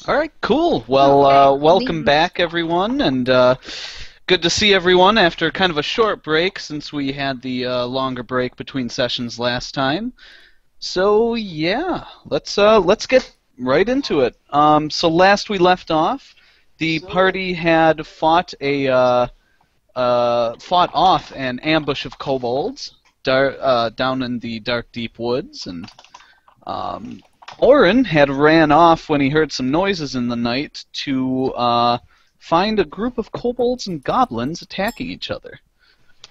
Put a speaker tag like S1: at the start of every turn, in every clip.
S1: All right, cool. Well, welcome back, everyone, and good to see everyone after kind of a short break since we had the longer break between sessions last time. So yeah, let's get right into it. So last we left off, the party had fought off an ambush of kobolds down in the dark, deep woods, and Orin had ran off when he heard some noises in the night to find a group of kobolds and goblins attacking each other.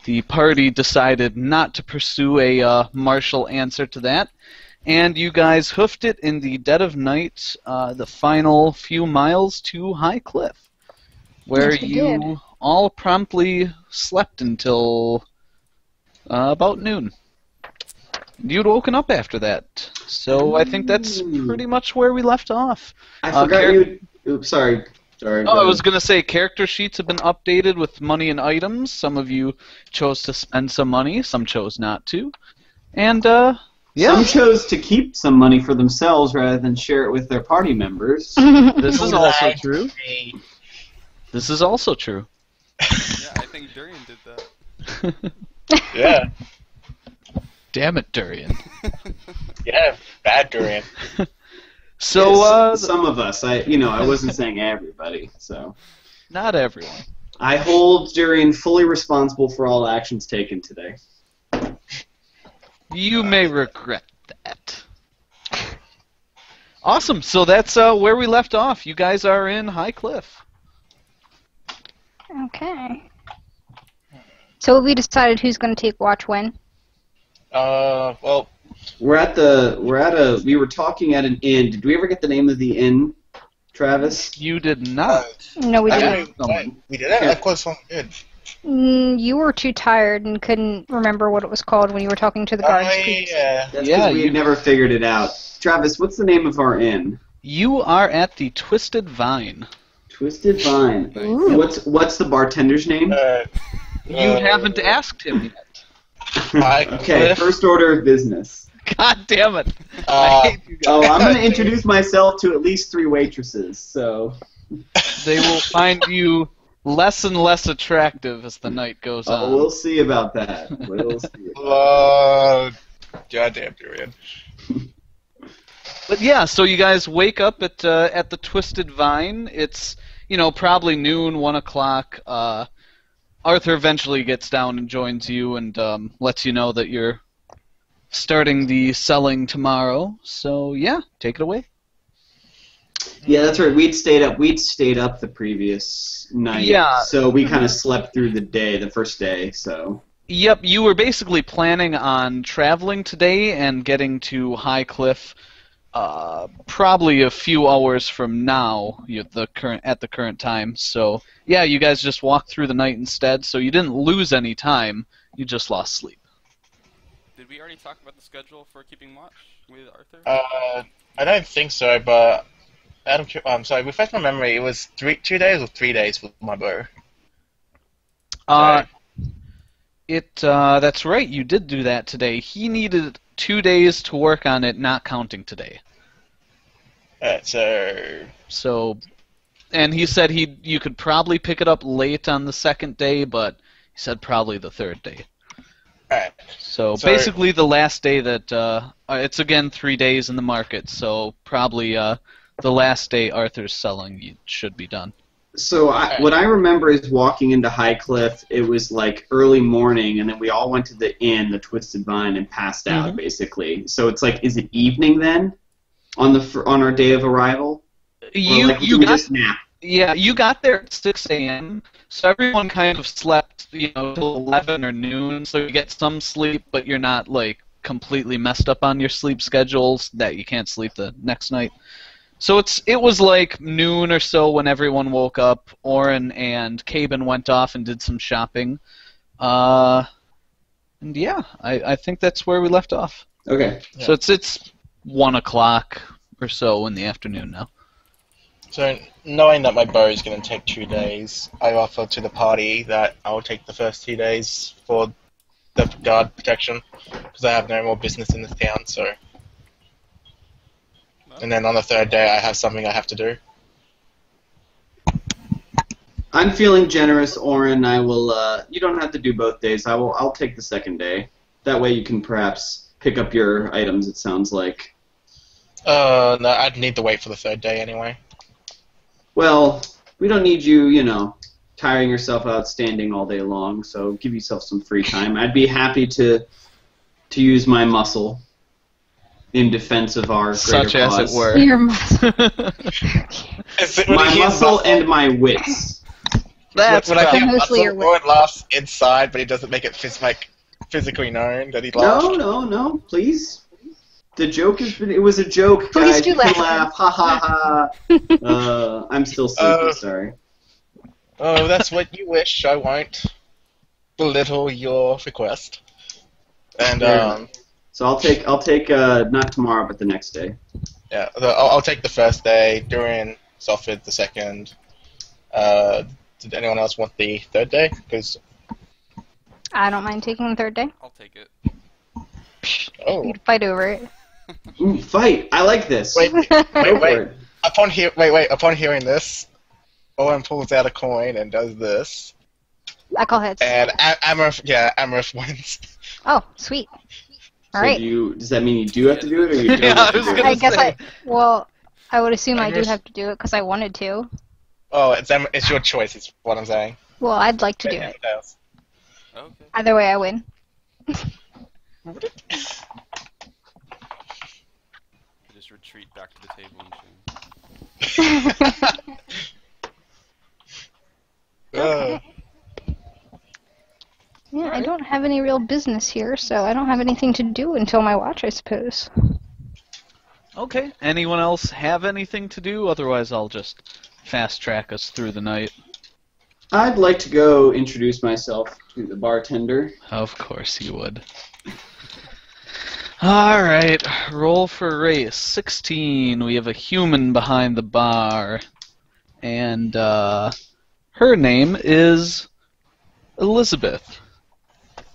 S1: The party decided not to pursue a martial answer to that, and you guys hoofed it in the dead of night, the final few miles to High Cliff, where you all promptly slept until about noon. You'd woken up after that, so I think that's pretty much where we left off.
S2: I forgot you... Oops, sorry.
S1: Oh, I was going to say, character sheets have been updated with money and items. Some of you chose to spend some money, some chose not to. And, yeah.
S2: Some chose to keep some money for themselves rather than share it with their party members.
S1: This is also true. This is also true.
S3: Yeah, I think Durian did that.
S4: Yeah.
S1: Damn it, Durian.
S4: Yeah, bad Durian.
S1: So,
S2: yeah, some of us. I wasn't saying everybody, so.
S1: Not everyone.
S2: I hold Durian fully responsible for all actions taken today.
S1: You may regret that. Awesome, so that's where we left off. You guys are in High Cliff.
S5: Okay. So we decided who's going to take watch when?
S4: Well,
S2: we were talking at an inn. Did we ever get the name of the inn, Travis?
S1: You did not.
S5: No, we didn't.
S4: We didn't? Of course, one did.
S5: You were too tired and couldn't remember what it was called when you were talking to the guards.
S4: Yeah.
S2: That's because we never figured it out. Travis, what's the name of our inn?
S1: You are at the Twisted Vine.
S2: Twisted Vine.
S5: Ooh.
S2: What's the bartender's name?
S1: You haven't asked him yet.
S2: Okay, first order of business.
S1: God damn it. I hate you guys.
S2: I'm going to introduce myself to at least 3 waitresses, so...
S1: They will find you less and less attractive as the night goes on.
S2: We'll see about that. We'll see.
S4: Goddamn Durian.
S1: But yeah, so you guys wake up at the Twisted Vine. It's, probably noon, 1 o'clock. Arthur eventually gets down and joins you and lets you know that you're starting the selling tomorrow. So yeah, take it away.
S2: Yeah, that's right. We'd stayed up the previous night.
S1: Yeah.
S2: So we kind of slept through the first day. So.
S1: Yep, you were basically planning on traveling today and getting to High Cliff. Probably a few hours from now, at the current time. So yeah, you guys just walked through the night instead. So you didn't lose any time. You just lost sleep.
S3: Did we already talk about the schedule for keeping watch with Arthur?
S4: I don't think so, but I'm sorry. Refresh my memory. It was 2 days or 3 days with my bow.
S1: That's right. You did do that today. He needed 2 days to work on it, not counting today. So, and he said you could probably pick it up late on the second day, but he said probably the third day.
S4: Alright.
S1: So basically the last day that, it's again 3 days in the market, so probably the last day Arthur's selling should be done.
S2: So what I remember is walking into High Cliff, it was like early morning, and then we all went to the inn, the Twisted Vine, and passed out, basically. So it's like, is it evening then? On our day of arrival?
S1: You just nap? Yeah, you got there at 6 a.m., so everyone kind of slept, till 11 or noon, so you get some sleep, but you're not, completely messed up on your sleep schedules that you can't sleep the next night. So it was like noon or so when everyone woke up. Orin and Caben went off and did some shopping. And yeah, I think that's where we left off.
S2: Okay.
S4: Yeah.
S1: So it's 1 o'clock or so in the afternoon now.
S4: So knowing that my bow is going to take 2 days, I offer to the party that I'll take the first 2 days for the guard protection, because I have no more business in this town, so... And then on the third day, I have something I have to do.
S2: I'm feeling generous, Oren. I will. You don't have to do both days. I'll take the second day. That way you can perhaps pick up your items. It sounds like.
S4: No, I'd need to wait for the third day anyway.
S2: Well, we don't need you, tiring yourself out standing all day long. So give yourself some free time. I'd be happy to use my muscle in defense of our
S1: Such
S2: greater
S1: as
S2: cause.
S1: it were.
S5: Your muscle.
S2: My muscle and my wits.
S1: That's
S4: when I think
S5: Mostly
S4: muscle,
S5: your
S4: Owen laughs inside, but he doesn't make it physically known that he laughed.
S2: No, please. The joke it was a joke,
S5: Please
S2: guys.
S5: do
S2: You can
S5: laugh.
S2: Ha ha ha. I'm still sleepy, sorry.
S4: Oh, that's what you wish. I won't belittle your request. And
S2: Fair So I'll take not tomorrow, but the next day.
S4: yeah, I'll take the first day. Durian is offered the second. Did anyone else want the third day? Because
S5: I don't mind taking the third day.
S3: I'll take it.
S4: oh,
S5: We could fight over it.
S2: Ooh, fight! I like this.
S4: wait,
S2: Go for
S4: wait.
S2: it.
S4: Upon hearing this, Owen pulls out a coin and does this,
S5: I call heads.
S4: and Amarith wins.
S5: Oh, sweet.
S2: So
S5: All right.
S2: does that mean you do have to do it, or you don't
S1: Yeah,
S2: have
S1: I
S2: to
S1: was
S2: do it?
S1: gonna
S5: I guess
S1: say.
S5: I would assume I do
S4: Iris?
S5: have to do it because I wanted to.
S4: Oh, it's your choice. Is what I'm saying.
S5: Well, I'd like to do it.
S3: Okay.
S5: Either way, I win.
S3: Just retreat back to the table and change.
S5: Yeah, I don't have any real business here, so I don't have anything to do until my watch, I suppose.
S1: Okay. Anyone else have anything to do? Otherwise, I'll just fast track us through the night.
S2: I'd like to go introduce myself to the bartender.
S1: Of course you would. Alright, roll for race. 16. We have a human behind the bar. And, her name is Elizabeth.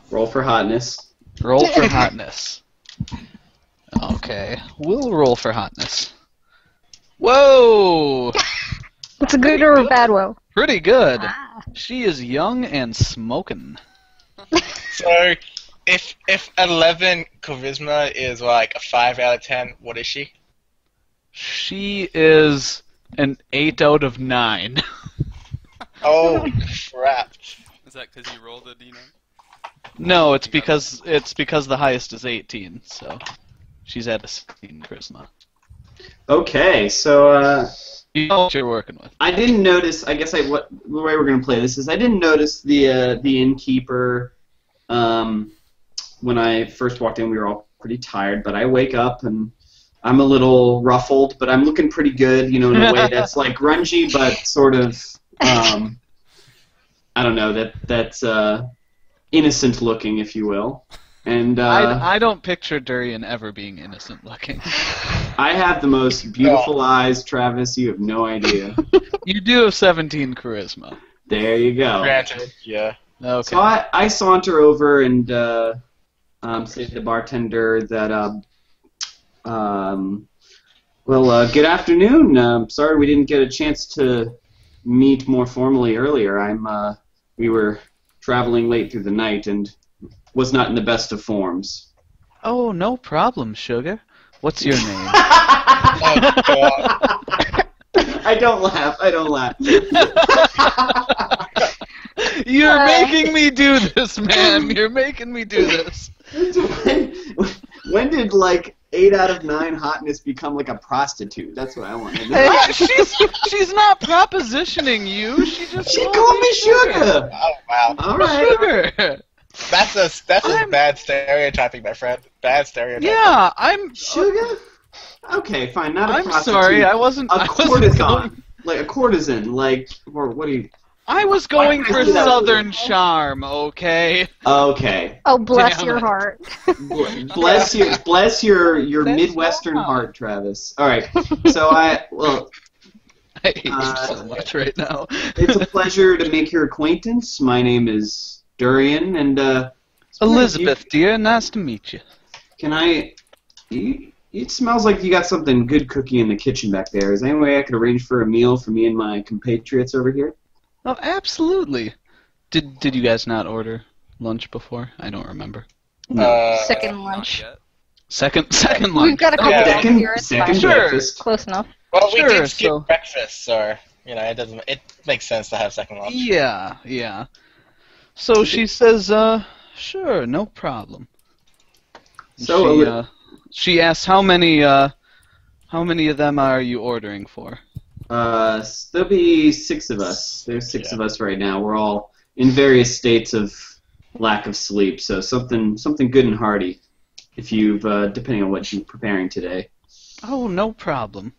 S2: Roll for hotness.
S1: Roll for hotness. Okay, we'll roll for hotness. Whoa!
S5: It's a good or a bad woe?
S1: Pretty good.
S5: Ah.
S1: She is young and smoking.
S4: So, if 11 charisma is like a 5 out of 10, what is she?
S1: She is an 8 out of 9.
S4: Oh crap!
S3: Is that because you rolled a d9?
S1: No, it's because the highest is 18, so she's at a 16 charisma.
S2: Okay, so
S1: You know what you're working with.
S2: I didn't notice. I guess the way we're gonna play this is I didn't notice the innkeeper. When I first walked in, we were all pretty tired, but I wake up and I'm a little ruffled, but I'm looking pretty good, in a way that's like grungy, but sort of I don't know, that's innocent looking, if you will. And
S1: I don't picture Durian ever being innocent looking.
S2: I have the most beautiful eyes, Travis. You have no idea.
S1: You do have 17 charisma.
S2: There you go.
S4: Granted, yeah.
S1: Okay.
S2: So I saunter over and say to the bartender that, good afternoon. Sorry we didn't get a chance to meet more formally earlier. We were traveling late through the night and was not in the best of forms.
S1: Oh, no problem, sugar. What's your name?
S4: Oh, God.
S2: I don't laugh.
S1: You're making me do this, man. You're making me do this.
S2: When did 8 out of 9 hotness become like a prostitute? That's what I want to know.
S1: She's not propositioning you. She
S2: called me sugar.
S4: Oh wow.
S2: All right.
S1: Sugar.
S4: That's a bad stereotyping, my friend. Bad stereotyping.
S1: Yeah, I'm
S2: Sugar? Okay, fine. Not a
S1: I'm
S2: prostitute.
S1: sorry. I wasn't.
S2: A courtesan. Like a courtesan. Or what do you...
S1: I was going for
S2: Yeah.
S1: Southern charm. Okay.
S2: Okay.
S5: Oh, bless
S1: Damn
S5: your
S1: it.
S5: heart.
S2: Bless your
S1: That's
S2: Midwestern
S1: wrong.
S2: heart, Travis. All right. So
S1: I hate you so much right now.
S2: it's a pleasure to make your acquaintance. My name is Durian, and
S1: Elizabeth, dear, nice to meet you.
S2: Can I? It smells like you got something good cooking in the kitchen back there. Is there any way I could arrange for a meal for me and my compatriots over here?
S1: Oh, absolutely. Did you guys not order lunch before? I don't remember.
S5: Second
S3: Not
S5: lunch.
S3: yet.
S1: Second lunch.
S5: We've got a couple
S4: Yeah.
S5: people here. It's
S2: Second
S5: fine.
S1: Sure.
S2: breakfast.
S5: Close enough.
S4: Well, we
S1: Sure,
S4: did skip
S1: so-
S4: breakfast, so it makes sense to have second lunch.
S1: Yeah. So she says, sure, no problem.
S2: So,
S1: She asks how many of them are you ordering for?
S2: there'll be 6 of us. There's 6
S4: Yeah.
S2: of us right now. We're all in various states of lack of sleep, so something good and hearty. If you've, depending on what you're preparing today.
S1: Oh, no problem.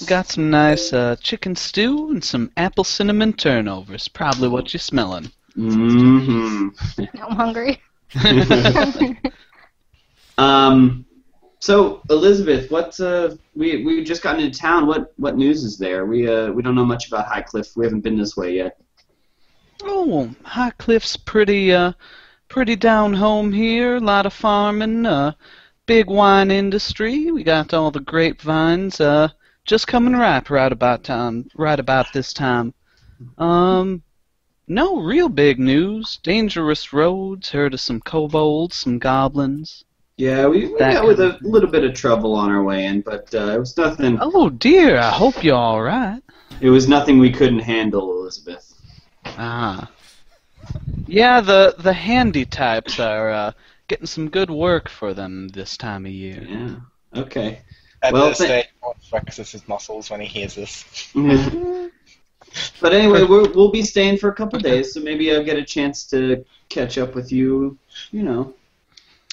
S1: We got some nice chicken stew and some apple cinnamon turnovers. Probably what you're smelling.
S2: Mm-hmm.
S5: I'm hungry.
S2: So Elizabeth, we just got into town. What news is there? We don't know much about Highcliff. We haven't been this way yet.
S1: Oh, Highcliff's pretty down home here. A lot of farming, big wine industry. We got all the grapevines just coming ripe right about this time. No real big news. Dangerous roads. Heard of some kobolds, some goblins.
S2: Yeah, we
S1: That
S2: got with
S1: kind
S2: a little bit of trouble on our way in, but it was nothing.
S1: Oh dear, I hope you're all right.
S2: It was nothing we couldn't handle, Elizabeth.
S1: Ah. Yeah, the handy types are getting some good work for them this time of year.
S2: Yeah. Okay.
S4: At
S2: Well,
S4: this stage, Paul flexes his muscles when he hears this.
S2: But anyway, we'll be staying for a couple days, so maybe I'll get a chance to catch up with you. You know.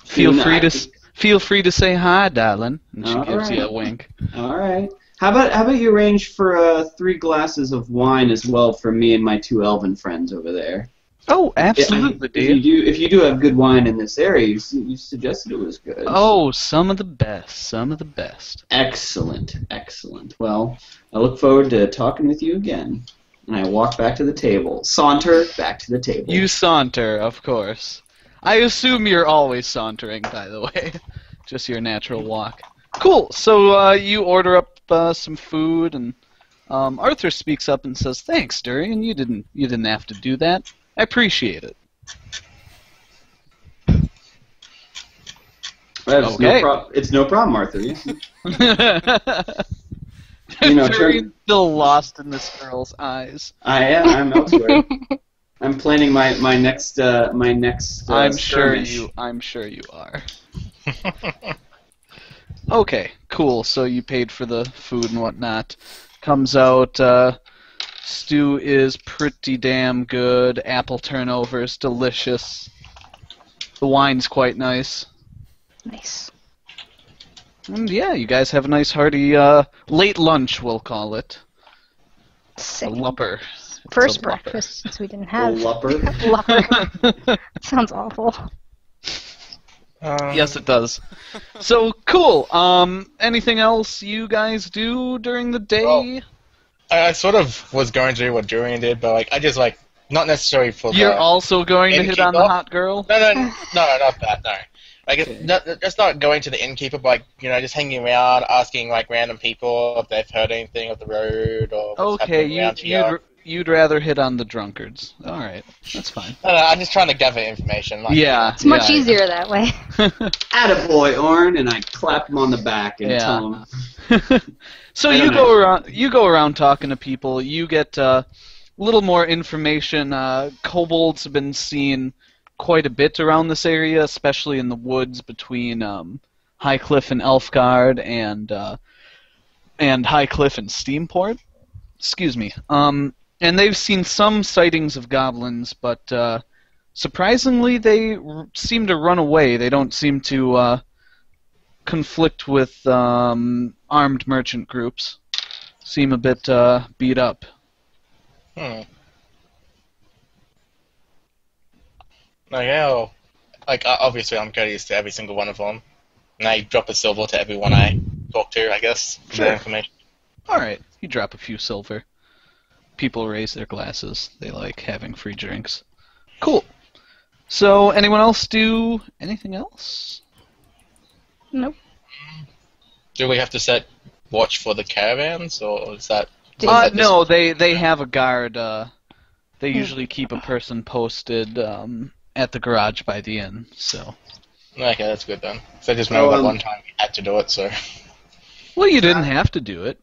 S1: Feel
S2: soon.
S1: feel free to say hi, darling. And she
S2: All
S1: gives you
S2: right.
S1: a wink.
S2: All right. How about you arrange for 3 glasses of wine as well for me and my 2 elven friends over there?
S1: Oh, absolutely, dear.
S2: If you do have good wine in this area, you suggested it was good.
S1: Oh, some of the best.
S2: Excellent. Well, I look forward to talking with you again. And I walk back to the table. Saunter back to the table.
S1: You saunter, of course. I assume you're always sauntering, by the way. Just your natural walk. Cool. So you order up some food, and Arthur speaks up and says, "Thanks, Durian. You didn't have to do that. I appreciate it."
S2: Well,
S1: Okay.
S2: it's no problem, Arthur.
S1: Durian's still lost in this girl's eyes.
S2: I'm elsewhere. I'm planning my next.
S1: I'm sure
S2: skirmish.
S1: you are. Okay, cool. So you paid for the food and whatnot. Comes out. Stew is pretty damn good. Apple turnovers, delicious. The wine's quite nice.
S5: Nice.
S1: And yeah, you guys have a nice hearty late lunch, we'll call it. A
S5: Sick.
S1: lupper.
S5: First
S1: It's a lupper.
S5: breakfast, since we didn't
S2: A
S5: have
S2: lupper.
S5: Lupper. Sounds awful.
S1: Yes, it does. So cool. Anything else you guys do during the day?
S4: Well, I sort of was going to do what Durian did, but I just not necessarily for
S1: You're
S4: the...
S1: also going to hit on the
S4: innkeeper?
S1: hot girl?
S4: No, not that, no. Just not going to the innkeeper, but just hanging around, asking random people if they've heard anything of the road or what's
S1: Okay,
S4: happening around here.
S1: you'd rather hit on the drunkards. All right, that's fine.
S4: No, I'm just trying to gather information.
S1: Yeah,
S5: It's much easier that way.
S2: Attaboy, Orn, and I clap him on the back and
S1: Yeah.
S2: tell him.
S1: So
S2: I
S1: you
S2: don't
S1: go
S2: know.
S1: around. You go around talking to people. You get a little more information. Kobolds have been seen quite a bit around this area, especially in the woods between Highcliff and Elfgard, and Highcliff and Steamport. Excuse me. And they've seen some sightings of goblins, but surprisingly, they seem to run away. They don't seem to conflict with armed merchant groups. Seem a bit beat up.
S4: Well, obviously I'm courteous to every single one of them, and I drop a silver to everyone I talk to, I guess, for
S1: Sure.
S4: their information.
S1: All right, you drop a few silver. People raise their glasses. They like having free drinks. Cool. So, anyone else do anything else?
S5: Nope.
S4: Do we have to set watch for the caravans, or is that...
S5: Did-
S1: No, they have a guard They usually keep a person posted at the garage by the inn. So.
S4: Okay, that's good then. So I just remember that one time we had to do it, so...
S1: Well, you didn't have to do it.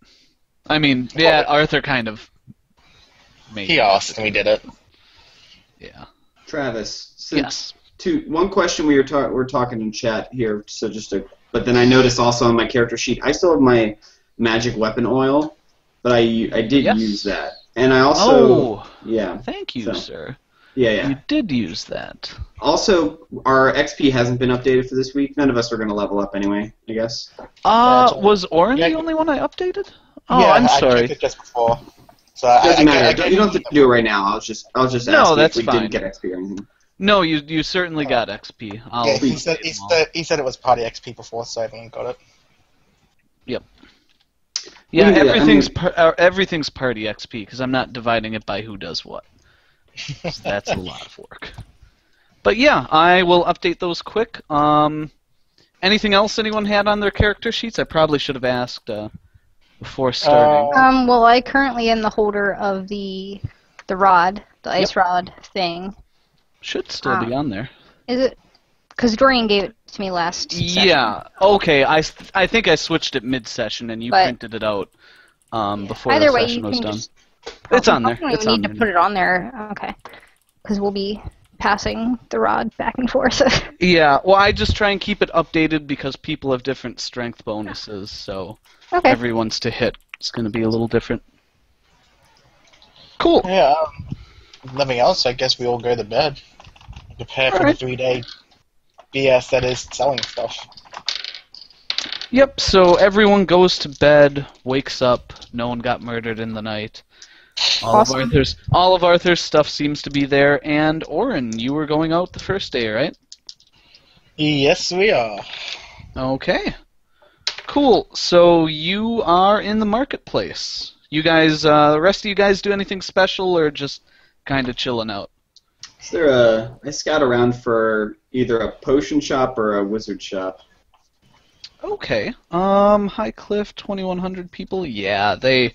S1: I mean, yeah, Arthur kind of made
S4: He asked and we did it.
S1: Yeah.
S2: Travis,
S1: Yes.
S2: One question we were talking in chat here, so but then I noticed also on my character sheet, I still have my magic weapon oil, but I did use that. And I also... yeah.
S1: Thank you, sir.
S2: Yeah.
S1: You did use that.
S2: Also, our XP hasn't been updated for this week. None of us are going to level up anyway, I guess.
S1: Was Orin the only one I updated? Oh,
S4: yeah,
S1: I'm
S4: I
S1: sorry.
S4: checked it just before. So
S2: Doesn't matter. You don't have to do it right now. I'll just ask
S1: that's
S2: if we
S1: fine.
S2: didn't get XP or anything.
S1: No, you certainly got XP.
S4: He said it was party XP before, so everyone got it.
S1: Yep. Yeah, everything's party XP because I'm not dividing it by who does what. So that's a lot of work. But yeah, I will update those quick. Anything else anyone had on their character sheets? I probably should have asked before starting.
S5: Well, I currently am the holder of the rod, the ice rod thing.
S1: Should still be on there.
S5: Is it? Because Dorian gave it to me last session.
S1: Yeah. Okay. I think I switched it mid-session and you printed it out before the session was done. It's on there.
S5: We need to put it on there. Okay. Because we'll be passing the rod back and forth.
S1: Yeah. Well, I just try and keep it updated because people have different strength bonuses, so everyone's to hit is going to be a little different. Cool.
S4: Yeah. Nothing else. I guess we all go to bed. Prepare for the 3-day BS that is selling stuff.
S1: Yep. So everyone goes to bed, wakes up. No one got murdered in the night. All of Arthur's stuff seems to be there, and Orin, you were going out the first day, right?
S4: Yes, we are.
S1: Okay. Cool. So you are in the marketplace. You guys, the rest of you guys do anything special, or just kind of chilling out?
S2: Is there I scout around for either a potion shop or a wizard shop.
S1: Okay. High Cliff, 2,100 people. Yeah, they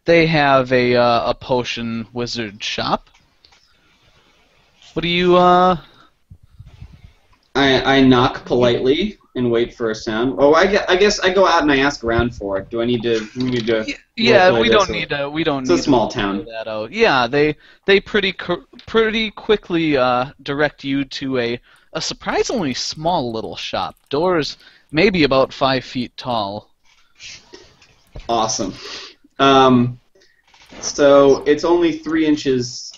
S1: have a potion wizard shop. What do you
S2: I knock politely and wait for a sound. Oh, I guess I go out and I ask around for it. Do I need to?
S1: Yeah, we don't need to.
S2: It's a small town.
S1: That out. Yeah, they pretty quickly direct you to a surprisingly small little shop. Doors maybe about 5 feet tall.
S2: Awesome. So it's only 3 inches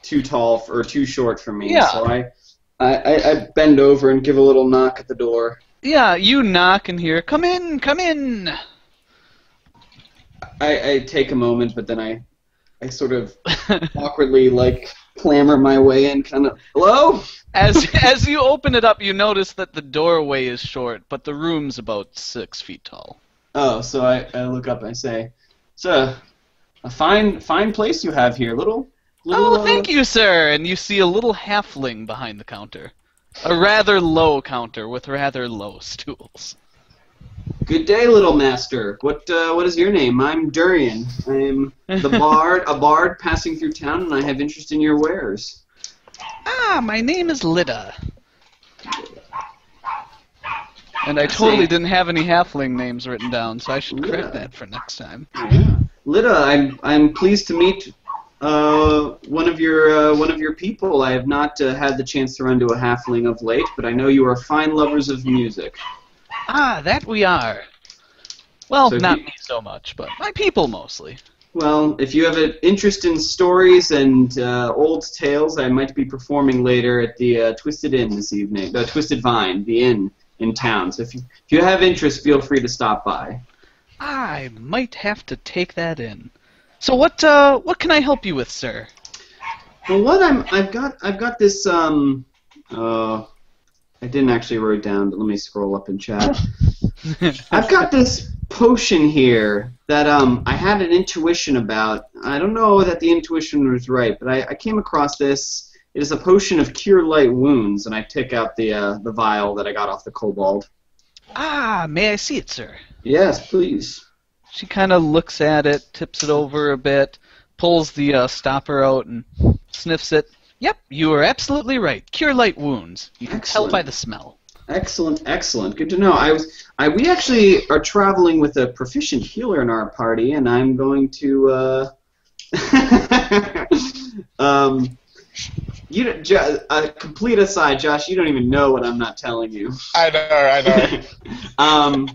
S2: too tall or too short for me.
S1: Yeah.
S2: So I bend over and give a little knock at the door.
S1: Yeah, you knock and hear, "Come in, come in."
S2: I take a moment, but then I sort of awkwardly clamber my way in, kind of, "Hello?"
S1: As you open it up, you notice that the doorway is short, but the room's about 6 feet tall.
S2: Oh, so I look up and I say, "It's a fine place you have here, little."
S1: Oh, thank you, sir. And you see a little halfling behind the counter, a rather low counter with rather low stools.
S2: Good day, little master. What is your name? I'm Durian. I'm a bard passing through town, and I have interest in your wares.
S1: Ah, my name is Lida. And I totally didn't have any halfling names written down, so I should correct that for next time.
S2: Yeah. Lida, I'm pleased to meet one of your people. I have not had the chance to run to a halfling of late, but I know you are fine lovers of music.
S1: Ah, that we are. Well,
S2: So
S1: not me so much, but my people mostly.
S2: Well, if you have an interest in stories and old tales, I might be performing later at the Twisted Inn this evening. The Twisted Vine, the inn in town. So if you have interest, feel free to stop by.
S1: I might have to take that in. So what can I help you with, sir?
S2: Well, I've got this I didn't actually write it down, but let me scroll up in chat. I've got this potion here that I had an intuition about. I don't know that the intuition was right, but I came across this. It is a potion of cure light wounds, and I take out the vial that I got off the kobold.
S1: Ah, may I see it, sir?
S2: Yes, please.
S1: She kind of looks at it, tips it over a bit, pulls the stopper out and sniffs it. Yep, you are absolutely right. Cure light wounds. You can tell by the smell.
S2: Excellent, excellent. Good to know. We actually are traveling with a proficient healer in our party, and I'm going to a complete aside, Josh. You don't even know what I'm not telling you.
S4: I know.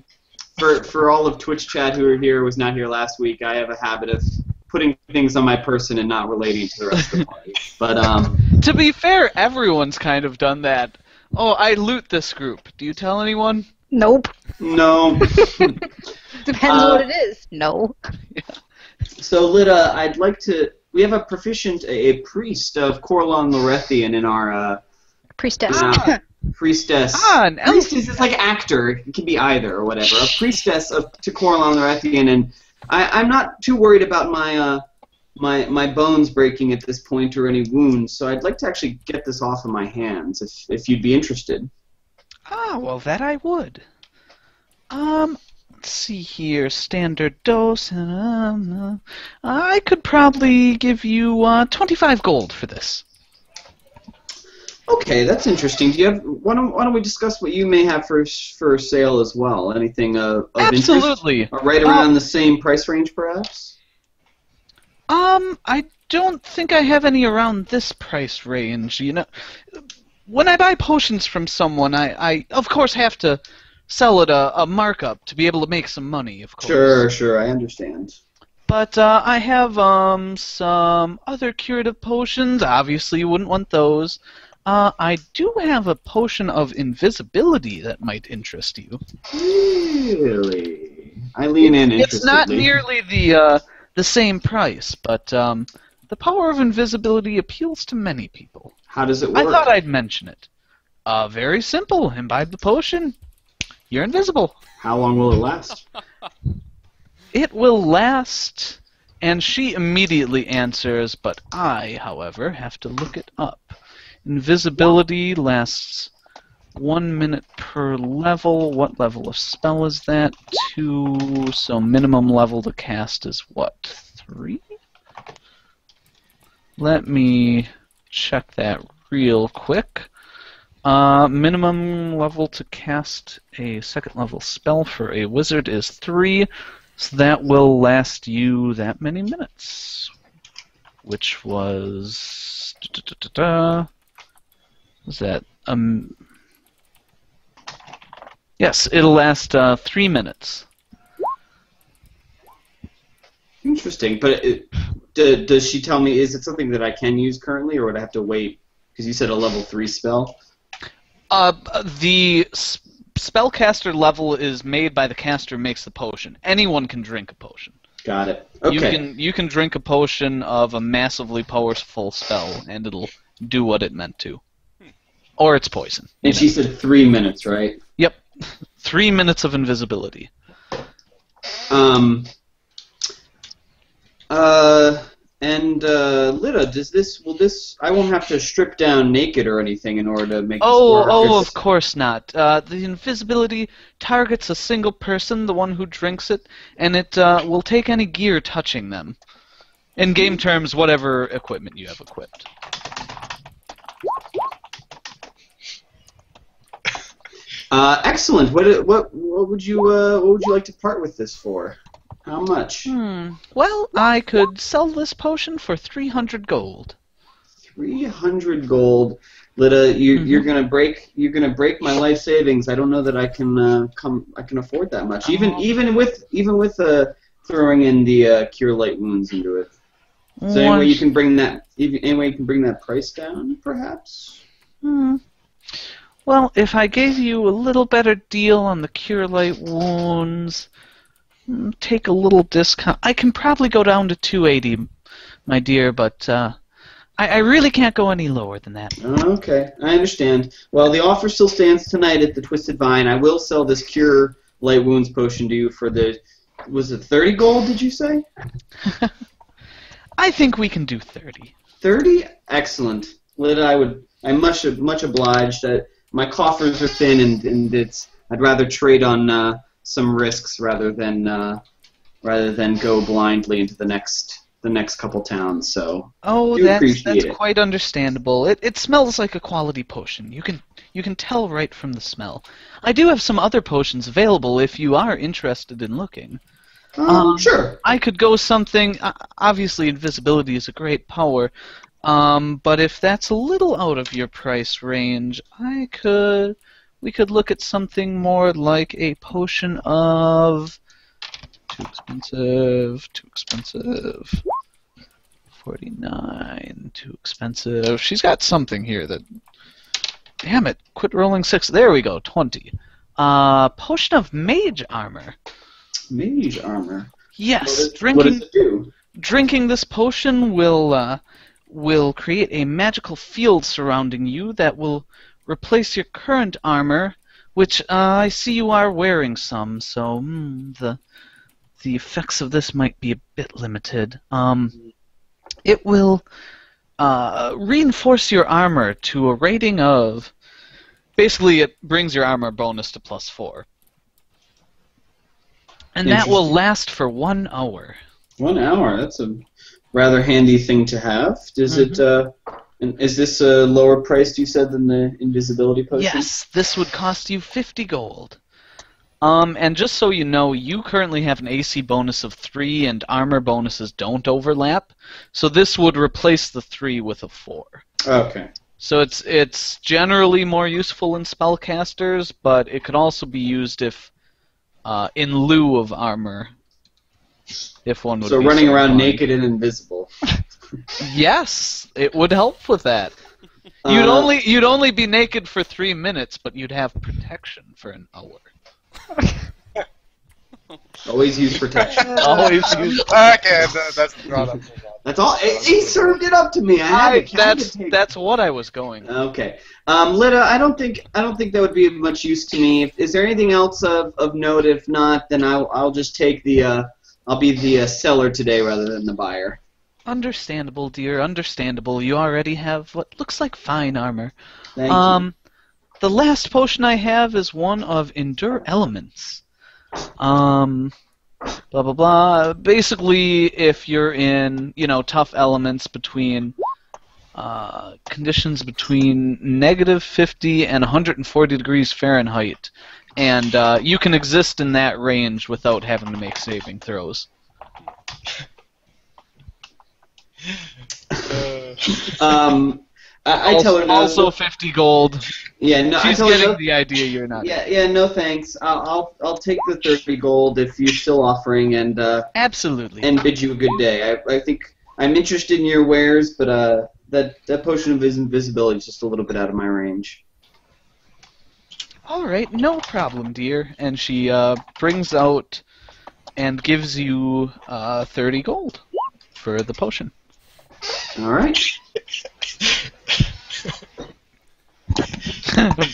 S2: For all of Twitch chat who are here, was not here last week, I have a habit of putting things on my person and not relating to the rest of the party. But
S1: to be fair, everyone's kind of done that. Oh, I loot this group. Do you tell anyone?
S5: Nope.
S2: No.
S5: Depends what it is. No.
S1: Yeah.
S2: So, Lita, I'd like to... We have a priest of Corlon Lorethian in our...
S5: Priestess.
S2: Priestess.
S1: An elf.
S2: Priestess is like actor. It can be either or whatever. A priestess to Corlon Lorethian, and I'm not too worried about my bones breaking at this point or any wounds, so I'd like to actually get this off of my hands if you'd be interested.
S1: Ah, well, that I would. Let's see here. Standard dose. I could probably give you 25 gold for this.
S2: Okay, that's interesting. Do you have? Why don't we discuss what you may have for sale as well? Anything of
S1: Absolutely.
S2: Interest? Right around the same price range, perhaps.
S1: I don't think I have any around this price range. You know, when I buy potions from someone, I of course have to sell at a markup to be able to make some money. Of course.
S2: Sure, I understand.
S1: But I have some other curative potions. Obviously, you wouldn't want those. I do have a potion of invisibility that might interest you.
S2: Really? I lean in interestedly.
S1: It's not nearly the same price, but the power of invisibility appeals to many people.
S2: How does it work?
S1: I thought I'd mention it. Very simple. Imbibe the potion. You're invisible.
S2: How long will it last?
S1: It will last, and she immediately answers, but I, however, have to look it up. Invisibility lasts 1 minute per level. What level of spell is that? 2. So minimum level to cast is what? 3? Let me check that real quick. Minimum level to cast a second level spell for a wizard is 3. So that will last you that many minutes. Which was... Was that... Yes, it'll last 3 minutes.
S2: Interesting, but does she tell me, is it something that I can use currently, or would I have to wait? Because you said a level 3 spell.
S1: The spellcaster level is made by the caster who makes the potion. Anyone can drink a potion.
S2: Got it. Okay.
S1: You can drink a potion of a massively powerful spell, and it'll do what it meant to. Or it's poison.
S2: And she said 3 minutes, right?
S1: Yep. 3 minutes of invisibility.
S2: Lita, will this? I won't have to strip down naked or anything in order to make this work.
S1: Oh, of course not. The invisibility targets a single person, the one who drinks it, and it will take any gear touching them. In game terms, whatever equipment you have equipped.
S2: Excellent. What would you like to part with this for? How much?
S1: Well, I could sell this potion for 300 gold. 300
S2: gold, Lita. You're gonna break my life savings. I don't know that I can afford that much. Even with throwing in the cure light wounds into it. So any way you can bring that price down, perhaps?
S1: Well, if I gave you a little better deal on the cure light wounds, take a little discount. I can probably go down to 280, my dear, but I really can't go any lower than that.
S2: Okay, I understand. Well, the offer still stands tonight at the Twisted Vine. I will sell this cure light wounds potion to you for was it 30 gold, did you say?
S1: I think we can do 30.
S2: 30? Excellent. Lita, I'm much obliged. My coffers are thin, and I'd rather trade on some risks rather than go blindly into the next the next couple towns, so
S1: Oh,
S2: do
S1: that's
S2: appreciate it.
S1: quite understandable. It smells like a quality potion. You can tell right from the smell. I do have some other potions available if you are interested in looking.
S2: Sure.
S1: I could go something. Obviously, invisibility is a great power, but if that's a little out of your price range, we could look at something more like a potion of too expensive. 49, too expensive. She's got something here that. Damn it! Quit rolling 6. There we go. 20. Potion of mage armor.
S2: Mage armor.
S1: Yes,
S2: What does it do?
S1: drinking this potion will create a magical field surrounding you that will replace your current armor, which I see you are wearing some. So the effects of this might be a bit limited. It will reinforce your armor to a rating of. Basically, it brings your armor bonus to +4. And that will last for 1 hour.
S2: 1 hour. That's a rather handy thing to have. Does it? And is this a lower price, you said, than the invisibility potion?
S1: Yes, this would cost you 50 gold. And just so you know, you currently have an AC bonus of 3, and armor bonuses don't overlap. So this would replace the 3 with a 4.
S2: Okay.
S1: So it's generally more useful in spellcasters, but it could also be used if in lieu of armor. If one would.
S2: So
S1: be
S2: running around
S1: inclined.
S2: naked and invisible.
S1: Yes, it would help with that. You'd only be naked for 3 minutes, but you'd have protection for an hour.
S2: Always use protection.
S1: Always use.
S4: Okay, that's brought up.
S2: That's all. He served it up to me.
S1: That's what I was going.
S2: Okay. Lita, I don't think that would be of much use to me. Is there anything else of note? If not, then I'll just take the. I'll be the seller today rather than the buyer.
S1: Understandable, dear. Understandable. You already have what looks like fine armor.
S2: Thank you.
S1: The last potion I have is one of Endure Elements. Blah blah blah. Basically, if you're in, tough elements between conditions between -50 and 140 degrees Fahrenheit, and you can exist in that range without having to make saving throws.
S2: I tell her no.
S1: Also 50 gold.
S2: Yeah, no.
S1: She's
S2: I tell her
S1: getting
S2: no.
S1: the idea you're not.
S2: Yeah, no thanks. I'll take the 30 gold if you're still offering, and
S1: Absolutely.
S2: and bid you a good day. I think I'm interested in your wares, but that potion of invisibility is just a little bit out of my range.
S1: All right, no problem, dear. And she brings out and gives you 30 gold for the potion.
S2: All right.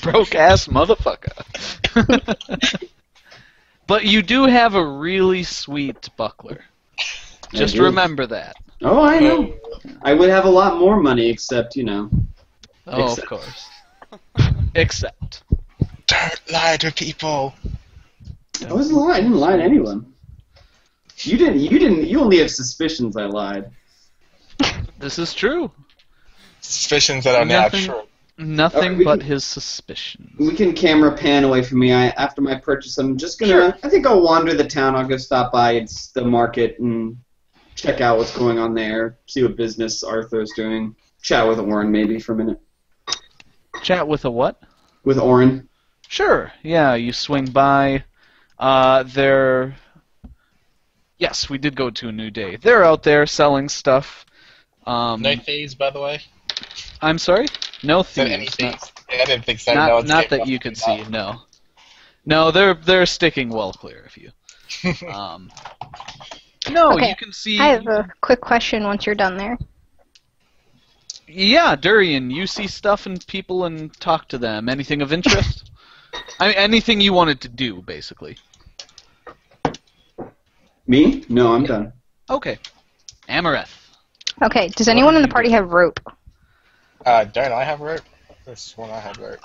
S1: Broke ass motherfucker. But you do have a really sweet buckler. Just
S2: do.
S1: remember that.
S2: Oh, I know. I would have a lot more money, except
S1: Oh,
S2: Except.
S1: of course. Except.
S4: Don't lie to people.
S2: I wasn't lying. I didn't lie to anyone. You didn't. You only have suspicions. I lied.
S1: This is true.
S4: Suspicions that are now
S1: Nothing-
S4: true.
S1: Nothing
S2: Alright, we
S1: but
S2: can-
S1: his suspicions.
S2: We can camera pan away from me. After my purchase, I'm just gonna.
S1: Sure.
S2: I think I'll wander the town. I'll go stop by the market and check out what's going on there. See what business Arthur's doing. Chat with Orin maybe for a minute.
S1: Chat with a what?
S2: With Orin.
S1: Sure. Yeah, you swing by. Yes, we did go to a new day. They're out there selling stuff.
S4: No thieves, by the way.
S1: I'm sorry? No
S4: Said any
S1: thieves.
S4: thieves? Yeah, I didn't think so.
S1: Not that you could see. No. No, they're sticking well clear of you. No,
S5: Okay,
S1: you can see.
S5: I have a quick question once you're done there.
S1: Yeah, Durian, you see stuff and people and talk to them. Anything of interest? Anything you wanted to do, basically.
S2: Me? No, I'm done.
S1: Okay. Amareth.
S5: Okay, does anyone in the party have rope?
S4: Don't I have rope? This one I had rope.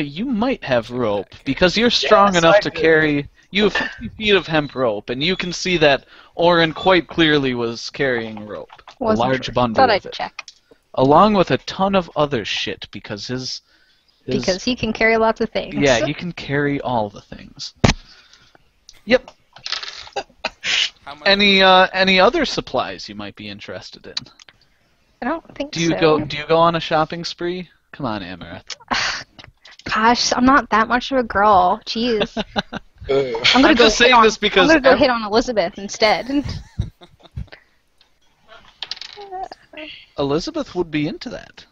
S1: You might have rope because you're strong
S4: Yes,
S1: enough
S4: I
S1: to
S4: do.
S1: carry. You have 50 feet of hemp rope, and you can see that Orin quite clearly was carrying rope.
S5: Wasn't
S1: a large
S5: sure.
S1: bundle
S5: Thought
S1: of
S5: I'd
S1: it.
S5: check.
S1: Along with a ton of other shit, because his
S5: Because he can carry lots of things.
S1: yeah, he can carry all the things. Yep.
S3: How much?
S1: Any other supplies you might be interested in?
S5: I don't think
S1: Do you
S5: so.
S1: go on a shopping spree? Come on, Amaranth.
S5: Gosh, I'm not that much of a girl. Jeez.
S4: Ugh.
S1: I'm just saying this because
S5: I'm gonna go hit on Elizabeth instead.
S1: Elizabeth would be into that.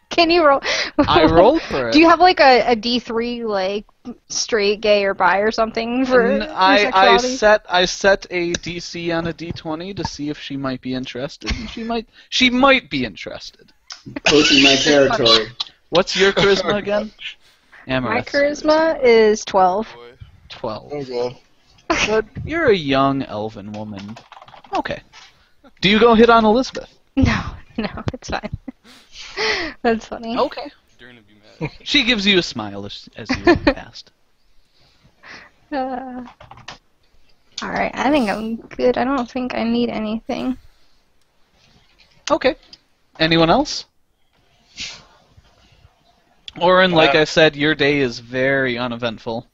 S5: Can you roll?
S1: I rolled for it.
S5: Do you have like a D3 like straight, gay, or bi or something for your
S1: I
S5: sexuality?
S1: I set a DC on a D20 to see if she might be interested. And she might be interested.
S2: Closing my territory.
S1: What's your charisma again?
S5: My
S1: Amaranth.
S5: charisma is 12.
S3: Boy.
S1: 12.
S4: Oh god.
S1: But you're a young elven woman. Okay. Do you go hit on Elizabeth?
S5: No, it's fine. That's funny.
S1: Okay.
S3: You're gonna be mad.
S1: She gives you a smile as you walk past.
S5: Alright, I think I'm good. I don't think I need anything.
S1: Okay. Anyone else? Orin, like I said, your day is very uneventful.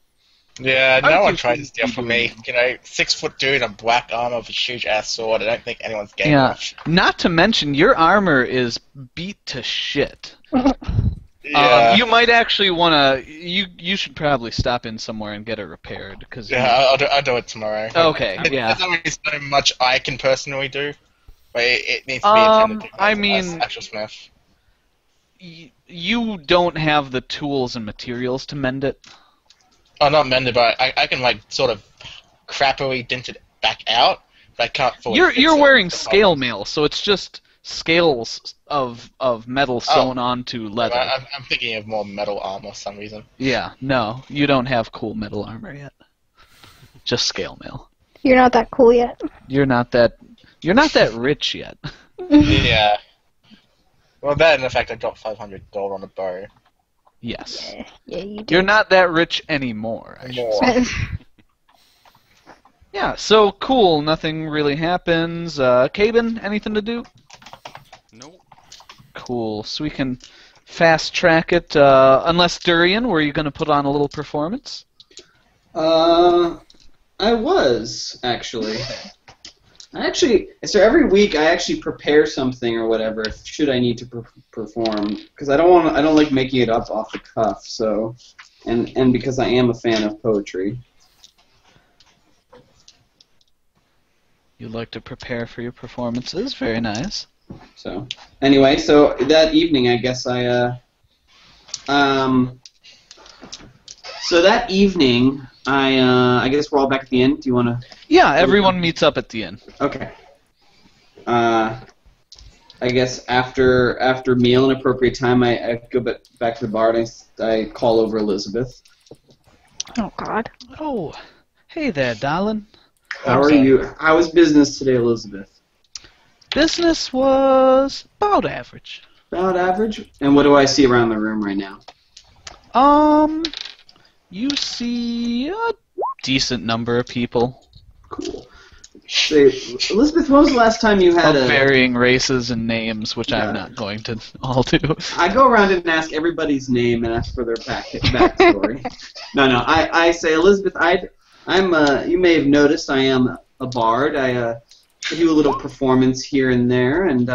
S4: Yeah,
S1: I
S4: no one
S1: think
S4: tries to
S1: she's
S4: steal from
S1: doing
S4: me. You know, 6-foot dude in a black armor with a huge ass sword. I don't think anyone's getting
S1: Yeah.
S4: much.
S1: Not to mention, your armor is beat to shit.
S4: Yeah.
S1: You might actually want to. You should probably stop in somewhere and get it repaired. Cause
S4: Yeah, I'll do it tomorrow.
S1: Okay, yeah.
S4: There's not really so much I can personally do, but it needs to be attended to.
S1: I
S4: as
S1: mean-
S4: actual smith.
S1: You don't have the tools and materials to mend it.
S4: Oh, not mended, but I can like sort of crappily dent it back out, but I can't fully. fix
S1: You're
S4: it.
S1: wearing
S4: That's the
S1: scale
S4: problem.
S1: mail, so it's just scales of metal sewn onto leather.
S4: I'm thinking of more metal armor for some reason.
S1: Yeah, no, you don't have cool metal armor yet. Just scale mail.
S5: You're not that cool yet.
S1: You're not that rich yet.
S4: Yeah. Well, that and the fact I dropped 500 gold on a bow.
S1: Yes.
S5: Yeah, you do.
S1: You're not that rich anymore. I should
S4: More.
S1: say. Yeah, so cool. Nothing really happens. Caben, anything to do?
S3: Nope.
S1: Cool. So we can fast track it. Unless Durian, were you going to put on a little performance?
S2: I was actually. So every week I actually prepare something or whatever should I need to perform because I don't like making it up off the cuff. So, and because I am a fan of poetry.
S1: You like to prepare for your performances. Very nice.
S2: So anyway, so that evening I guess So that evening I guess we're all back at the inn. Do you want to?
S1: Yeah, everyone meets up at the inn.
S2: Okay. I guess after meal and appropriate time, I go back to the bar and I call over Elizabeth.
S5: Oh, God.
S1: Oh, hey there, darling.
S2: How are you? How was business today, Elizabeth?
S1: Business was about average.
S2: About average. And what do I see around the room right now?
S1: You see a decent number of people
S2: Cool. Say, Elizabeth, when was the last time you had
S1: of
S2: a...
S1: varying races and names, which
S2: Yeah.
S1: I'm not going to all do.
S2: I go around and ask everybody's name and ask for their backstory. No. I say, Elizabeth, you may have noticed I am a bard. I do a little performance here and there, and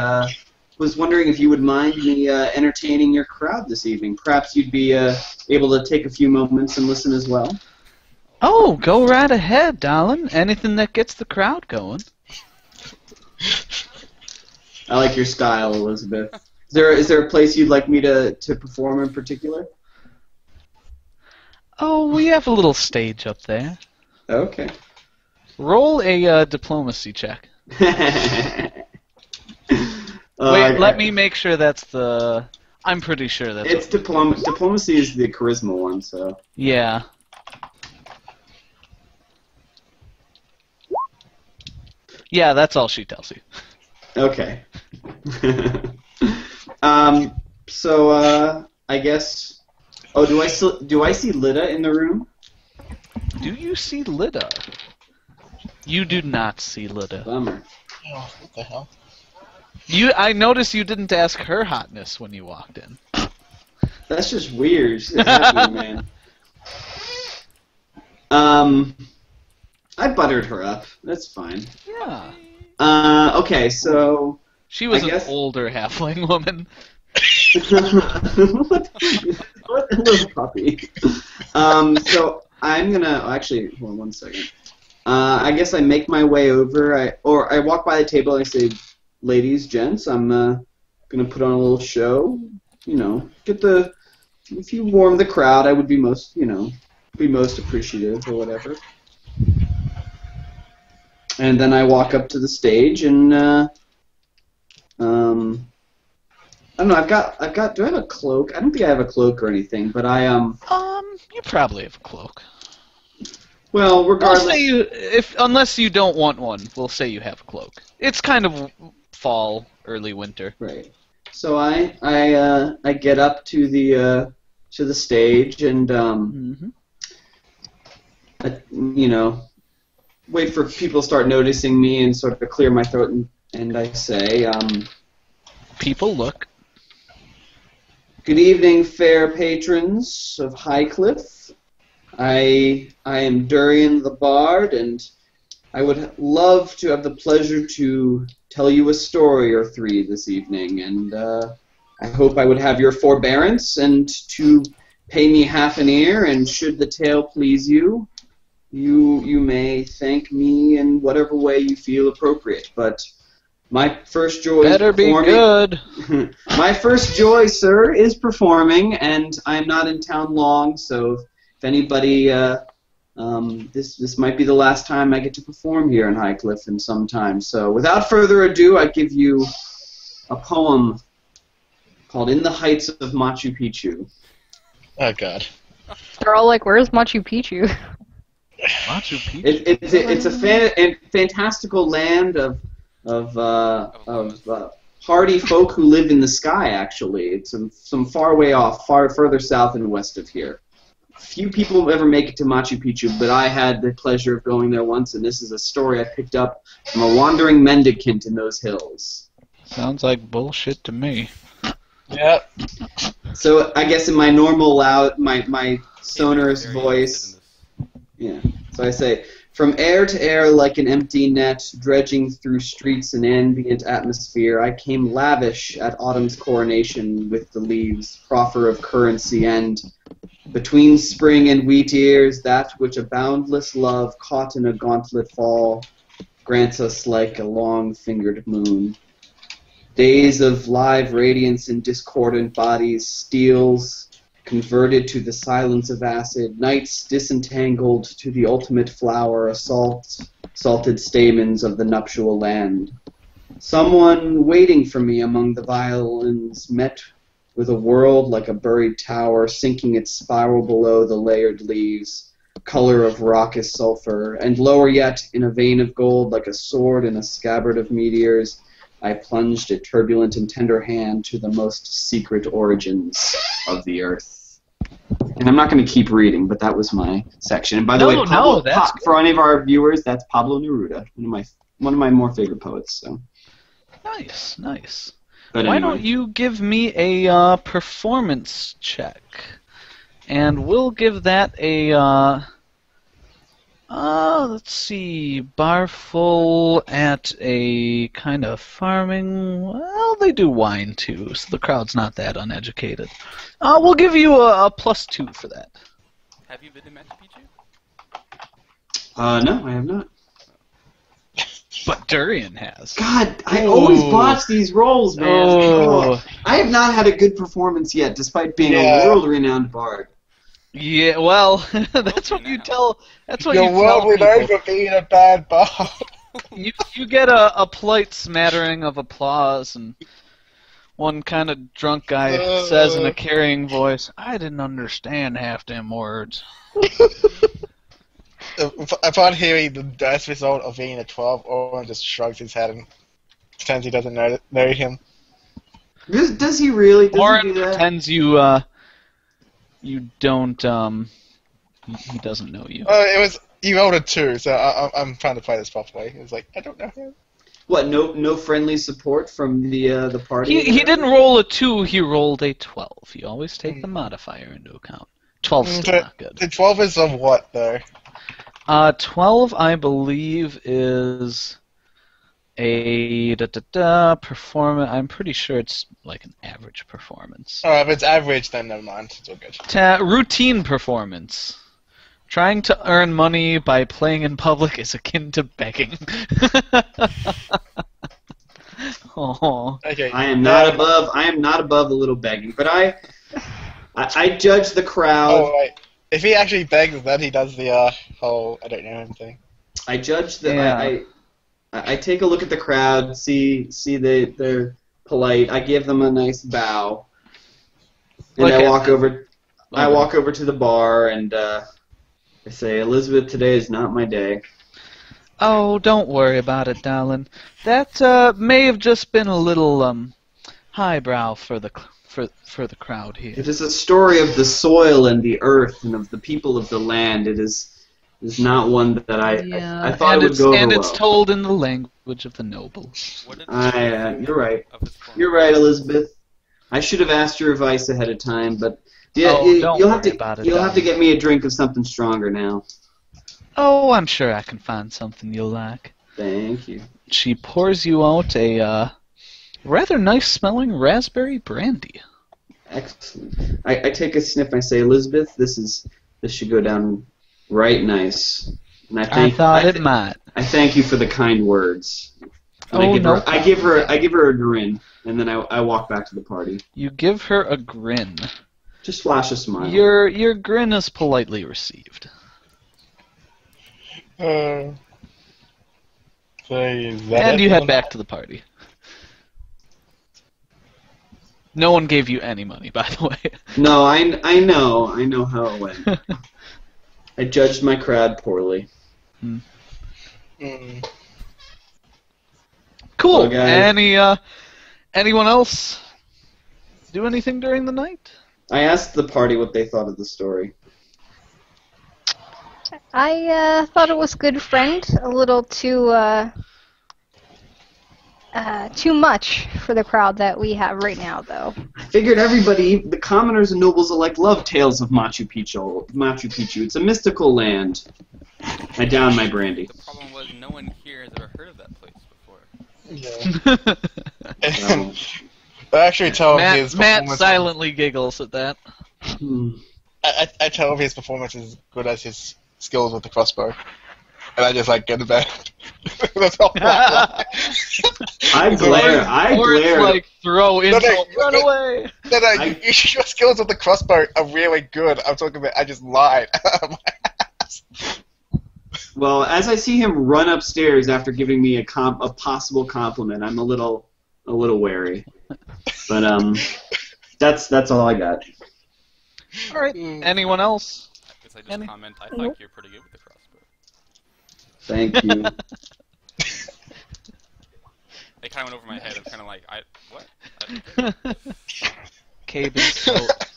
S2: was wondering if you would mind me entertaining your crowd this evening. Perhaps you'd be able to take a few moments and listen as well.
S1: Oh, go right ahead, darling. Anything that gets the crowd going.
S2: I like your style, Elizabeth. Is there a place you'd like me to perform in particular?
S1: Oh, we have a little stage up there.
S2: Okay.
S1: Roll a diplomacy check. Wait, let me make sure that's the... I'm pretty sure that's...
S2: It's diplomacy is the charisma one, so...
S1: Yeah. Yeah, that's all she tells you.
S2: Okay. So I guess. Oh, do I see Lida in the room?
S1: Do you see Lyda? You do not see Lyda.
S2: Bummer.
S4: Oh, what the hell?
S1: I noticed you didn't ask her hotness when you walked in.
S2: That's just weird. It's happening, man. I buttered her up. That's fine.
S1: Yeah.
S2: Okay, so
S1: She was
S2: I guess-
S1: an older halfling woman.
S2: what a little puppy. So I'm gonna actually hold on one second. I guess I make my way over. I walk by the table and I say, "Ladies, gents, I'm gonna put on a little show. You know, if you warm the crowd, I would be most appreciative or whatever." And then I walk up to the stage and I don't know. I've got. Do I have a cloak? I don't think I have a cloak or anything. But
S1: You probably have a cloak.
S2: Well,
S1: We'll
S2: regardless.
S1: say unless you don't want one, we'll say you have a cloak. It's kind of fall, early winter.
S2: Right. So I get up to the stage and
S1: Mm-hmm.
S2: wait for people to start noticing me and sort of clear my throat and I say,
S1: People look.
S2: "Good evening, fair patrons of Highcliffe. I am Durian the Bard, and I would love to have the pleasure to tell you a story or three this evening, and I hope I would have your forbearance and to pay me half an ear, and should the tale please you, you may thank me in whatever way you feel appropriate, but my first joy
S1: Better
S2: is
S1: be
S2: performing.
S1: good.
S2: My first joy, sir, is performing, and I'm not in town long, so if anybody, this might be the last time I get to perform here in Highcliffe in some time. So without further ado, I give you a poem called "In the Heights of Machu Picchu."
S4: Oh god.
S5: They're all like, "Where's Machu Picchu?"
S1: Machu Picchu.
S2: It's a fantastical land of hardy folk who live in the sky. Actually, it's some far way off, far further south and west of here. Few people ever make it to Machu Picchu, but I had the pleasure of going there once, and this is a story I picked up from a wandering mendicant in those hills.
S1: Sounds like bullshit to me.
S4: Yep.
S2: So I guess in my normal loud, my sonorous voice, yeah. So I say, "From air to air like an empty net, dredging through streets in ambient atmosphere, I came lavish at autumn's coronation with the leaves, proffer of currency, and between spring and wheat ears, that which a boundless love caught in a gauntlet fall grants us like a long-fingered moon. Days of live radiance in discordant bodies, steals converted to the silence of acid, nights disentangled to the ultimate flower, salted stamens of the nuptial land. Someone waiting for me among the violins met with a world like a buried tower, sinking its spiral below the layered leaves, color of raucous sulfur, and lower yet, in a vein of gold like a sword in a scabbard of meteors, I plunged a turbulent and tender hand to the most secret origins of the earth." And I'm not going to keep reading, but that was my section. And by the way, Pablo,
S1: that's
S2: for any of our viewers, that's Pablo Neruda, one of my more favorite poets. So.
S1: Nice, nice.
S2: But
S1: Why
S2: anyway.
S1: don't you give me a performance check? And we'll give that a, let's see, Barful at a kind of farming, well, they do wine too, so the crowd's not that uneducated. We'll give you a +2 for that.
S3: Have you been to Machu Picchu?
S2: No, I have not.
S1: But Durian has.
S2: God, I always botch these rolls, man.
S1: Oh.
S2: I have not had a good performance yet, despite being a world-renowned bard.
S1: Yeah, well, that's what you tell. That's what
S4: You're
S1: you
S4: well
S1: tell
S4: renowned
S1: people.
S4: for being a bad bard.
S1: You get a polite smattering of applause, and one kind of drunk guy says in a carrying voice, "I didn't understand half them words."
S4: Upon hearing the dice result of being a 12, Owen just shrugs his head and pretends he doesn't know him.
S2: Does he really? Does
S1: Orin
S2: he do that?
S1: pretends you don't He doesn't know you.
S4: It was you rolled a 2, so I'm trying to play this properly. It was like I don't know him.
S2: What? No friendly support from the party.
S1: He didn't roll a 2. He rolled a 12. You always take the modifier into account. 12's still not good.
S4: The 12 is of what though?
S1: 12, I believe, is a performance. I'm pretty sure it's like an average performance.
S4: Oh, if it's average, then never mind. It's all good.
S1: Routine performance. Trying to earn money by playing in public is akin to begging. Oh.
S4: Okay.
S2: I am not above a little begging, but I judge the crowd.
S4: Oh, right. If he actually begs, then he does the whole I don't know him thing.
S2: I judge the.
S1: Yeah.
S2: I take a look at the crowd, see they're polite. I give them a nice bow, and
S1: Look
S2: I
S1: at
S2: walk
S1: them.
S2: over. I walk over to the bar and I say, Elizabeth, today is not my day.
S1: Oh, don't worry about it, darling. That may have just been a little highbrow for the crowd here.
S2: It is a story of the soil and the earth and of the people of the land. It is not one that I thought it would go over
S1: and
S2: well.
S1: it's told in the language of the noble.
S3: What did the
S2: You're right.
S3: of his former-
S2: You're right, Elizabeth. I should have asked your advice ahead of time, but yeah,
S1: Oh, don't
S2: you'll have
S1: worry
S2: to
S1: about it,
S2: you'll have to
S1: darling.
S2: get me a drink of something stronger now.
S1: Oh, I'm sure I can find something you'll like.
S2: Thank you.
S1: She pours you out a rather nice-smelling raspberry brandy.
S2: Excellent. I take a sniff and I say, Elizabeth, this should go down right nice. And
S1: I thought it might.
S2: I thank you for the kind words. And
S1: Oh, no
S2: I give her a grin, and then I walk back to the party.
S1: You give her a grin.
S2: Just flash a smile.
S1: Your grin is politely received.
S4: So is that
S1: And
S4: it
S1: you
S4: for
S1: head
S4: the
S1: back to the party. No one gave you any money, by the way.
S2: No, I know how it went. I judged my crowd poorly.
S4: Mm.
S1: Cool.
S2: Well, guys.
S1: Anyone else do anything during the night?
S2: I asked the party what they thought of the story.
S5: I thought it was good, friend. A little too much for the crowd that we have right now, though.
S2: I figured everybody, the commoners and nobles alike, love tales of Machu Picchu. It's a mystical land. I down my brandy.
S3: The problem was no one here has ever heard of that place before.
S4: Yeah.
S2: Um,
S4: I actually tell him his
S1: Matt
S4: performance.
S1: silently giggles at that.
S4: I tell him his performance is as good as his skills with the crossbow, and I just like go to bed. That's all.
S2: I glare.
S1: Or it's like throw insult,
S4: no,
S1: run away.
S4: No, your skills with the crossbow are really good. I'm talking about. I just lied.
S2: Well, as I see him run upstairs after giving me a possible compliment, I'm a little wary. But that's all I got.
S1: All right. Anyone else?
S3: I guess I just
S1: Any-
S3: comment, I thought you're pretty good with the crossbow.
S2: Thank you.
S3: They kind of went over my head. I'm kind of like, what?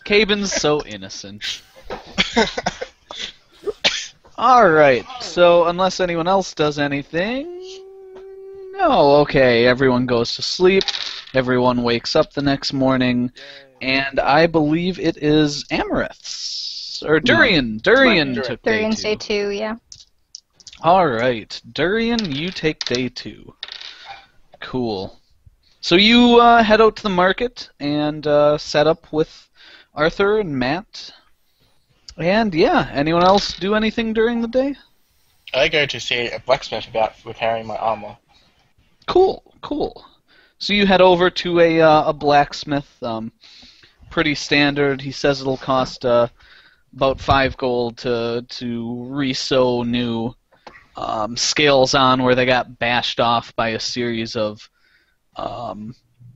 S1: Cabin's so innocent. Alright, so unless anyone else does anything... No, okay, everyone goes to sleep, everyone wakes up the next morning, and I believe it is Amareth's. Or Durian. Durian took day
S5: Durian's
S1: 2.
S5: day 2, yeah.
S1: Alright, Durian, you take day 2. Cool. So you head out to the market and set up with Arthur and Matt. And yeah, anyone else do anything during the day?
S4: I go to see a blacksmith about repairing my armor.
S1: Cool, cool. So you head over to a blacksmith, pretty standard. He says it'll cost about 5 gold to re-sew new scales on where they got bashed off by a series of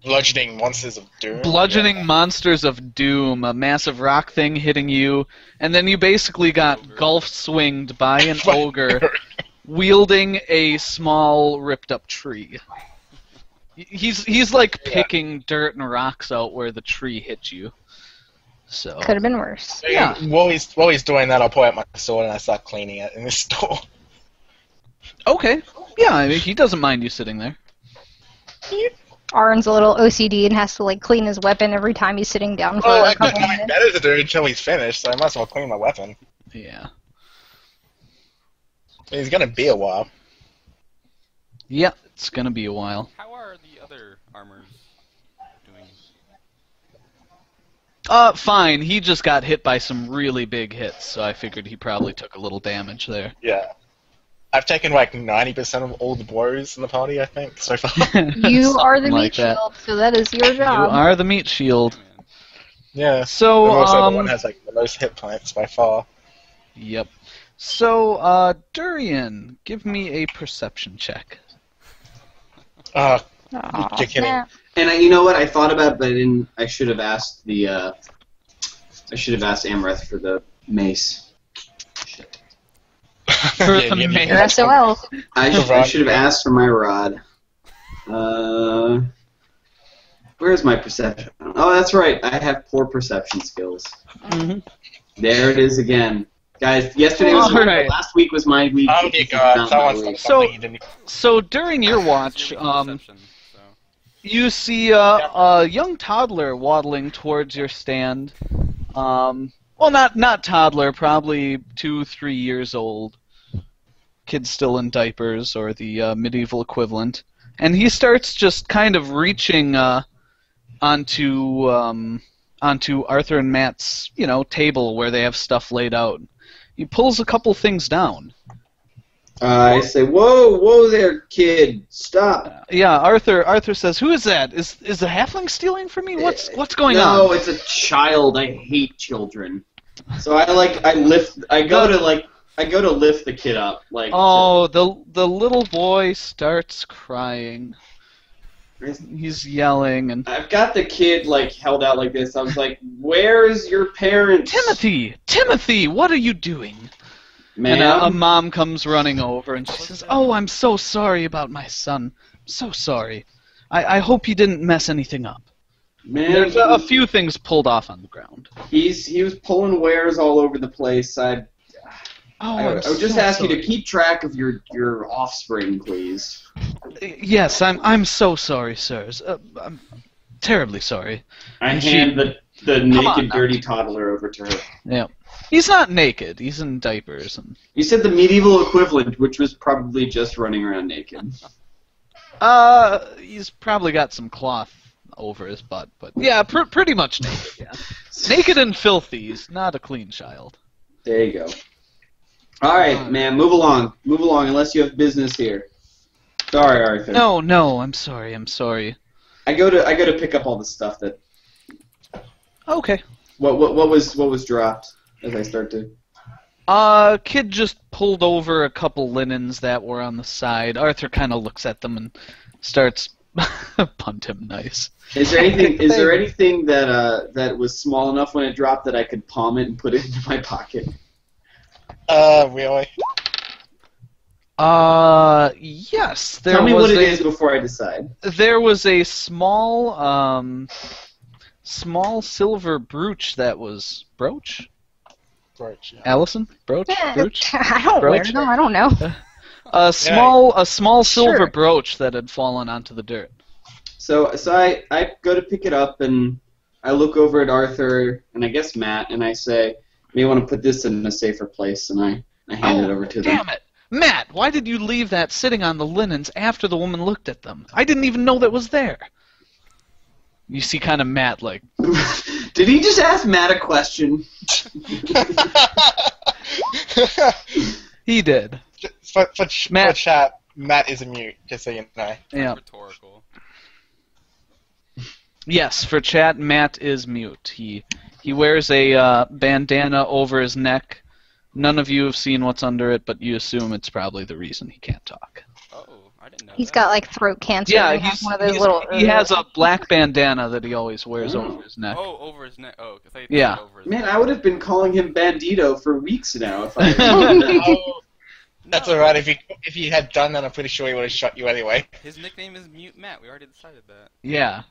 S4: Bludgeoning monsters of doom.
S1: bludgeoning monsters of doom, a massive rock thing hitting you, and then you basically got gulf swinged by an ogre wielding a small ripped up tree. He's like picking dirt and rocks out where the tree hit you. So
S5: Could have been worse.
S1: Yeah.
S4: While he's doing that, I'll pull out my sword and I start cleaning it in the store.
S1: okay, yeah, I mean, he doesn't mind you sitting there.
S5: Arn's a little OCD and has to like clean his weapon every time he's sitting down for
S4: Oh,
S5: a
S4: I've got
S5: couple
S4: nothing
S5: minutes.
S4: better to do until he's finished, so I might as well clean my weapon.
S1: Yeah.
S4: He's gonna be a while.
S1: Yeah, it's gonna be a while.
S3: How are the other armors doing?
S1: Fine. He just got hit by some really big hits, so I figured he probably took a little damage there.
S4: Yeah. I've taken like 90% of all the blows in the party, I think, so far.
S5: You are the
S1: Something
S5: meat
S1: like that.
S5: shield, so that is your
S1: You
S5: job.
S1: are the meat shield.
S3: Man.
S4: Yeah.
S1: So,
S4: And also the one has like the most hit points by far.
S1: Yep. So, Durian, give me a perception check.
S4: Oh,
S5: Aw,
S4: You're kidding.
S5: snap.
S2: And you know what? I thought about it, but I didn't. I should have asked I should have asked Amrith for the mace. Shit.
S1: For the mace.
S5: Your SOL.
S2: I should have asked for my rod. Where's my perception? Oh, that's right. I have poor perception skills.
S1: Mhm.
S2: There it is again. Guys, yesterday was
S1: All right.
S2: last week was my week.
S4: Oh
S2: This
S4: dear
S2: is
S4: God,
S2: not my
S4: someone's
S2: week.
S4: done something he didn't.
S1: So during your
S3: It's
S1: watch,
S3: your weak perception, so.
S1: you see a young toddler waddling towards your stand. Well, not toddler, probably 2-3 years old. Kid's still in diapers, or the medieval equivalent. And he starts just kind of reaching onto Arthur and Matt's, table where they have stuff laid out. He pulls a couple things down.
S2: I say, whoa there, kid, stop.
S1: Yeah, Arthur says, "Who is that? Is the halfling stealing from me? What's going on?"
S2: No, it's a child. I hate children. So I go to lift the kid up, like.
S1: Oh, the little boy starts crying. He's yelling and
S2: I've got the kid like held out like this. I was like, "Where's your parents?"
S1: Timothy, what are you doing?
S2: Man,
S1: And a mom comes running over and she says, "Oh, I'm so sorry about my son. So sorry. I hope he didn't mess anything up."
S2: man,
S1: There's a few things pulled off on the ground.
S2: he was pulling wares all over the place. I would just ask you to keep track of your offspring, please.
S1: Yes, I'm so sorry, sirs. I'm terribly sorry.
S2: I
S1: And
S2: hand the
S1: on,
S2: naked,
S1: now.
S2: dirty toddler over to her.
S1: Yeah. He's not naked. He's in diapers. And
S2: You said the medieval equivalent, which was probably just running around naked.
S1: he's probably got some cloth over his butt, but yeah, pretty much naked. Yeah, naked and filthy. He's not a clean child.
S2: There you go. All right, man, move along, unless you have business here. Sorry, Arthur.
S1: No, I'm sorry.
S2: I go to pick up all the stuff that.
S1: Okay.
S2: What was dropped as I start to.
S1: Kid just pulled over a couple linens that were on the side. Arthur kind of looks at them and starts punt him nice.
S2: Is there anything that was small enough when it dropped that I could palm it and put it into my pocket?
S4: Really?
S1: Yes. There
S2: Tell me
S1: was
S2: what it is before I decide.
S1: There was a small silver brooch that was brooch.
S4: Brooch, yeah.
S1: Allison, brooch.
S5: I don't wear
S1: Brooch?
S5: them. I don't know.
S1: A small silver
S5: Sure.
S1: brooch that had fallen onto the dirt.
S2: So I go to pick it up and I look over at Arthur and I guess Matt and I say, "You may want to put this in a safer place," and I hand it over to them.
S1: Damn it, Matt! Why did you leave that sitting on the linens after the woman looked at them? I didn't even know that was there. You see, kind of Matt like.
S2: Did he just ask Matt a question?
S1: He did.
S4: For
S1: Matt.
S4: chat, Matt is a mute, just so you know.
S1: Yeah.
S3: Rhetorical.
S1: Yes, for chat, Matt is mute. He wears a bandana over his neck. None of you have seen what's under it, but you assume it's probably the reason he can't talk.
S3: Oh, I didn't know
S5: He's
S3: that.
S5: got like throat cancer.
S1: Yeah,
S5: and he has one of those little.
S1: he has a black bandana that he always wears over his neck.
S3: Oh, over his neck. Oh, I thought you
S1: Yeah.
S3: said over his
S2: Man,
S3: neck.
S2: I would have been calling him Bandito for weeks now if I.
S4: Oh, that's alright. If you had done that, I'm pretty sure he would have shot you anyway.
S3: His nickname is Mute Matt. We already decided that.
S1: Yeah.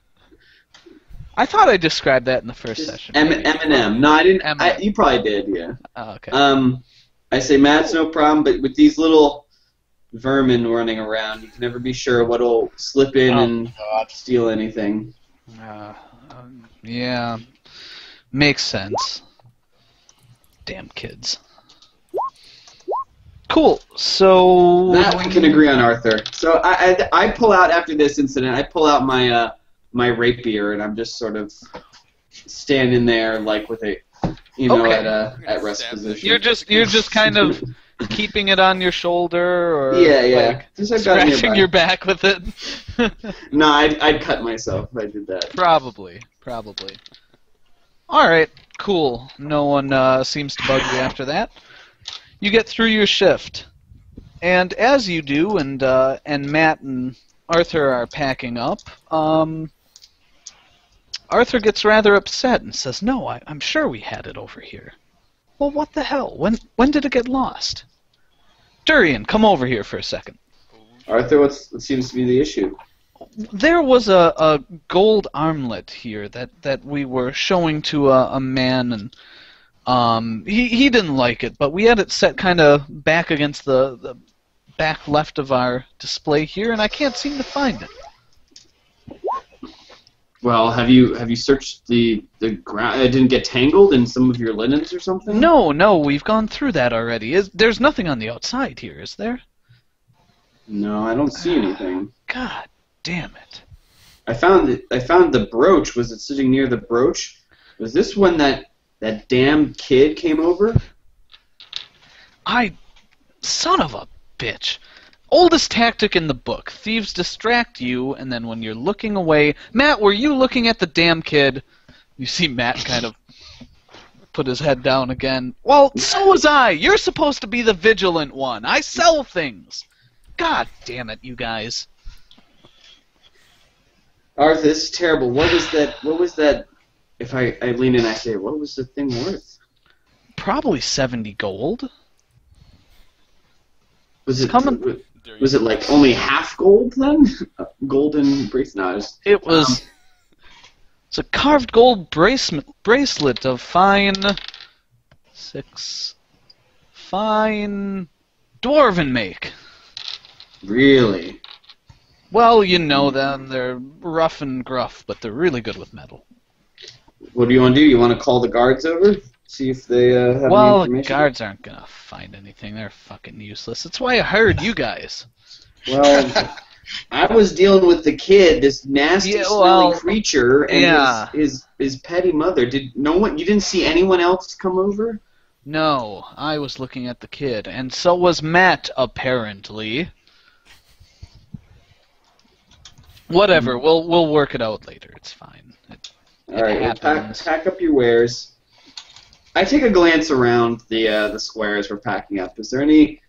S1: I thought I described that in the first
S2: Just
S1: session.
S2: Eminem. No, I didn't.
S1: Eminem.
S2: You probably did, yeah.
S1: Oh, okay.
S2: I say, Matt's no problem, but with these little vermin running around, you can never be sure what'll slip in and steal anything.
S1: Yeah. Makes sense. Damn kids. Cool. So
S2: That we can agree on, Arthur. So I pull out after this incident. I pull out my my rapier, and I'm just sort of standing there, like with a, at rest position.
S1: You're just kind of keeping it on your shoulder, or
S2: Yeah.
S1: like
S2: Just I've got it
S1: scratching
S2: nearby.
S1: your back with it.
S2: No, I'd cut myself if I did that.
S1: Probably. All right. Cool. No one seems to bug you after that. You get through your shift, and as you do, and Matt and Arthur are packing up, Arthur gets rather upset and says, "No, I'm sure we had it over here." Well, what the hell? When did it get lost? Durian, come over here for a second.
S2: Arthur, what seems to be the issue?
S1: There was a gold armlet here that we were showing to a man, and he didn't like it, but we had it set kind of back against the back left of our display here, and I can't seem to find it.
S2: Well, have you searched the ground? It didn't get tangled in some of your linens or something?
S1: No, we've gone through that already. There's nothing on the outside here, is there?
S2: No, I don't see anything.
S1: God damn it.
S2: I found the brooch. Was it sitting near the brooch? Was this when that damn kid came over?
S1: Son of a bitch. Oldest tactic in the book. Thieves distract you, and then when you're looking away... Matt, were you looking at the damn kid? You see Matt kind of put his head down again. Well, so was I. You're supposed to be the vigilant one. I sell things. God damn it, you guys.
S2: Arthur, this is terrible. What was that? If I lean in, I say, what was the thing worth?
S1: Probably 70 gold.
S2: Was it
S1: coming-
S2: Was it like only half gold then? Golden bracelet? No,
S1: It was... It's a carved gold bracelet of fine dwarven make.
S2: Really?
S1: Well, you know them. They're rough and gruff, but they're really good with metal.
S2: What do you want to do? You want to call the guards over? See if they have any
S1: Well,
S2: information?
S1: guards aren't gonna find anything. They're fucking useless. That's why I hired you guys.
S2: Well, I was dealing with the kid, this nasty, smelly creature, and his petty mother. You didn't see anyone else come over?
S1: No, I was looking at the kid, and so was Matt, apparently. Whatever, we'll work it out later. It's fine.
S2: All right, well, pack up your wares. I take a glance around the squares we're packing up. Is there any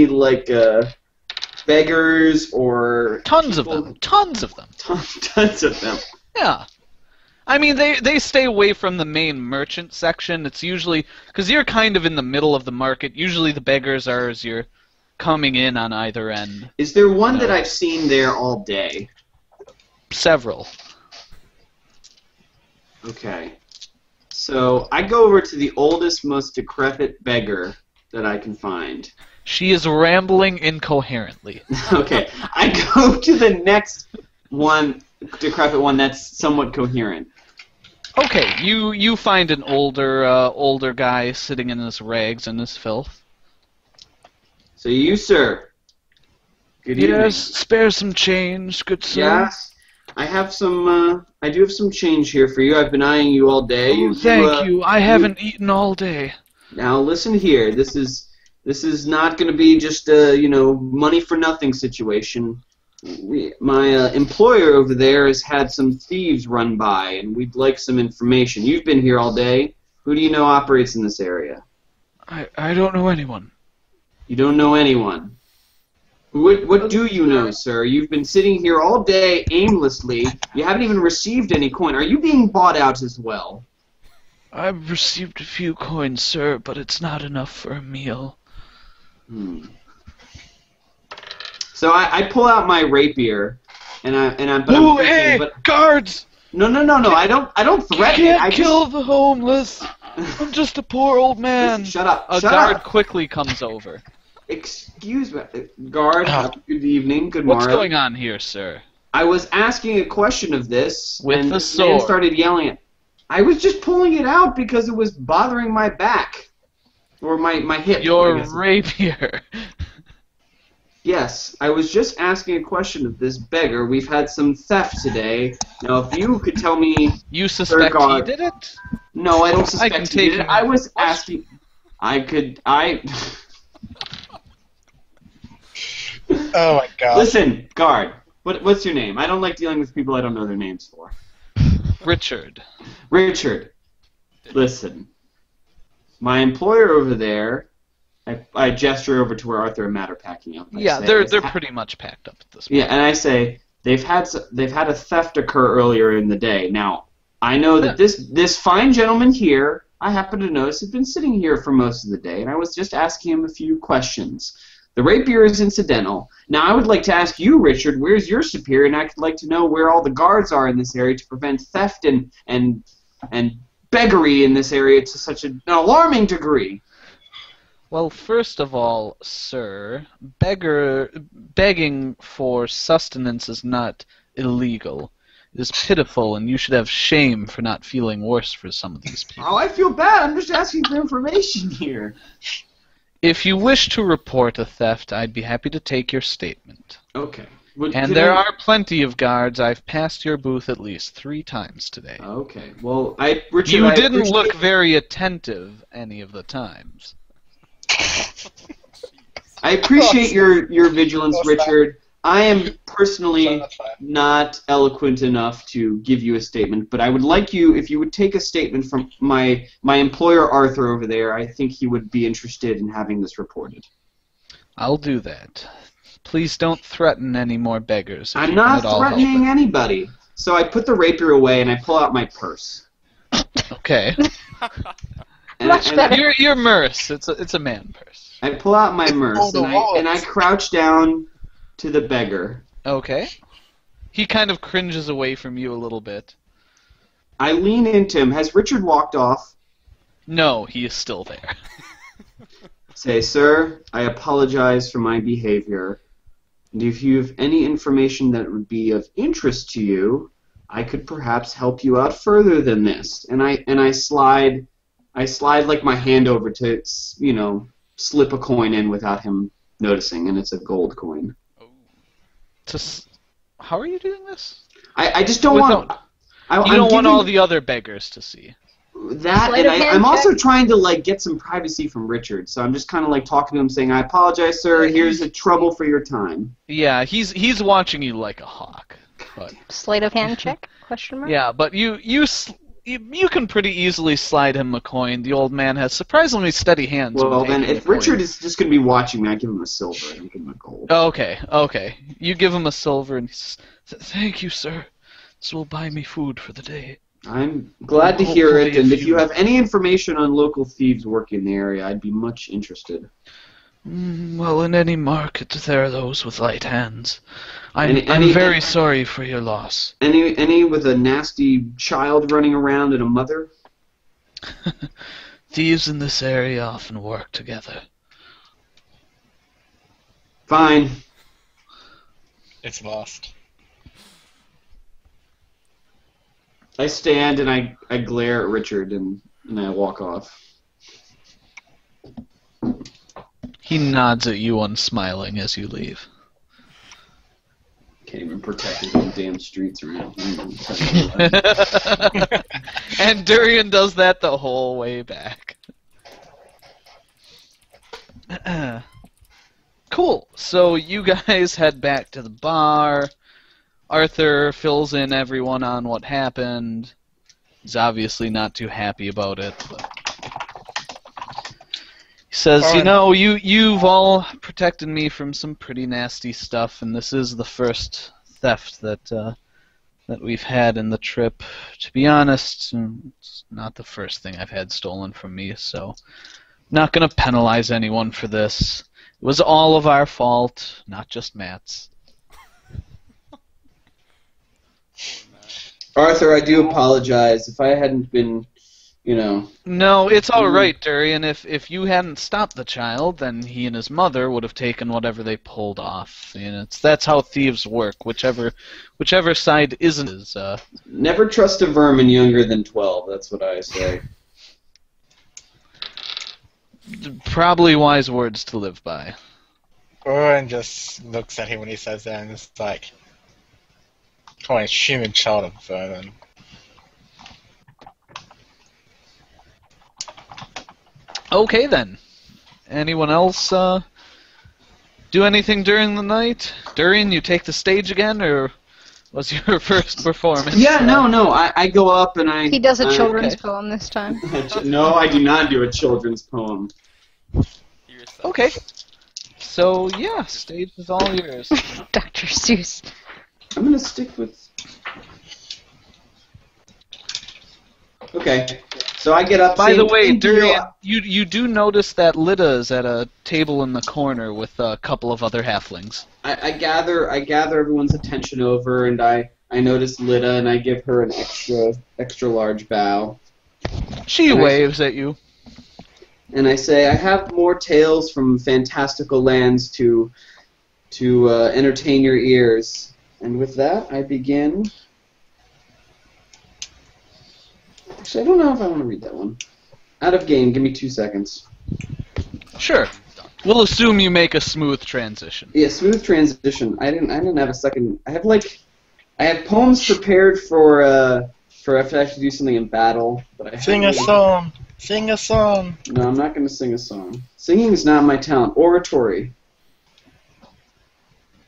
S2: like beggars or
S1: Tons of them.
S2: Tons of them.
S1: Yeah. I mean, they stay away from the main merchant section. It's usually... Because you're kind of in the middle of the market. Usually the beggars are as you're coming in on either end.
S2: Is there one that I've seen there all day?
S1: Several.
S2: Okay. So I go over to the oldest, most decrepit beggar that I can find.
S1: She is rambling incoherently.
S2: Okay. I go to the next one, decrepit one that's somewhat coherent.
S1: Okay, you find an older guy sitting in his rags and his filth.
S2: So you, sir. Good evening.
S1: Yes, spare some change, good sir.
S2: Yes. I have some. I do have some change here for you. I've been eyeing you all day.
S1: Oh, thank you. I haven't eaten all day.
S2: Now listen here. This is not going to be just a money for nothing situation. My employer over there has had some thieves run by, and we'd like some information. You've been here all day. Who do you know operates in this area?
S1: I don't know anyone.
S2: You don't know anyone. What do you know, sir? You've been sitting here all day aimlessly. You haven't even received any coin. Are you being bought out as well?
S1: I've received a few coins, sir, but it's not enough for a meal.
S2: So I pull out my rapier, and I'm
S1: Ooh,
S2: thinking,
S1: hey,
S2: but
S1: guards!
S2: No. I don't threaten it. I
S1: kill the homeless. I'm just a poor old man.
S2: Shut up.
S1: A
S2: Shut
S1: guard
S2: up.
S1: quickly comes over.
S2: Excuse me, guard. Good evening. Good
S1: What's
S2: morning.
S1: going on here, sir?
S2: I was asking a question of this,
S1: With
S2: and
S1: the
S2: this man
S1: sword.
S2: started yelling it. I was just pulling it out because it was bothering my back. Or my hip.
S1: Your
S2: I guess.
S1: rapier.
S2: Yes, I was just asking a question of this beggar. We've had some theft today. Now, if you could tell me...
S1: You suspect he
S2: guard.
S1: did it?
S2: No, I don't suspect
S1: can
S2: he
S1: take
S2: did it.
S1: him.
S2: I was asking...
S4: Oh my god.
S2: Listen, guard. What's your name? I don't like dealing with people I don't know their names for.
S1: Richard.
S2: Richard. Listen. My employer over there... I gesture over to where Arthur and Matt are packing up. I say,
S1: They're pretty much packed up at this point.
S2: Yeah, and I say they've had a theft occur earlier in the day. Now, I know that this fine gentleman here, I happen to notice, has been sitting here for most of the day, and I was just asking him a few questions. The rapier is incidental. Now, I would like to ask you, Richard, where's your superior, and I'd like to know where all the guards are in this area to prevent theft and beggary in this area to such an alarming degree.
S1: Well, first of all, sir, begging for sustenance is not illegal. It is pitiful, and you should have shame for not feeling worse for some of these people.
S2: Oh, I feel bad. I'm just asking for information here.
S1: If you wish to report a theft, I'd be happy to take your statement.
S2: Okay.
S1: And there are plenty of guards. I've passed your booth at least 3 times today.
S2: Okay. Well, Richard,
S1: You
S2: I
S1: didn't
S2: appreciate-
S1: look very attentive any of the times.
S2: I appreciate your vigilance, Richard. I am personally
S4: That's fine.
S2: not eloquent enough to give you a statement, but I would like you, if you would take a statement from my employer, Arthur, over there. I think he would be interested in having this reported.
S1: I'll do that. Please don't threaten any more beggars. if
S2: I'm
S1: you
S2: not
S1: can at all help
S2: threatening
S1: it.
S2: anybody. So I put the rapier away and I pull out my purse.
S1: Okay.
S5: Much
S2: and
S5: better.
S1: Your Merce. It's a man purse.
S2: I pull out my merce
S4: the
S2: and
S4: wallet.
S2: I crouch down to the beggar.
S1: Okay. He kind of cringes away from you a little bit.
S2: I lean into him. Has Richard walked off?
S1: No, he is still there.
S2: Say, sir, I apologize for my behavior. And if you have any information that would be of interest to you, I could perhaps help you out further than this. And I slide like my hand over to, slip a coin in without him noticing, and it's a gold coin.
S1: How are you doing this?
S2: I just don't
S1: Without-
S2: want.
S1: You don't want all the other beggars to see.
S2: that,
S5: Sleight
S2: and
S5: of hand
S2: I'm also
S5: check.
S2: trying to get some privacy from Richard. So I'm just kind of talking to him, saying, "I apologize, sir. Here's a trouble for your time."
S1: Yeah, he's watching you like a hawk. But
S5: Sleight of hand check? Question mark?
S1: yeah, but you can pretty easily slide him a coin. The old man has surprisingly steady hands. when
S2: Well, then,
S1: taking
S2: if
S1: the coin.
S2: Richard is just going to be watching me, I give him a silver. I don't give him a gold.
S1: Okay. You give him a silver and he says, "Thank you, sir. This will buy me food for the day."
S2: I'm glad to hear it,
S1: Hopefully
S2: and
S1: if
S2: if you
S1: you-
S2: have any information on local thieves working in the area, I'd be much interested.
S1: Well, in any market, there are those with light hands. I'm
S2: Any-
S1: very sorry for your loss.
S2: Any with a nasty child running around and a mother?
S1: Thieves in this area often work together.
S2: Fine.
S4: It's lost.
S2: I stand and I glare at Richard and I walk off.
S1: He nods at you, unsmiling, as you leave.
S2: Can't even protect his own damn streets around here.
S1: And Durian does that the whole way back. Cool. So you guys head back to the bar. Arthur fills in everyone on what happened. He's obviously not too happy about it, but he says,
S4: Fine.
S1: you've all protected me from some pretty nasty stuff, and this is the first theft that we've had in the trip. To be honest, it's not the first thing I've had stolen from me, so not going to penalize anyone for this. It was all of our fault, not just Matt's.
S2: Arthur, I do apologize. If I hadn't been,
S1: No, it's all right, Durian. If you hadn't stopped the child, then he and his mother would have taken whatever they pulled off. That's how thieves work. Whichever side isn't is.
S2: Never trust a vermin younger than 12. That's what I say.
S1: Probably wise words to live by.
S4: Oren just looks at him when he says that, and it's like, come on, it's human child of vermin.
S1: Okay then. Anyone else do anything during the night? Durian, you take the stage again, or was your first performance?
S2: Yeah, no. I go up and I...
S5: He does a children's
S1: okay.
S5: poem this time.
S2: No, I do not do a children's poem.
S3: Yourself.
S1: Okay. So, yeah, stage is all yours.
S5: Dr. Seuss.
S2: I'm going to stick with... Okay. So I get up...
S1: By the way,
S2: same deal.
S1: Durian, you do notice that Lita is at a table in the corner with a couple of other halflings.
S2: I gather everyone's attention over, and I notice Lita, and I give her an extra large bow.
S1: She waves at you.
S2: And I say, I have more tales from fantastical lands to entertain your ears. And with that, I begin. Actually, I don't know if I want to read that one. Out of game, give me 2 seconds.
S1: Sure. We'll assume you make a smooth transition.
S2: Yeah, smooth transition. I didn't have a second. I have poems prepared for if I have to do something in battle, but I
S4: Sing a
S2: haven't really-
S4: song! Sing a song!
S2: No, I'm not going to sing a song. Singing is not my talent. Oratory.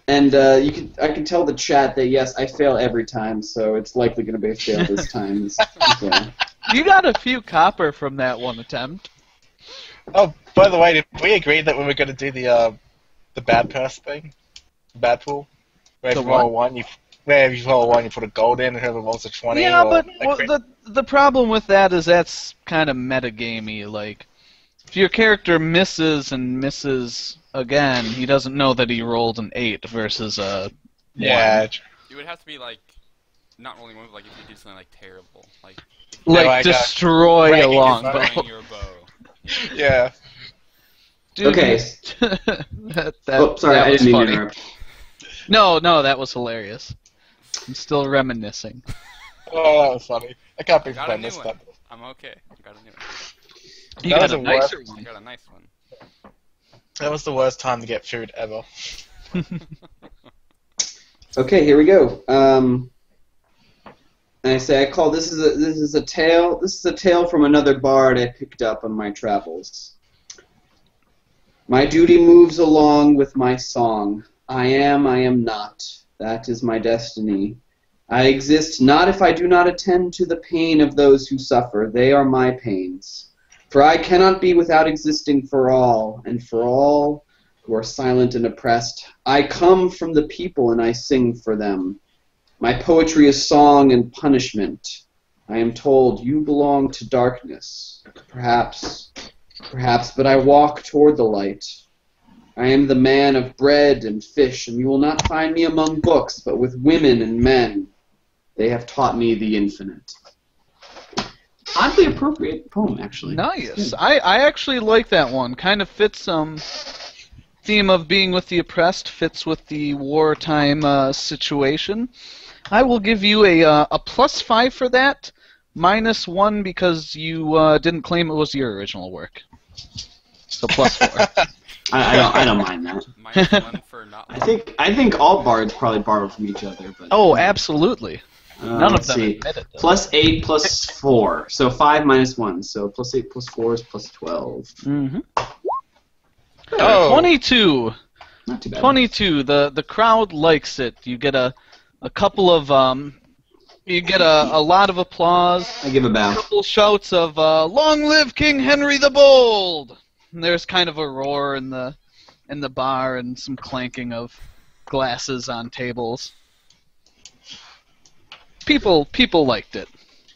S2: And I can tell the chat that yes, I fail every time, so it's likely going to be a fail this time. So.
S1: You got a few copper from that one attempt.
S4: Oh, by the way, did we agree that we were going to do the bad purse thing? Bad pool? Where if
S1: The
S4: you roll
S1: what?
S4: one, you roll one, you put a gold in, and whoever rolls a 20.
S1: Yeah,
S4: or
S1: but
S4: like,
S1: the problem with that is that's kind of metagamey. Like, if your character misses and misses again, he doesn't know that he rolled an 8 versus a 1.
S4: yeah,
S3: You would have to be like, not rolling one, but like if you do something like terrible, like
S1: Like,
S4: I got
S1: destroy a
S4: breaking your
S1: longbow.
S3: spraying your bow.
S4: yeah.
S1: Dude,
S2: Okay.
S1: that
S2: Oh, sorry,
S1: that
S2: I
S1: was
S2: didn't mean
S1: funny.
S2: to interrupt.
S1: No, that was hilarious. I'm still reminiscing.
S4: Oh, that was funny. I can't believe
S3: Got
S4: I
S3: a new
S4: missed
S3: one.
S4: that.
S3: I'm okay. I got a new one.
S1: You
S4: That
S1: got
S4: was
S1: a
S4: a
S1: nicer
S3: I
S1: one.
S3: got a nice one.
S4: That was the worst time to get food ever.
S2: Okay, here we go. And I say, this is a tale from another bard I picked up on my travels. My duty moves along with my song. I am not. That is my destiny. I exist not if I do not attend to the pain of those who suffer. They are my pains. For I cannot be without existing for all, and for all who are silent and oppressed. I come from the people and I sing for them. My poetry is song and punishment. I am told you belong to darkness. Perhaps, but I walk toward the light. I am the man of bread and fish, and you will not find me among books, but with women and men. They have taught me the infinite. Oddly appropriate poem, actually.
S1: Nice. I actually like that one. Kind of fits theme of being with the oppressed, fits with the wartime situation. I will give you a +5 for that, -1 because you didn't claim it was your original work. So +4.
S2: I don't mind that.
S3: -1 for not.
S2: I think all bards probably borrow from each other, but
S1: Oh, absolutely. None of
S2: let's
S1: them
S2: see.
S1: admit it, though.
S2: +8 +4, so 5 -1, so +8 +4 is +12.
S1: Mm-hmm.
S4: Oh,
S1: 22.
S2: Not too bad.
S1: 22. The crowd likes it. You get a couple of you get a lot of applause.
S2: I give a
S1: A
S2: bow.
S1: couple shouts of "Long live King Henry the Bold!" And there's kind of a roar in the bar and some clanking of glasses on tables. People liked it.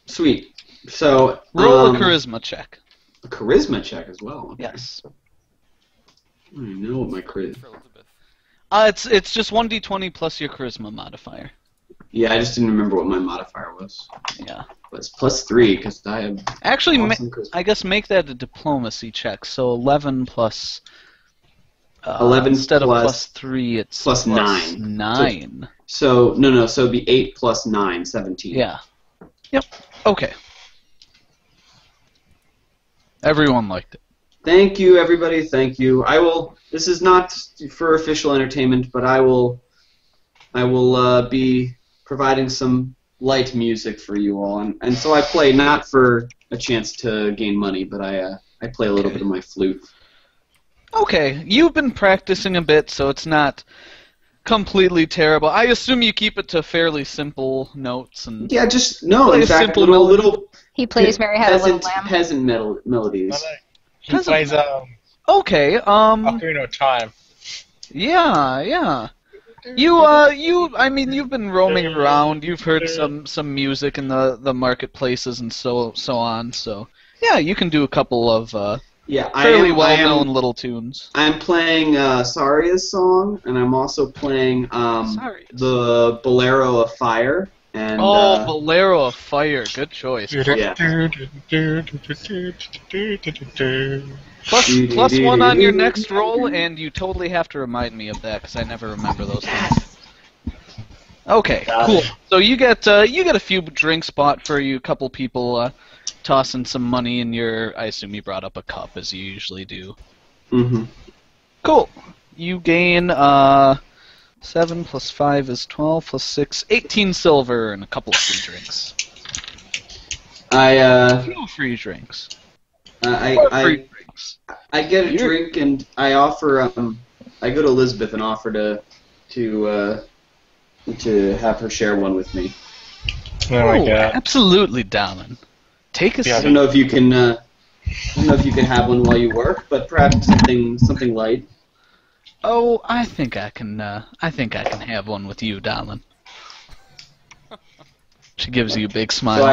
S2: Sweet. So
S1: Roll a charisma check.
S2: a charisma check as well. Okay.
S1: Yes.
S2: I don't even know what my charisma.
S3: For Elizabeth.
S1: It's just 1d20 plus your charisma modifier.
S2: Yeah, I just didn't remember what my modifier was.
S1: Yeah.
S2: But it's +3 because I have
S1: Actually,
S2: awesome charisma.
S1: I guess make that a diplomacy check. So 11 plus.
S2: 11
S1: instead of
S2: plus
S1: +3, it's
S2: plus 9.
S1: 9.
S2: So no, so it'd be 8 plus 9, 17.
S1: Yeah. Yep. Okay. Everyone liked it.
S2: Thank you, everybody. Thank you. I will. This is not for official entertainment, but I will be providing some light music for you all, and so I play not for a chance to gain money, but I play a little bit of my flute.
S1: Okay, you've been practicing a bit, so it's not completely terrible. I assume you keep it to fairly simple notes and.
S2: Yeah, just no.
S1: Play
S2: In
S1: a
S2: fact,
S1: simple
S2: little
S5: He plays Mary Had a Little Lamb.
S2: peasant melodies.
S4: He plays
S1: Okay.
S4: Ocarina of Time.
S1: Yeah. You've been roaming around. You've heard some music in the marketplaces and so on. So yeah, you can do a couple of fairly well-known little tunes.
S2: I'm playing Saria's song, and I'm also playing the Bolero of Fire. And,
S1: Bolero of Fire, good choice.
S2: Yeah.
S1: Plus 1 on your next roll, and you totally have to remind me of that because I never remember those things. Okay, cool. So you get a few drinks bought for you. A couple people tossing some money in your. I assume you brought up a cup as you usually do.
S2: Mm-hmm.
S1: Cool. You gain 7 plus 5 is 12 plus 6, 18 silver and a couple of free drinks. A few free drinks.
S2: I get a drink and I offer. I go to Elizabeth and offer to have her share one with me.
S4: Oh my god!
S1: Absolutely, darling. Take a seat.
S2: I don't know if you can. Have one while you work, but perhaps something light.
S1: Oh, I think I can have one with you, darling. She gives you a big smile.
S2: So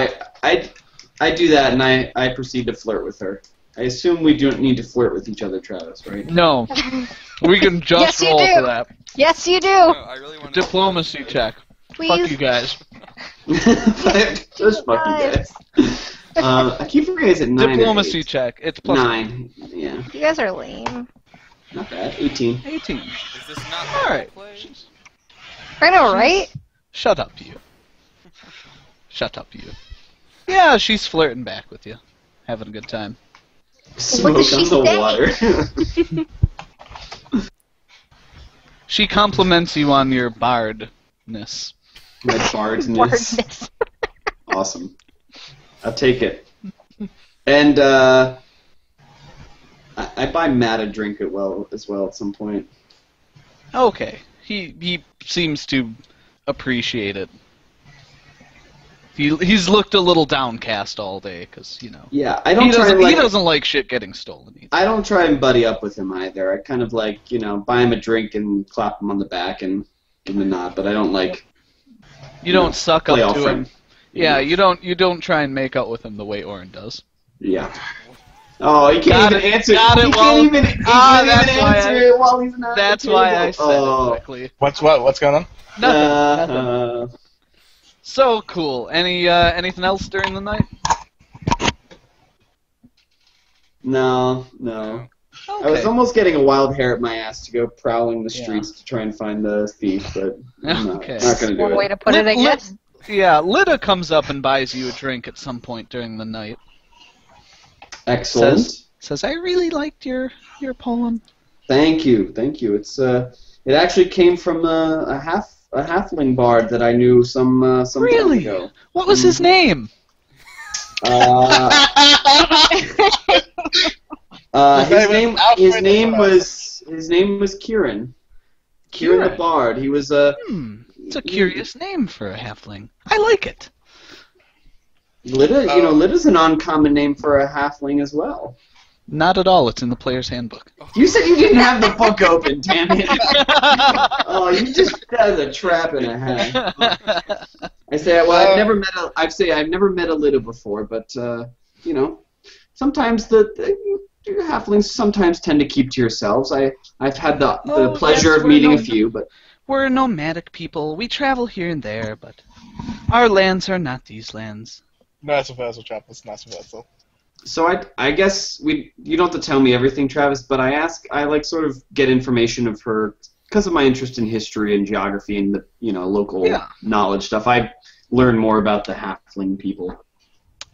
S2: I do that, and I proceed to flirt with her. I assume we don't need to flirt with each other, Travis, right?
S1: No. We can just roll for that.
S5: Yes, you do.
S3: No, I really want
S1: Diplomacy check.
S5: Please.
S1: Fuck you guys.
S2: Just fuck you guys. I keep forgetting it's at 9.
S1: Diplomacy check. It's plus
S2: 9. Yeah.
S5: You guys are lame.
S2: Not bad. 18.
S1: 18.
S3: Is this not
S1: Alright.
S3: play?
S5: I know, right?
S1: Shut up, you. Shut up, you. Yeah, she's flirting back with you. Having a good time.
S2: Smoke
S5: does she
S2: on
S5: say?
S2: the water.
S1: She compliments you on your bardness.
S2: My bardness.
S5: Wordness.
S2: Awesome. I'll take it. And I buy Matt a drink as well at some point.
S1: Okay. He seems to appreciate it. He's looked a little downcast all day because
S2: Yeah, I don't try and
S1: he doesn't like shit getting stolen either.
S2: I don't try and buddy up with him either. I kind of like buy him a drink and clap him on the back and give him a nod, but I don't like.
S1: You don't suck
S2: play
S1: up
S2: all
S1: to him.
S2: friend.
S1: Yeah, you don't try and make out with him the way Orin does.
S2: Yeah. Oh, he can't even answer.
S1: Got it,
S2: He
S1: well,
S2: can't even
S1: that's why
S2: answer it while he's not.
S1: That's
S2: at the
S1: why
S2: table.
S1: I said it quickly.
S4: What's going on?
S1: Nothing. So cool. Anything else during the night?
S2: No.
S1: Okay.
S2: I was almost getting a wild hair at my ass to go prowling the streets to try and find the thief, but I'm not
S1: Okay.
S2: going to do
S5: One way
S2: it.
S5: to put it, I guess.
S1: Yeah, Lida comes up and buys you a drink at some point during the night.
S2: Excellent.
S1: Says I really liked your poem.
S2: Thank you. It's it actually came from a halfling bard that I knew some time
S1: Really?
S2: ago.
S1: What was his name?
S2: His name was Kieran. Kieran the Bard. He was
S1: It's a curious name for a halfling. I like it.
S2: Lida. Lida's an uncommon name for a halfling as well.
S1: Not at all. It's in the player's handbook.
S2: You said you didn't have the book open, damn it! Oh, you just that is a trap and a half. I say, well, I've never met a Lida before, but sometimes the halflings sometimes tend to keep to yourselves. I've had the pleasure of meeting a few, but
S1: We're nomadic people. We travel here and there, but Our lands are not these lands.
S4: Nice reversal, Travis. Nice reversal.
S2: So I guess you don't have to tell me everything, Travis, but I like sort of get information of her because of my interest in history and geography and the local knowledge stuff. I learn more about the halfling people.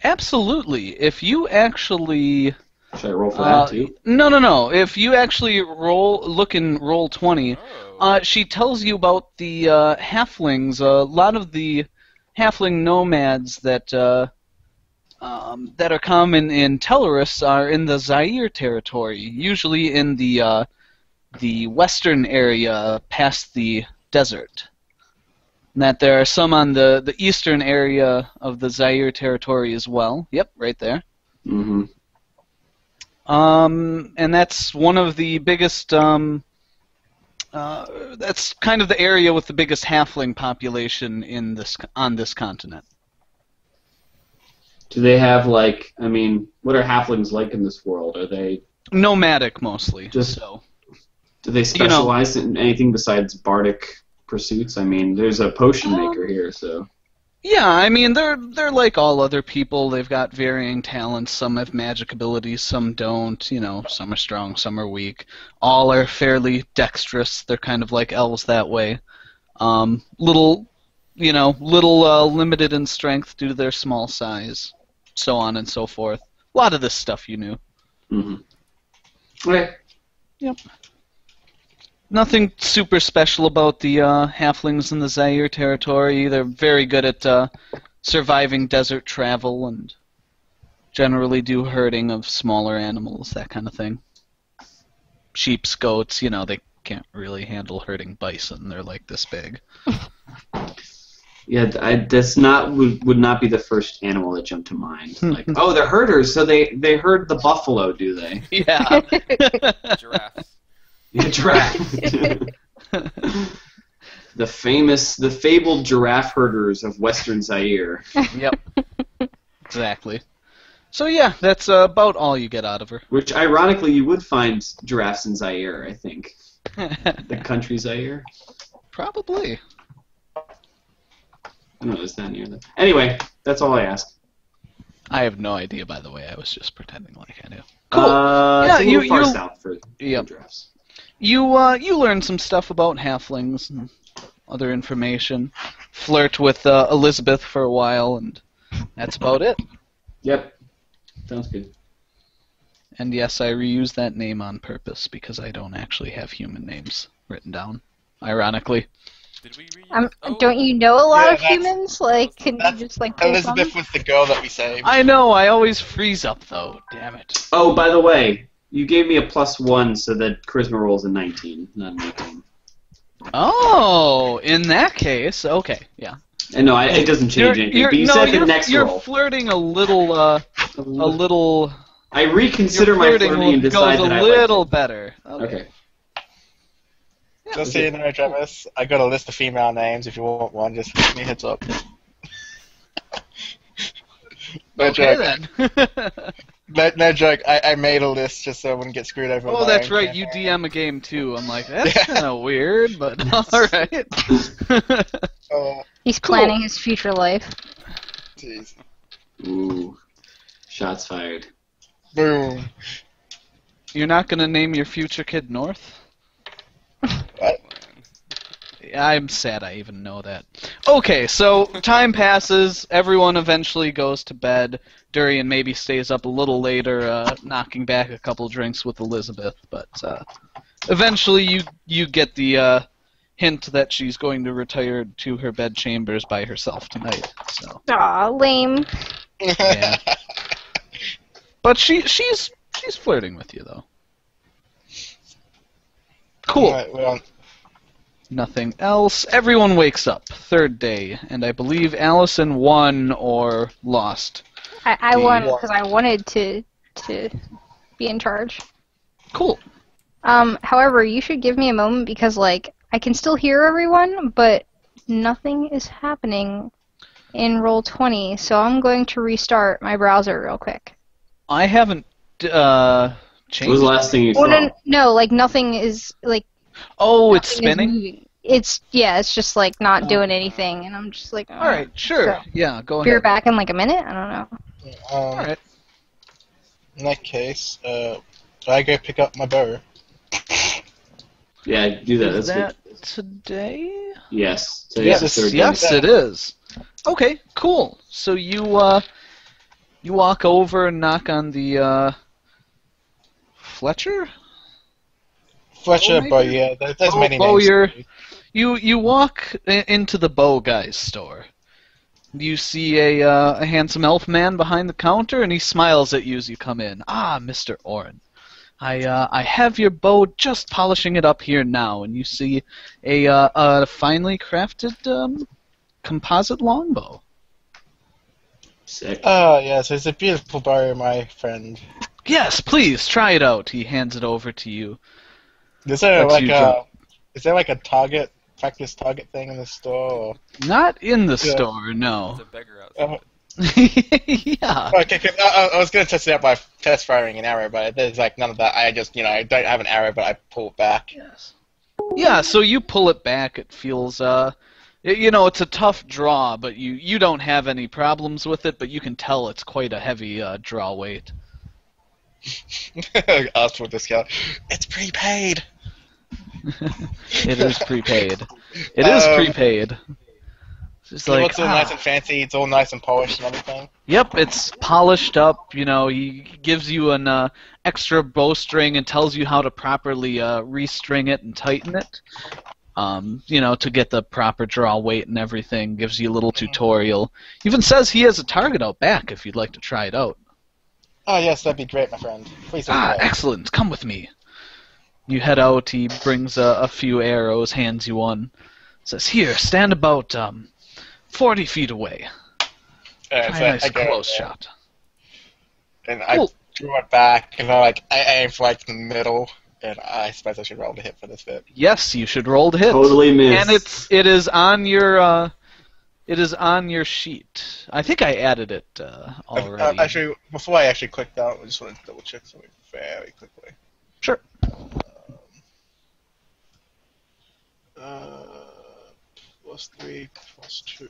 S1: Absolutely. If you actually
S2: should I roll for that too?
S1: No. If you actually look in roll 20, she tells you about the halflings. A lot of the halfling nomads that are common in Tellerus are in the Zaire territory, usually in the western area past the desert. And that there are some on the eastern area of the Zaire territory as well. Yep, right there.
S2: Mm-hmm.
S1: And that's one of the biggest. That's kind of the area with the biggest halfling population on this continent.
S2: Do they have what are halflings like in this world? Are they
S1: nomadic mostly?
S2: Do they specialize in anything besides bardic pursuits? I mean, there's a potion maker here, so.
S1: Yeah, I mean they're like all other people. They've got varying talents. Some have magic abilities, some don't. Some are strong, some are weak. All are fairly dexterous. They're kind of like elves that way. Little limited in strength due to their small size, so on and so forth. A lot of this stuff you knew.
S2: Mm-hmm. Okay.
S1: Yep. Nothing super special about the halflings in the Zaire territory. They're very good at surviving desert travel and generally do herding of smaller animals, that kind of thing. Sheeps, goats, they can't really handle herding bison. They're like this big.
S2: Yeah, this would not be the first animal that jumped to mind. Like, oh, they're herders, so they herd the buffalo, do they?
S1: Yeah.
S3: Giraffes.
S2: Yeah, giraffe. The fabled giraffe herders of Western Zaire.
S1: Yep. Exactly. So yeah, that's about all you get out of her.
S2: Which, ironically, you would find giraffes in Zaire, I think. The country Zaire?
S1: Probably.
S2: I don't know, it's not near them. Anyway, that's all I asked.
S1: I have no idea, by the way. I was just pretending like I knew. Cool.
S2: Yeah, it's a little far south for giraffes.
S1: You learn some stuff about halflings and other information. Flirt with Elizabeth for a while, and that's about it.
S2: Yep. Sounds good.
S1: And yes, I reuse that name on purpose because I don't actually have human names written down, ironically.
S3: Did we
S5: don't you know a lot of humans? Can you just pull
S4: Elizabeth was the girl that we saved.
S1: I know, I always freeze up though, damn it.
S2: Oh, by the way, you gave me a +1 so that charisma rolls a 19, not an 18.
S1: Oh, in that case, okay, yeah.
S2: And no, it doesn't change anything. But you said the next roll.
S1: You're flirting a little.
S2: I reconsider my flirting and decide that I like it.
S1: goes a little better. Okay.
S2: Yeah,
S4: Just so you know, Travis, I got a list of female names. If you want one, just give me a heads up. No joke.
S1: Then.
S4: No joke. I made a list just so I wouldn't get screwed over.
S1: Oh, that's right. You DM a game too. I'm like, that's kind of weird, but all right.
S5: He's planning his future life.
S4: Jeez.
S2: Ooh, shots fired.
S4: Boom.
S1: You're not gonna name your future kid North?
S4: What?
S1: I'm sad I even know that. Okay, so time passes. Everyone eventually goes to bed. Durian maybe stays up a little later, knocking back a couple drinks with Elizabeth. But eventually you get the hint that she's going to retire to her bedchambers by herself tonight. So.
S5: Aw, lame.
S1: Yeah. But she's flirting with you though. Cool.
S4: Right, well.
S1: Nothing else. Everyone wakes up. Third day, and I believe Allison won or lost.
S5: I won because I wanted to be in charge.
S1: Cool.
S5: However, you should give me a moment because I can still hear everyone, but nothing is happening in Roll20, so I'm going to restart my browser real quick.
S1: I haven't changed.
S2: What was the last thing you saw?
S5: No, nothing is
S1: Oh, it's spinning?
S5: it's just like not doing anything, and I'm just like,
S1: All right, sure.
S5: So,
S1: Yeah, go
S5: be
S1: ahead.
S5: back in like a minute. I don't know.
S1: All right.
S4: In that case, I go pick up my bow.
S2: Yeah, do that.
S1: Is
S2: That's
S1: that
S2: good.
S1: today?
S2: Yes. Today's the third day.
S1: Yes, it is. Okay, cool. So you walk over and knock on the Fletcher?
S4: Fletcher,
S1: maybe?
S4: bow, yeah. There's many names.
S1: Bowyer. You walk into the bow guy's store. You see a handsome elf man behind the counter, and he smiles at you as you come in. Ah, Mr. Orin. I have your bow, just polishing it up here now, and you see a finely crafted composite longbow.
S2: Sick.
S4: Oh, yes, it's a beautiful bow, my friend.
S1: Yes, please try it out. He hands it over to you.
S4: Is there
S1: Lets
S4: like
S1: you
S4: a
S1: draw.
S4: is there like a practice target thing in the store? Or...
S1: Not in the
S4: Yeah.
S1: store,
S3: There's
S1: no.
S3: a beggar outside.
S1: Yeah.
S4: Okay, 'cause I was gonna test it out by test firing an arrow, but there's like none of that. I just, I don't have an arrow, but I pull it back.
S1: Yes. Yeah, so you pull it back. It feels, it's a tough draw, but you don't have any problems with it, but you can tell it's quite a heavy draw weight.
S4: Ask for a discount. It's prepaid.
S1: It is prepaid. It is prepaid. It's
S4: It
S1: like,
S4: looks all nice and fancy. It's all nice and polished and everything.
S1: Yep, it's polished up. He gives you an extra bowstring and tells you how to properly restring it and tighten it. To get the proper draw weight and everything. Gives you a little tutorial. Even says he has a target out back if you'd like to try it out.
S4: Oh yes, that'd be great, my friend. Please don't
S1: Ah,
S4: do that.
S1: excellent. Come with me. You head out. He brings a few arrows, hands you one. Says, here, stand about 40 feet away. Try a nice
S4: go
S1: close
S4: there,
S1: shot.
S4: And
S1: Cool.
S4: I drew it back, and I aim for like the middle, and I suppose I should roll to hit for this bit.
S1: Yes, you should roll to hit.
S2: Totally missed.
S1: And it is on your sheet. I think I added it already.
S4: Actually, before I actually clicked out, I just wanted to double check something very quickly.
S1: Sure.
S4: +3, +2.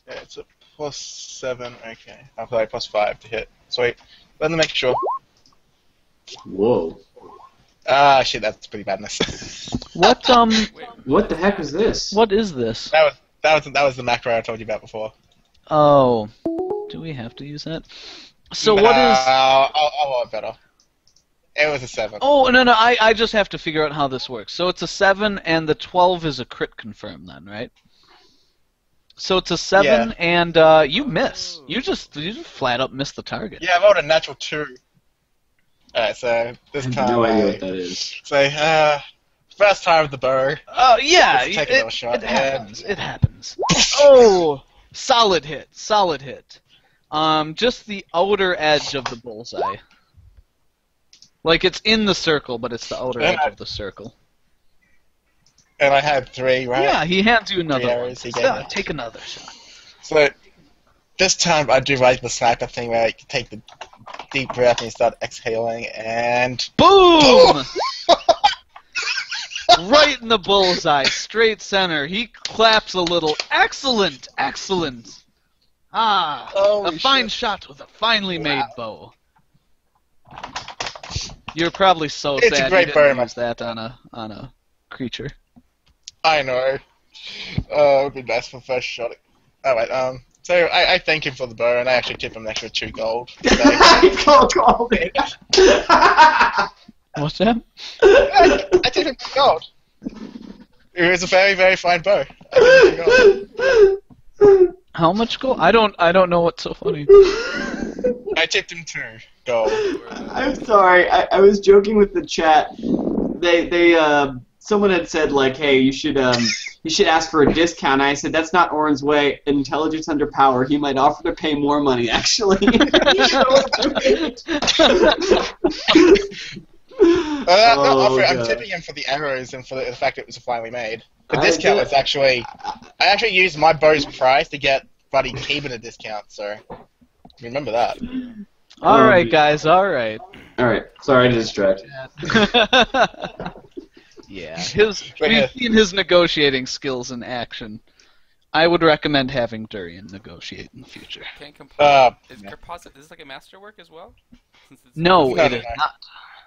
S4: Yeah, it's a +7. Okay, I'll play +5 to hit. Sweet. Let me make sure.
S2: Whoa.
S4: Ah, shit, that's pretty badness.
S1: What
S2: What the heck is this?
S1: what is this?
S4: that was the macro I told you about before.
S1: Oh, do we have to use that? So what is?
S4: I'll roll it better. It was a 7.
S1: Oh no, I just have to figure out how this works. So it's a 7 and the 12 is a crit confirm then, right? So it's a 7
S4: Yeah.
S1: and you miss. You just flat up miss the target.
S4: Yeah, I rolled a natural 2. Alright, so this
S2: I
S4: time.
S2: have no idea what that is.
S4: So, first time with the bow.
S1: Oh yeah,
S4: Let's take another shot.
S1: it happens. It happens. Oh, solid hit. Just the outer edge of the bullseye. Like it's in the circle, but it's the outer edge of the circle.
S4: And I had 3, right?
S1: Yeah, he hands you another
S4: 3
S1: one.
S4: arrows he gave
S1: Yeah,
S4: me.
S1: take another shot.
S4: So, this time I do like the sniper thing where you take the deep breath and you start exhaling, and
S1: Boom! Right in the bullseye, straight center. He claps a little. Excellent, excellent. Ah,
S4: Holy
S1: a fine
S4: shit.
S1: shot with a finely made bow. You're probably so
S4: It's a
S1: sad
S4: great
S1: you
S4: bow,
S1: didn't
S4: man.
S1: use that on a creature.
S4: I know. It would be nice for first shot. Alright, so I thank him for the bow, and I actually tip him an extra 2 gold. today.
S2: I called it.
S1: What's that?
S4: I tip him 2 gold. It was a very, very fine bow. I tip him 2 gold.
S1: How much gold? I don't know what's so funny.
S4: I tipped him 2 gold.
S2: I'm sorry. I was joking with the chat. Someone had said like, hey, you should ask for a discount. I said that's not Orin's way. Intelligence under power. He might offer to pay more money. Actually.
S4: I'm
S2: God.
S4: tipping him for the arrows and for the fact it was finally made. The
S2: I
S4: discount
S2: did-
S4: was actually... I actually used my bow's price to get Buddy Keeban a discount, so... Remember that.
S1: All right,
S2: dude.
S1: guys. All right.
S2: All right. Sorry to distract.
S1: Yeah,
S4: But
S1: we've seen his negotiating skills in action. I would recommend having Durian negotiate in the future.
S3: Can't compose. Is
S4: yeah.
S3: composite? Is this like a masterwork as well? Since it's
S1: No,
S4: No,
S1: it
S4: no,
S1: is
S4: no.
S1: not.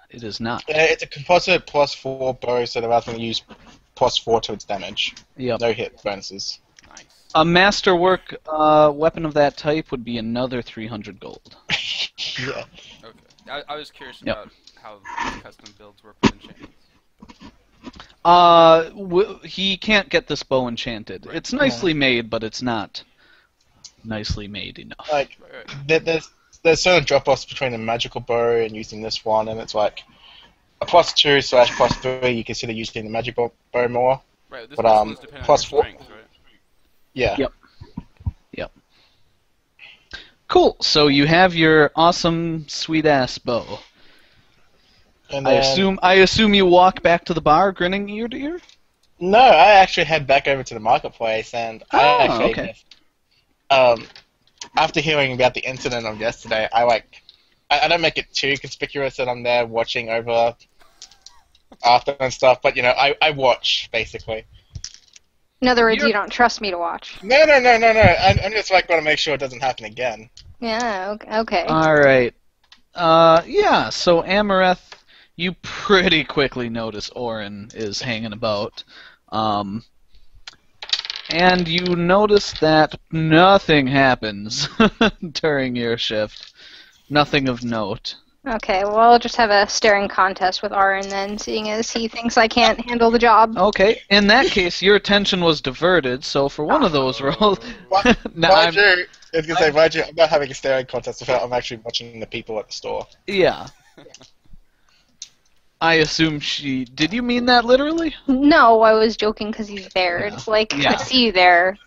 S1: It is not.
S4: It's a composite +4 bow, so they're going to use +4 to its damage.
S1: Yep.
S4: No hit bonuses.
S3: nice.
S1: A masterwork weapon of that type would be another 300 gold.
S4: Yeah.
S3: Okay. I was curious
S1: Yep.
S3: about how these custom builds work with enchantments.
S1: He can't get this bow enchanted.
S3: Right.
S1: It's nicely made, but it's not nicely made enough.
S4: Like,
S3: Right.
S4: there's certain drop-offs between the magical bow and using this one, and it's like a +2/+3. You consider using the magical bow more.
S3: Right. This
S4: But,
S3: one's dependent on your
S4: +4.
S3: strength, right?
S4: Yeah.
S1: Yep. Cool. So you have your awesome, sweet ass bow.
S4: And
S1: I
S4: then,
S1: assume you walk back to the bar, grinning ear to ear.
S4: No, I actually head back over to the marketplace, and
S1: Oh,
S4: I actually,
S1: okay.
S4: After hearing about the incident of yesterday, I don't make it too conspicuous that I'm there watching over Arthur and stuff, but I watch basically.
S5: In other words,
S1: You're-
S5: you don't trust me to watch.
S4: No. I'm just want to make sure it doesn't happen again.
S5: Yeah, okay.
S1: All right. Yeah. So Amareth, you pretty quickly notice Orin is hanging about, and you notice that nothing happens during your shift. Nothing of note.
S5: Okay, well, I'll just have a staring contest with Aaron then, seeing as he thinks I can't handle the job.
S1: Okay. In that case, your attention was diverted. So for one of those rolls, now
S4: Mind you, I was gonna say, mind you, I'm not having a staring contest with her. I'm actually watching the people at the store.
S1: yeah. I assume she. Did you mean that literally?
S5: No, I was joking because he's there.
S1: Yeah.
S5: It's like,
S1: Yeah.
S5: I see you there.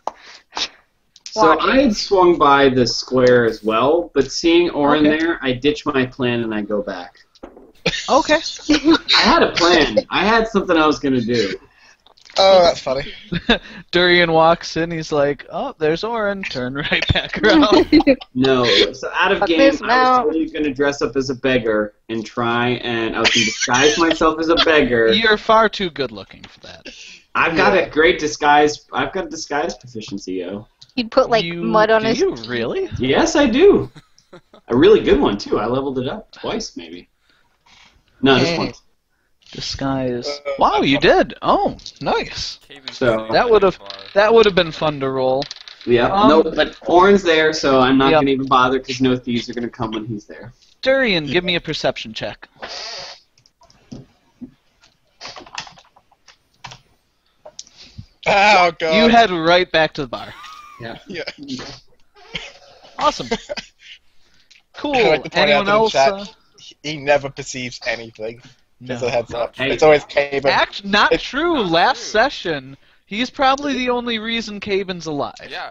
S2: So
S5: Watching.
S2: I had swung by the square as well, but seeing Orin
S1: Okay.
S2: there, I ditch my plan and I go back.
S1: Okay.
S2: I had a plan. I had something I was gonna do.
S4: Oh, that's funny.
S1: Durian walks in. He's like, "Oh, there's Orin." Turn right back around.
S2: No, so out of
S5: Fuck
S2: game,
S5: this
S2: I
S5: now.
S2: was totally gonna dress up as a beggar and try, and I was gonna disguise myself as a beggar.
S1: You're far too good looking for that.
S2: I've got a great disguise. I've got disguise proficiency, yo.
S5: You'd put, like, mud on
S1: do
S5: his...
S1: you really?
S2: Yes, I do. A really good one too. I leveled it up twice, maybe. No, just
S4: Hey.
S2: once.
S1: Disguise. Wow, you did. Oh, nice.
S3: Caven's
S2: So-
S3: sitting
S1: That
S3: by
S1: would
S3: the
S1: have
S3: bar.
S1: that would have been fun to roll.
S2: Yeah.
S1: Um,
S2: No, but Orin's there, so I'm not
S1: Yep.
S2: gonna even bother because no thieves are gonna come when he's there.
S1: Durian, give me a perception check.
S4: Oh god.
S1: You head right back to the bar.
S2: Yeah.
S4: Yeah.
S1: Awesome. Cool.
S4: I'd like to point
S1: Anyone
S4: out
S1: else?
S4: to the chat, he never perceives anything. Just a heads up.
S2: Hey.
S4: It's always Caven.
S1: Not
S4: It's
S1: true.
S3: not
S1: Last
S3: true.
S1: session, he's probably the only reason Caben's alive.
S3: Yeah.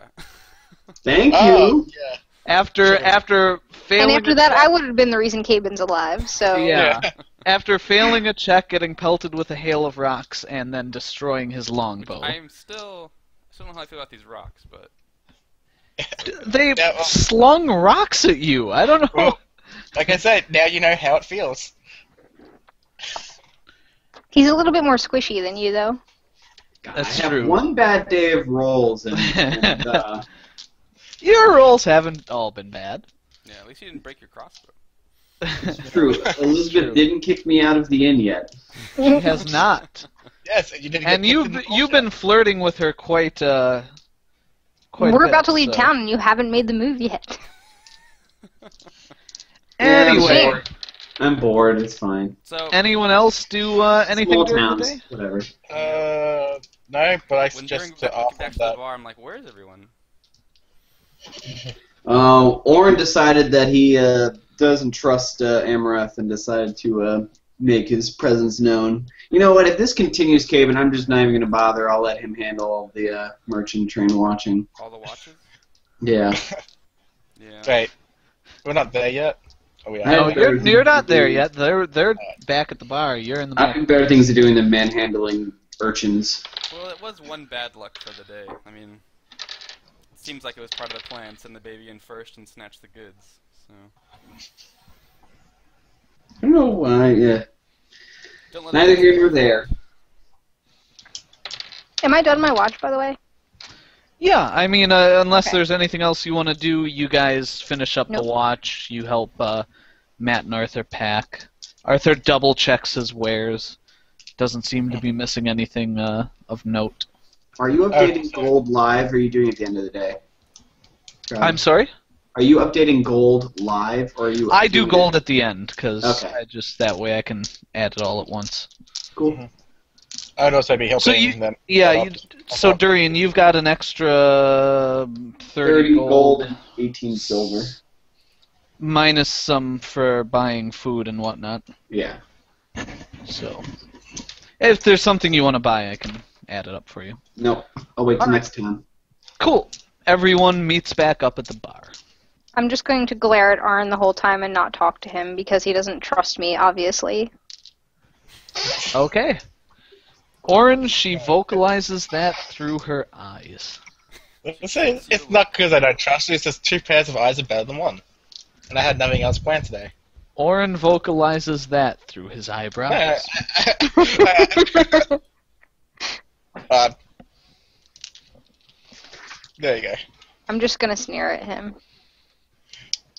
S2: Thank
S4: Oh,
S2: you.
S4: yeah.
S1: After
S4: Sure.
S1: failing.
S5: And after that, I would have been the reason Caben's alive, so...
S1: Yeah.
S4: Yeah.
S1: After failing a check, getting pelted with a hail of rocks, and then destroying his longbow.
S3: I still don't know how I feel about these rocks, but
S1: They
S4: Yeah, well-
S1: slung rocks at you. I don't know.
S4: Well, like I said, now you know how it feels.
S5: He's a little bit more squishy than you, though.
S2: God,
S1: That's
S2: I have
S1: true.
S2: one bad day of rolls, and
S1: Your rolls haven't all been bad.
S3: yeah, at least you didn't break your crossbow.
S2: it's true. Elizabeth
S1: True.
S2: didn't kick me out of the inn yet.
S1: She has not.
S4: Yes, you didn't.
S1: And you've been flirting with her quite a
S5: We're
S1: bit,
S5: about to leave
S1: so-
S5: town, and you haven't made the move yet.
S1: Anyway,
S2: Yeah, I'm bored. It's fine.
S3: So
S1: anyone else do anything
S2: Small
S1: during
S2: towns,
S1: the day?
S2: whatever.
S4: No, but I
S3: when during
S4: suggest to
S3: back
S4: offer
S3: to the
S4: that.
S3: bar, I'm like, where is everyone?
S2: Orin decided that he doesn't trust Amareth and decided to make his presence known. You know what? If this continues, Caven, I'm just not even going to bother. I'll let him handle all the merchant train watching.
S3: All the watches?
S2: Yeah.
S3: Yeah.
S4: Wait, we're not there yet. Oh, we are.
S2: I-
S1: No, you're not there yet. They're back at the bar. You're in the
S2: I
S1: back.
S2: have better things to do than manhandling urchins.
S3: Well, it was one bad luck for the day. I mean, it seems like it was part of the plan. Send the baby in first and snatch the goods. So
S2: I don't know why.
S3: don't let
S2: Neither
S3: them-
S2: here nor there.
S5: Am I done my watch, by the way?
S1: Yeah, I mean, unless
S5: Okay.
S1: there's anything else you want to do, you guys finish up
S5: Nope.
S1: the watch. You help Matt and Arthur pack. Arthur double checks his wares. Doesn't seem to be missing anything of note.
S2: Are you updating Gold live, or are you doing it at the end of the day?
S1: I'm sorry?
S2: Are you updating Gold live, or are you?
S1: I do
S2: doing
S1: gold
S2: it?
S1: at the end, because
S2: Okay.
S1: that way I can add it all at once.
S2: Cool.
S4: I'd also be helping
S1: So you-
S4: them.
S1: Yeah, so Durian, you've got an extra 30
S2: gold, 18 silver.
S1: minus some for buying food and whatnot.
S2: Yeah.
S1: So, if there's something you want to buy, I can add it up for you.
S2: No. I'll wait till
S1: Alright.
S2: next time.
S1: Cool. Everyone meets back up at the bar.
S5: I'm just going to glare at Arn the whole time and not talk to him because he doesn't trust me, obviously.
S1: Okay. Orange, she vocalizes that through her eyes.
S4: It's not because I don't trust you, it's just 2 pairs of eyes are better than 1. And I had nothing else planned today.
S1: Oren vocalizes that through his eyebrows.
S4: There you go.
S5: I'm just going to sneer at him.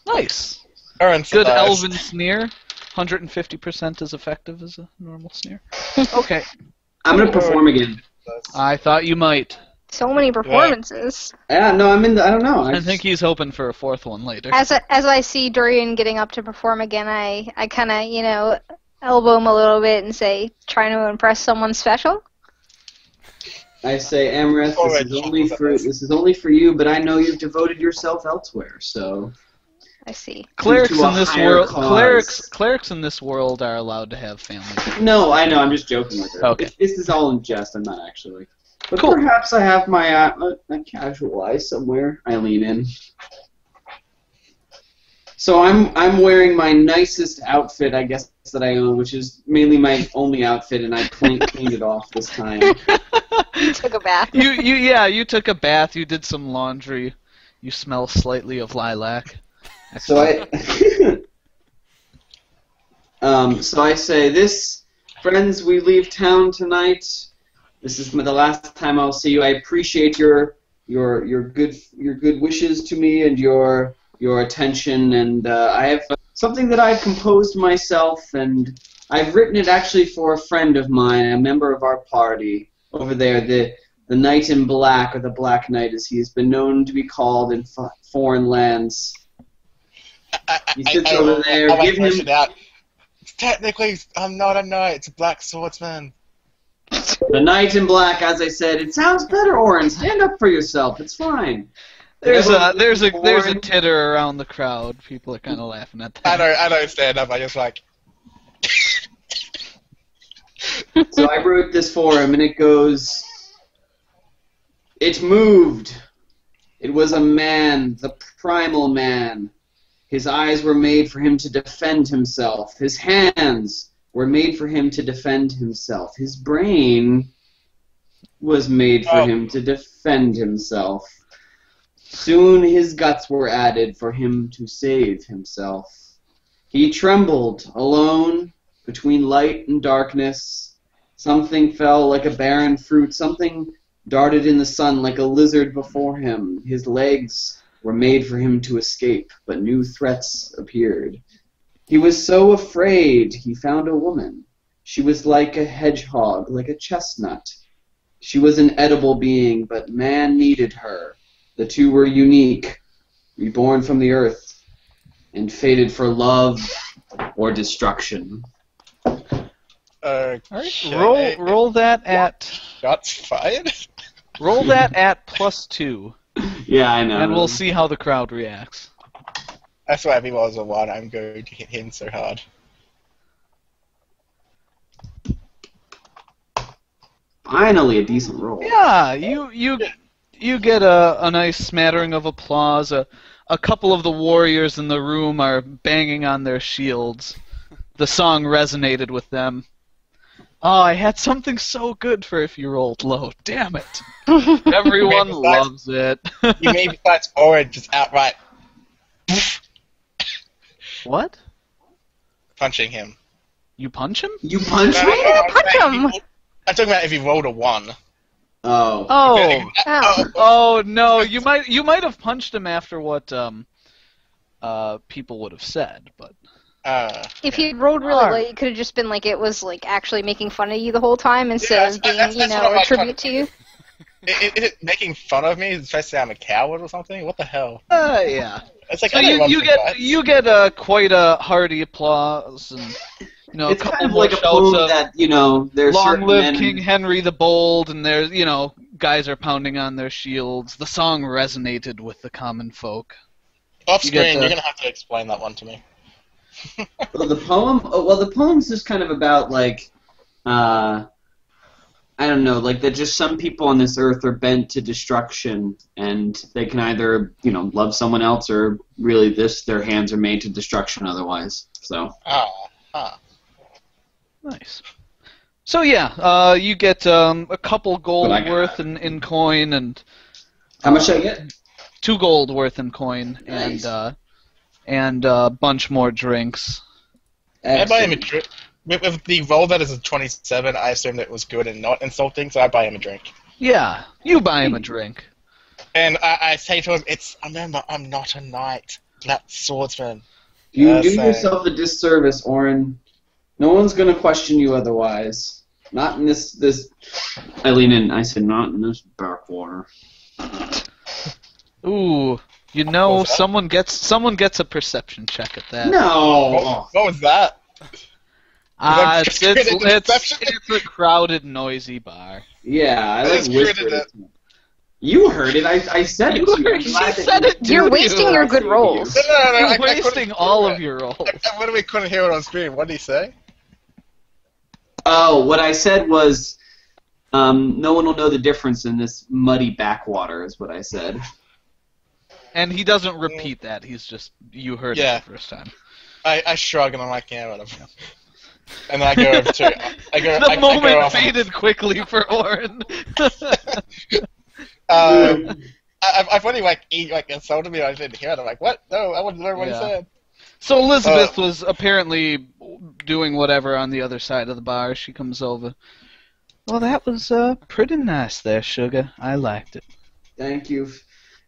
S1: Nice.
S4: Aaron's
S1: Good
S4: eyes.
S1: elven sneer. 150% as effective as a normal sneer. Okay.
S2: I'm gonna perform again.
S1: I thought you might.
S5: So many performances.
S2: Yeah, no, I'm in the. I don't know.
S1: I think he's hoping for a fourth one later.
S5: As I see Durian getting up to perform again, I kind of, elbow him a little bit and say, trying to impress someone special?
S2: I say, Amrith, this is only for you, but I know you've devoted yourself elsewhere, so.
S5: I see.
S1: Clerics
S2: to a
S1: in this
S2: higher
S1: world,
S2: cause.
S1: clerics in this world are allowed to have families.
S2: No, I know. I'm just joking with her.
S1: Okay.
S2: This is all in jest. I'm not actually. But
S1: Cool.
S2: perhaps I have my a casual eye somewhere. I lean in. So I'm wearing my nicest outfit, I guess, that I own, which is mainly my only outfit, and I cleaned it off this time.
S5: Took a bath.
S1: You took a bath. You did some laundry. You smell slightly of lilac.
S2: So I say this, friends. We leave town tonight. This is the last time I'll see you. I appreciate your good wishes to me and your attention. And I have something that I've composed myself, and I've written it actually for a friend of mine, a member of our party over there, the Knight in Black, or the Black Knight, as he has been known to be called in foreign lands. He sits over there.
S4: I
S2: Give him.
S4: it out. Technically, I'm not a knight. It's a black swordsman.
S2: The Knight in Black, as I said, it sounds better, Oren. Stand up for yourself. It's fine.
S1: There's a
S2: Oren-
S1: titter around the crowd. People are kind of laughing at
S4: I
S1: that.
S4: don't stand up. I just like.
S2: So I wrote this for him, and it goes. It moved. It was a man, the primal man. His eyes were made for him to defend himself. His hands were made for him to defend himself. His brain was made for him to defend himself. Soon his guts were added for him to save himself. He trembled, alone, between light and darkness. Something fell like a barren fruit. Something darted in the sun like a lizard before him. His legs were made for him to escape, but new threats appeared. He was so afraid he found a woman. She was like a hedgehog, like a chestnut. She was an edible being, but man needed her. The two were unique, reborn from the earth, and fated for love or destruction.
S4: Okay.
S1: Roll that at
S4: Shots fired.
S1: +2,
S2: Yeah, I know.
S1: and we'll see how the crowd reacts.
S4: I swear if he was a 1, I'm going to hit him so hard.
S2: Finally, a decent roll.
S1: Yeah, you get a nice smattering of applause. A couple of the warriors in the room are banging on their shields. The song resonated with them. Oh, I had something so good for if you rolled low. Damn it. Everyone
S4: Maybe that's-
S1: loves it.
S4: You mean besides Orange just outright
S1: What?
S4: punching him?
S1: You punch him?
S2: You punch
S4: No,
S2: me?
S4: no,
S5: punch him!
S4: I'm talking about if he rolled a 1.
S2: Oh.
S1: Oh,
S5: Oh.
S1: oh no! You might have punched him after what people would have said, but
S5: If he rolled really
S1: Alright.
S5: low, it could have just been like it was like actually making fun of you the whole time instead
S4: Yeah,
S5: of being,
S4: that's what
S5: a
S4: I
S5: tribute to you.
S4: Is it making fun of me? Is it trying to say I'm a coward or something? What the hell?
S1: yeah.
S4: It's like
S1: So
S4: I didn't run
S1: you
S4: from
S1: get
S4: that.
S1: you get quite a hearty applause and a
S2: It's
S1: couple
S2: kind of
S1: more
S2: like a
S1: shouts
S2: poem
S1: of
S2: that, there's
S1: "Long
S2: certain
S1: live
S2: men...
S1: King Henry the Bold," and there's guys are pounding on their shields. The song resonated with the common folk.
S4: Off
S1: you get
S4: screen,
S1: the-
S4: you're gonna have to explain that one to me.
S2: Well, the poem's just kind of about, like, I don't know, like that just some people on this earth are bent to destruction, and they can either, love someone else or really their hands are made to destruction otherwise. So,
S1: Nice. So yeah, you get a couple gold
S2: What I got.
S1: worth in coin and
S2: how much I get?
S1: 2 gold worth in coin
S2: Nice.
S1: and a bunch more drinks.
S4: I buy him a
S2: Excellent.
S4: drink. With the roll that is a 27, I assumed it was good and not insulting, so I buy him a drink.
S1: Yeah, you buy him a drink.
S4: And I say to him, remember, I'm not a knight, not swordsman.
S2: You
S4: Yeah,
S2: do
S4: same.
S2: yourself a disservice, Orin. No one's gonna question you otherwise. Not in this. I lean in. I said, not in this backwater.
S1: Ooh,
S4: What was that?
S1: someone gets a perception check at that.
S2: No.
S4: What was that?
S1: It's
S4: Critical perception?
S1: a crowded, noisy bar.
S2: Yeah, I like
S4: just
S2: whispered
S4: critted
S2: it. You heard it. I said it to you. I'm
S1: She
S2: glad that
S1: said
S2: you-
S1: it to
S5: You're
S1: you.
S5: wasting your good rolls.
S4: No,
S1: You're
S4: I couldn't
S1: wasting
S4: hear
S1: all
S4: it.
S1: of your rolls.
S4: What we couldn't hear it on screen? What did he say?
S2: Oh, what I said was, no one will know the difference in this muddy backwater, is what I said.
S1: And he doesn't repeat that. He's just you heard
S4: Yeah.
S1: it the first time.
S4: I shrug and I'm like, yeah, whatever. And then I go over to
S1: The
S4: I go
S1: moment
S4: off.
S1: faded quickly for Orin.
S4: I've only insulted me. I didn't hear it. I'm like, what? No, I wouldn't learn what he
S1: Yeah.
S4: said.
S1: So Elizabeth was apparently doing whatever on the other side of the bar. She comes over. Well, that was pretty nice there, Sugar. I liked it.
S2: Thank you.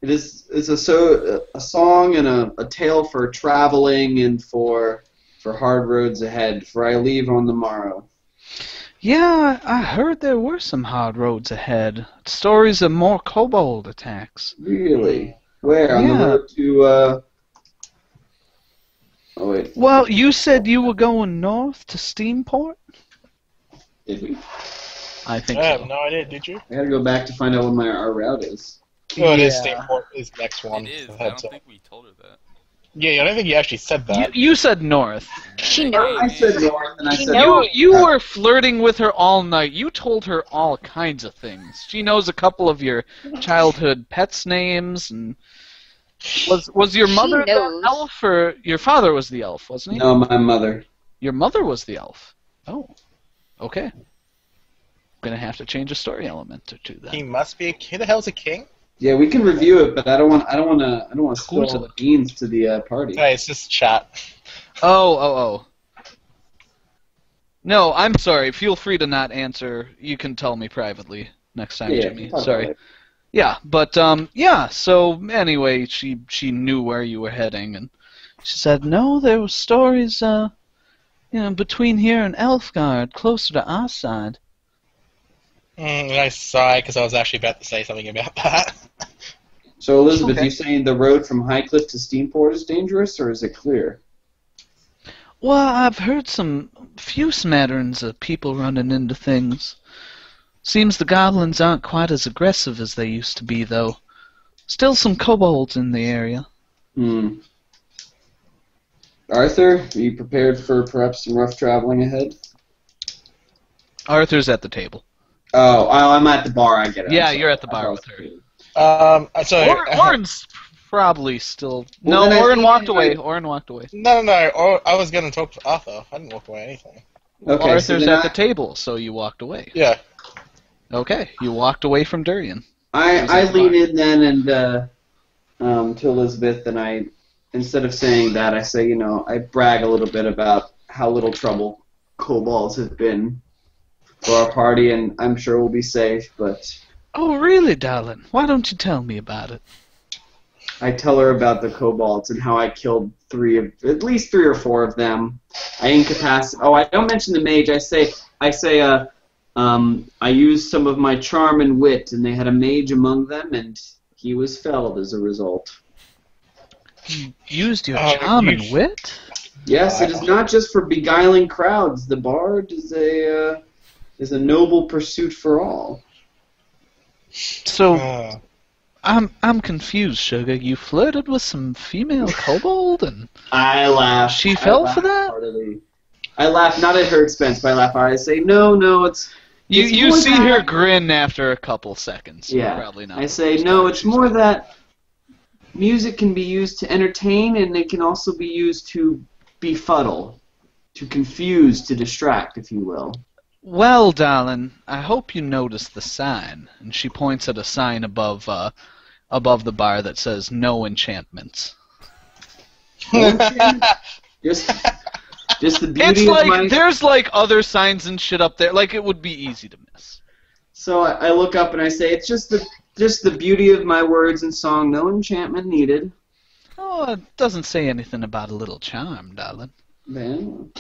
S2: It's a song and a tale for traveling and for hard roads ahead, for I leave on the morrow.
S1: Yeah, I heard there were some hard roads ahead. Stories of more kobold attacks.
S2: Really? Where? On the
S1: Yeah.
S2: road to, Oh, wait.
S1: Well, you said you were going north to Steamport?
S2: Did we?
S1: I think
S4: I have
S1: so.
S4: no idea. Did you?
S2: I gotta go back to find out what our route is.
S4: Oh, it is
S1: Yeah.
S4: Steamport. Is the next one.
S3: It is.
S4: The
S3: I
S4: heads
S3: don't
S4: up.
S3: think we told her that.
S4: Yeah, I don't think you actually said that.
S1: You said north.
S5: She knows.
S2: I said north, and I
S5: She
S2: said...
S5: knows.
S1: You were flirting with her all night. You told her all kinds of things. She knows a couple of your childhood pets' names, and was your
S5: She
S1: mother the
S5: knows.
S1: elf, or your father was the elf, wasn't he?
S2: No, my mother.
S1: Your mother was the elf. Oh, okay. Gonna have to change a story element or two then.
S4: He must be. Who the hell's a king?
S2: Yeah, we can review it, but I don't want to spill
S1: Who's
S2: all
S1: it?
S2: the beans to the party.
S4: Hey, it's just chat.
S1: Oh. No, I'm sorry. Feel free to not answer. You can tell me privately next time, Jimmy.
S2: talk
S1: Sorry.
S2: about it.
S1: Yeah, but yeah. So anyway, she knew where you were heading, and she said, "No, there were stories, between here and Elfgard, closer to our side."
S4: I sigh because I was actually about to say something about that.
S2: So Elizabeth,
S1: Okay.
S2: you saying the road from Highcliffe to Steamport is dangerous, or is it clear?
S1: Well, I've heard some few smatterings of people running into things. Seems the goblins aren't quite as aggressive as they used to be, though. Still some kobolds in the area.
S2: Arthur, are you prepared for perhaps some rough traveling ahead?
S1: Arthur's at the table.
S2: Oh, I'm at the bar. I get it. I'm
S1: Yeah,
S2: sorry.
S1: you're at the
S2: I
S1: bar
S2: thought
S1: with
S2: it
S1: her.
S2: was-
S1: Orin's probably still...
S2: Well,
S1: no,
S2: then I
S1: Orin
S2: think
S1: walked
S2: you
S1: away.
S2: might-
S1: Orin walked away.
S4: No. I was going to talk to Arthur. I didn't walk away anything.
S2: Okay, so
S1: Arthur's
S2: then
S1: at the table, so you walked away.
S4: Yeah.
S1: Okay, you walked away from Durian.
S2: I lean in then and to Elizabeth, and I, instead of saying that, I say, I brag a little bit about how little trouble kobolds have been for our party, and I'm sure we'll be safe, but
S1: Oh, really, darling? Why don't you tell me about it?
S2: I tell her about the kobolds and how I killed at least three or four of them. I incapacitated. Oh, I don't mention the mage. I say, I used some of my charm and wit, and they had a mage among them, and he was felled as a result.
S1: You used your charm and wit?
S2: Yes, it is not just for beguiling crowds. The bard is a noble pursuit for all.
S1: So, I'm confused, Sugar. You flirted with some female kobold, and
S2: I laugh.
S1: She fell for that?
S2: Heartily. I laugh not at her expense, but I laugh hard. I say, no, it's
S1: you
S2: more
S1: see
S2: that-
S1: her grin after a couple seconds.
S2: Yeah.
S1: Probably not.
S2: I say, no, it's more that music can be used to entertain, and it can also be used to befuddle, to confuse, to distract, if you will.
S1: Well, darling, I hope you noticed the sign. And she points at a sign above the bar that says "No enchantments."
S2: Just the beauty
S1: It's
S2: of
S1: like
S2: my...
S1: there's like other signs and shit up there. Like it would be easy to miss.
S2: So I look up and I say, it's just the beauty of my words and song. No enchantment needed.
S1: Oh, it doesn't say anything about a little charm, darling.
S2: Then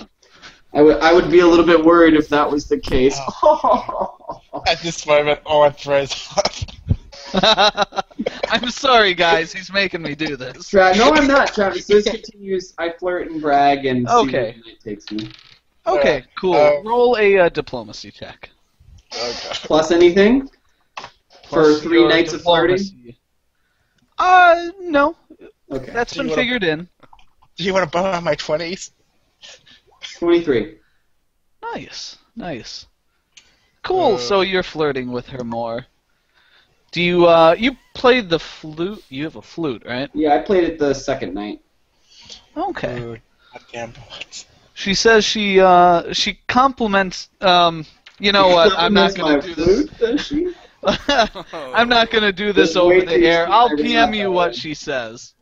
S2: I would be a little bit worried if that was the case.
S4: At this moment, Owen throws up.
S1: I'm sorry, guys. He's making me do this.
S2: No, I'm not, Travis. This continues. I flirt and brag and see where
S1: Okay.
S2: the night takes me.
S1: Okay, cool. Roll a diplomacy check.
S4: Okay.
S2: Plus anything? For
S1: Plus
S2: 3
S1: your
S2: nights of flirting?
S1: diplomacy. No.
S2: Okay.
S1: That's
S4: Do you
S1: been
S4: wanna-
S1: figured in.
S4: Do you want to borrow my 20s?
S2: 23.
S1: Nice. Cool. So you're flirting with her more. Do you you played the flute? You have a flute, right?
S2: Yeah, I played it the second night.
S1: Okay.
S4: Ooh, goddamn bullets.
S1: She says she compliments. You know what? I'm not gonna do this.
S2: Flute, does she?
S1: I'm not gonna do this
S2: Just
S1: over
S2: wait
S1: the
S2: till you
S1: air.
S2: see
S1: I'll
S2: my
S1: PM
S2: result.
S1: you what she says.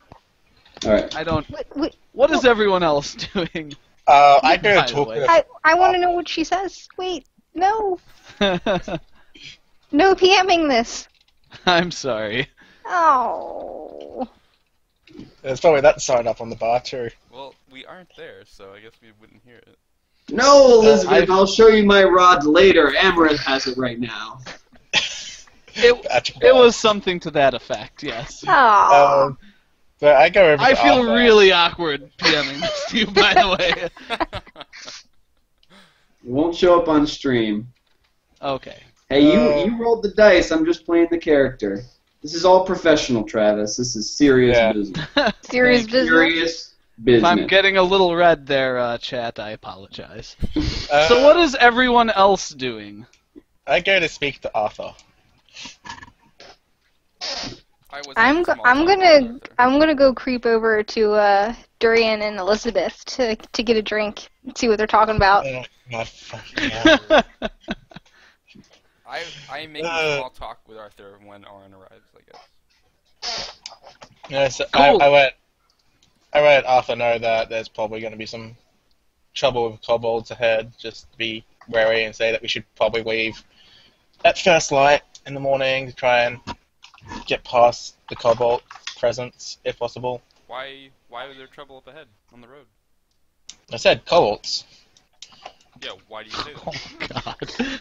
S2: Alright.
S1: I don't.
S5: Wait,
S1: What is everyone else doing?
S4: I go
S1: By the
S4: talk
S1: way.
S4: with
S5: I want to know what she says. Wait, no. No PMing this.
S1: I'm sorry.
S5: Oh.
S4: There's probably that sign up on the bar too.
S3: Well, we aren't there, so I guess we wouldn't hear it.
S2: No, Elizabeth,
S1: I've-
S2: I'll show you my rod later. Amaranth has it right now.
S1: It was something to that effect. Yes.
S5: Oh.
S4: But I go over.
S1: I
S4: to
S1: feel
S4: Arthur.
S1: really awkward PMing this to you, by the way.
S2: It won't show up on stream.
S1: Okay.
S2: Hey, you rolled the dice. I'm just playing the character. This is all professional, Travis. This is serious
S4: Yeah.
S2: business.
S5: Serious
S1: Thank you.
S5: business.
S2: Serious
S1: If
S2: business.
S1: I'm getting a little red there, chat, I apologize.
S4: Uh,
S1: So what is everyone else doing?
S4: I go to speak to Arthur.
S5: I'm gonna go creep over to Durian and Elizabeth to get a drink, see what they're talking about.
S4: Oh, God fucking hell.
S3: I am making small talk with Arthur when Oren arrives, I guess.
S4: Yeah, so
S1: Cool.
S4: I let Arthur know that there's probably going to be some trouble with kobolds ahead. Just to be wary and say that we should probably leave at first light in the morning to try and get past the kobold presence, if possible.
S3: Why was there trouble up ahead on the road?
S4: I said kobolds.
S3: Yeah, why do you say that?
S1: Oh,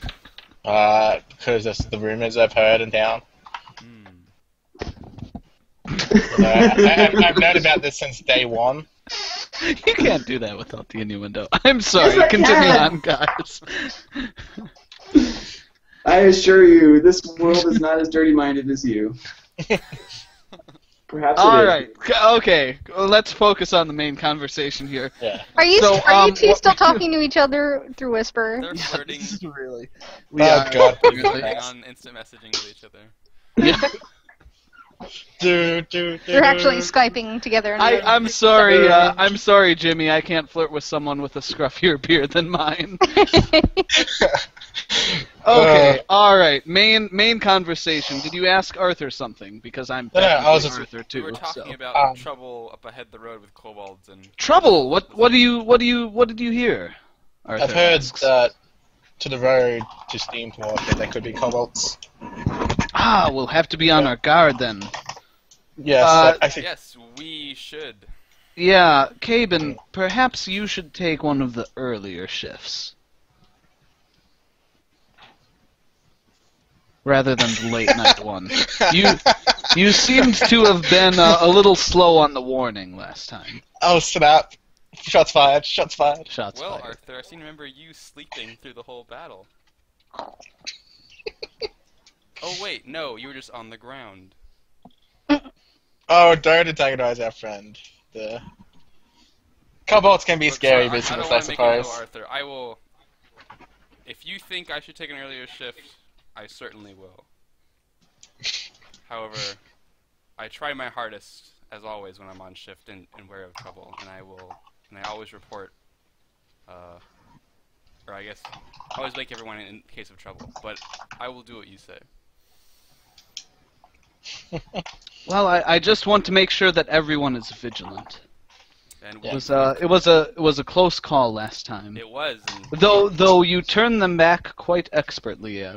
S1: God.
S4: Because that's the rumors I've heard in town. I've known about this since day one.
S1: You can't do that without the innuendo. I'm sorry.
S2: Yes, I
S1: Continue
S2: can.
S1: on, guys.
S2: I assure you, this world is not as dirty-minded as you. Perhaps it
S1: All
S2: is.
S1: right. Okay. Well, let's focus on the main conversation here.
S4: Yeah.
S5: Are you
S1: So,
S5: are you two
S1: what-
S5: still talking to each other through whisper?
S3: They're flirting.
S1: This is really.
S4: Oh, God.
S3: They're flirting on instant messaging with each other.
S1: Yeah.
S5: They're actually Skyping together.
S1: I'm sorry. I'm sorry, Jimmy. I can't flirt with someone with a scruffier beard than mine. Okay. All right. Main conversation. Did you ask Arthur something? Because I'm
S4: No, I was
S1: technically
S4: just-
S1: Arthur
S3: We
S1: too.
S3: were talking
S1: so.
S3: about trouble up ahead the road with kobolds and
S1: Trouble. What did you hear? Arthur
S4: I've heard
S1: asks.
S4: that to the road to Steamport that there could be kobolds.
S1: We'll have to be on our guard then.
S4: Yes, I think.
S3: Yes, we should.
S1: Yeah, Caben, perhaps you should take one of the earlier shifts. Rather than the late night one. You seemed to have been a little slow on the warning last time.
S4: Oh, snap. Shots fired, shots fired.
S1: Shots
S3: Well,
S1: fired.
S3: Arthur, I seem to remember you sleeping through the whole battle. Oh, wait, no, you were just on the ground.
S4: Oh, don't antagonize our friend. The kobolds can be
S3: Look,
S4: scary
S3: I
S4: business,
S3: don't
S4: I
S3: want to make it go,
S4: suppose.
S3: Arthur. I will... If you think I should take an earlier shift, I certainly will. However, I try my hardest, as always, when I'm on shift and aware of trouble, and I always report, or I guess, I always wake everyone in case of trouble, but I will do what you say.
S1: Well, I just want to make sure that everyone is vigilant.
S3: And
S1: It was a close call last time.
S3: It was. And
S1: Though you turned them back quite expertly.
S4: Yeah,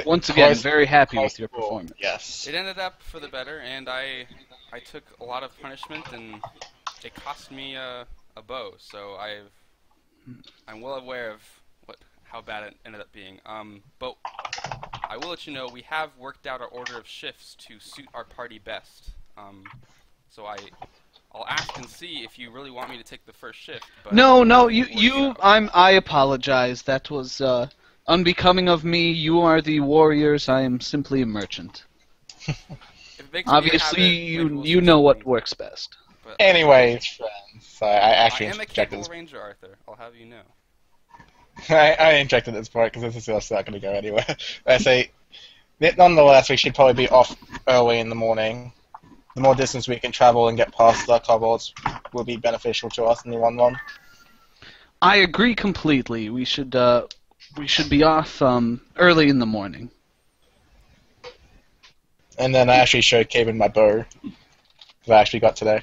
S1: Once again,
S4: close-
S1: very happy
S4: close
S1: with your
S4: call.
S1: performance.
S4: Yes.
S3: it ended up for the better, and I took a lot of punishment, and it cost me a bow. So I'm well aware of how bad it ended up being. But I will let you know we have worked out our order of shifts to suit our party best. So I'll ask and see if you really want me to take the first shift. But
S1: No,
S3: it works out.
S1: I apologize. That was unbecoming of me. You are the warriors. I am simply a merchant.
S3: If it makes me
S1: Obviously,
S3: happy, maybe we'll
S1: you
S3: switch
S1: know what
S3: things.
S1: works best.
S3: But
S4: Anyways, friends, so I actually
S3: I am a
S4: interjected
S3: capable
S4: this.
S3: ranger, Arthur. I'll have you know.
S4: I injected this part because this is just not going to go anywhere. I say, nonetheless, we should probably be off early in the morning. The more distance we can travel and get past the kobolds will be beneficial to us in the long run.
S1: I agree completely. We should be off early in the morning.
S4: And then I actually showed Caven my bow that I actually got today.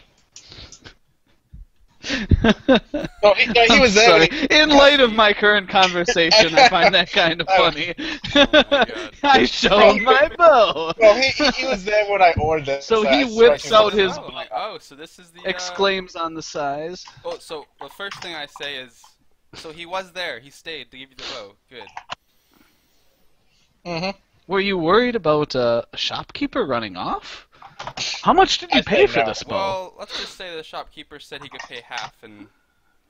S4: No, he was there.
S1: Sorry.
S4: when he-
S1: In light of my current conversation, I find that kind of funny.
S3: Oh my God.
S1: I showed my bow.
S4: Well, he was there when I ordered it.
S1: So
S4: I
S1: he
S4: just
S1: whips
S4: showed
S1: out
S4: him
S1: his-
S4: the bow.
S3: Oh, so this is the
S1: Exclaims on the size.
S3: Oh, so the first thing I say is, so he was there. He stayed to give you the bow. Good.
S4: Mhm.
S1: Were you worried about a shopkeeper running off? How much did you
S4: I
S1: pay
S4: say
S1: for
S4: no.
S1: this bow?
S3: Well, let's just say the shopkeeper said he could pay half, and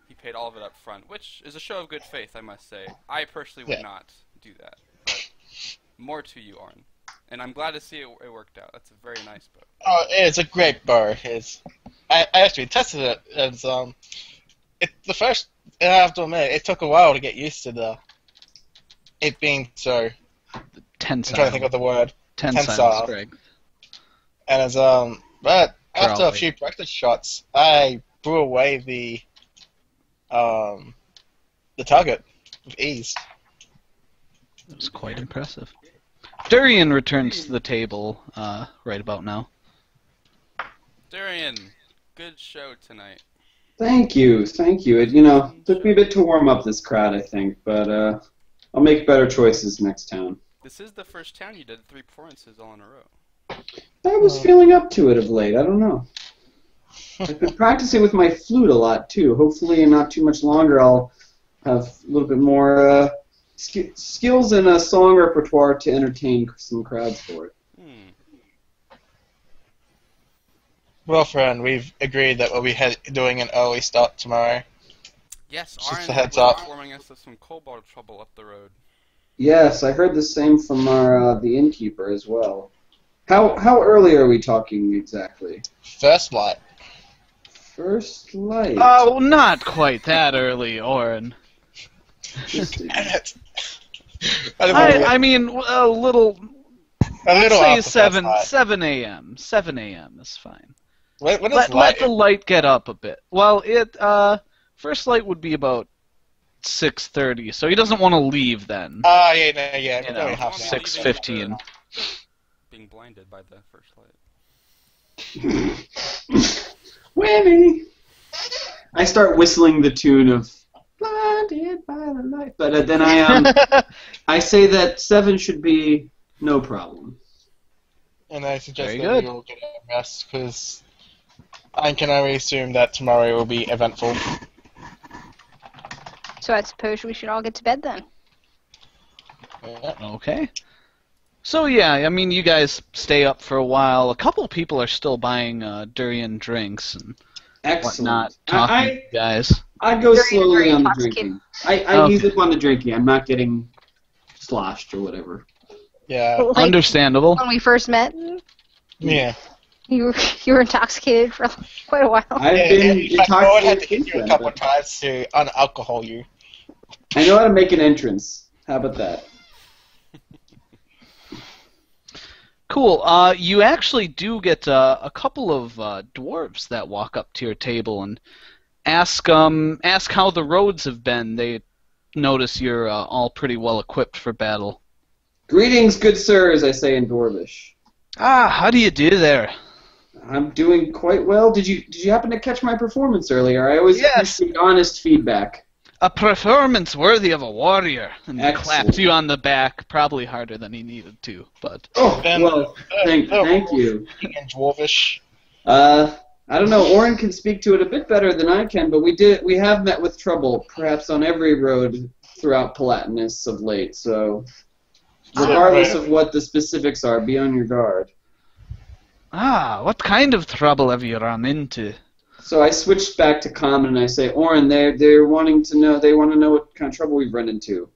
S3: he paid all of it up front, which is a show of good faith, I must say. I personally would
S4: Yeah.
S3: not do that. But more to you, Arn. And I'm glad to see it worked out. That's a very nice bow.
S4: Oh, it's a great bow. I actually tested it, and I have to admit, it took a while to get used to it being so. I'm trying to think
S1: Tensile.
S4: of the word.
S1: Tensile
S4: tensile.
S1: strength.
S4: And but after a
S1: Probably.
S4: few practice shots, I blew away the target with ease.
S1: It was quite impressive. Durian returns to the table right about now.
S3: Durian, good show tonight.
S2: Thank you. It took me a bit to warm up this crowd, I think, but I'll make better choices next town.
S3: This is the first town you did 3 performances all in a row.
S2: I was feeling up to it of late. I don't know. I've been practicing with my flute a lot too. Hopefully, in not too much longer, I'll have a little bit more skills and a song repertoire to entertain some crowds for it.
S4: Well, friend, we've agreed that we'll be doing an early start tomorrow.
S3: Yes,
S4: Just
S3: Arn
S4: a heads
S3: was
S4: up.
S3: informing us of some kobold trouble up the road.
S2: Yes, I heard the same from the innkeeper as well. How early are we talking exactly?
S4: First light.
S2: First light.
S1: Oh, not quite that early, Oren.
S2: Interesting.
S4: Damn it.
S1: I mean, a little.
S4: a little
S1: Say
S4: after first
S1: 7
S4: light.
S1: 7 a.m. 7 a.m. is fine.
S4: When is
S1: Let
S4: light?
S1: the light get up a bit. Well, first light would be about 6:30, so he doesn't want to leave then.
S4: Yeah.
S1: You
S4: Probably
S1: know,
S4: half an hour.
S1: 6:15.
S3: Being blinded by the first light.
S2: Whammy! I start whistling the tune of "Blinded by the Light," but then I say that 7 should be no problem.
S4: And I suggest
S1: Very
S4: that
S1: good.
S4: we all get a rest, because I can only assume that tomorrow will be eventful.
S5: So I suppose we should all get to bed then.
S4: Yeah.
S1: Okay. So yeah, I mean, you guys stay up for a while. A couple people are still buying durian drinks and whatnot,
S2: Excellent.
S1: talking to you guys.
S2: I go
S5: Very,
S2: slowly
S5: very
S2: on the
S5: intoxicated.
S2: drinking. I
S1: Okay.
S2: ease up on the drinking. I'm not getting sloshed or whatever.
S4: Yeah.
S5: Like,
S1: Understandable.
S5: when we first met,
S4: Yeah.
S5: you were intoxicated for quite a while.
S2: I've
S4: Yeah,
S2: been
S4: in fact, I would have
S2: intoxicated
S4: to hit
S2: since
S4: you a
S2: then,
S4: couple of
S2: but
S4: times to unalcohol you.
S2: I know how to make an entrance. How about that?
S1: Cool. You actually do get a couple of dwarves that walk up to your table and ask how the roads have been. They notice you're all pretty well equipped for battle.
S2: Greetings, good sirs, I say in Dwarvish.
S1: Ah, how do you do there?
S2: I'm doing quite well. Did you happen to catch my performance earlier? I always
S1: Yes.
S2: appreciate honest feedback.
S1: A performance worthy of a warrior. And he
S2: Excellent.
S1: claps you on the back, probably harder than he needed to, but...
S2: Oh,
S4: Ben,
S2: well, thank you.
S4: In Dwarvish.
S2: I don't know. Orin can speak to it a bit better than I can, but we have met with trouble, perhaps on every road throughout Palatinus of late. So, regardless of what the specifics are, be on your guard.
S1: Ah, what kind of trouble have you run into?
S2: So I switched back to common and I say, Orin, they're wanting to know. They want to know what kind of trouble we've run into.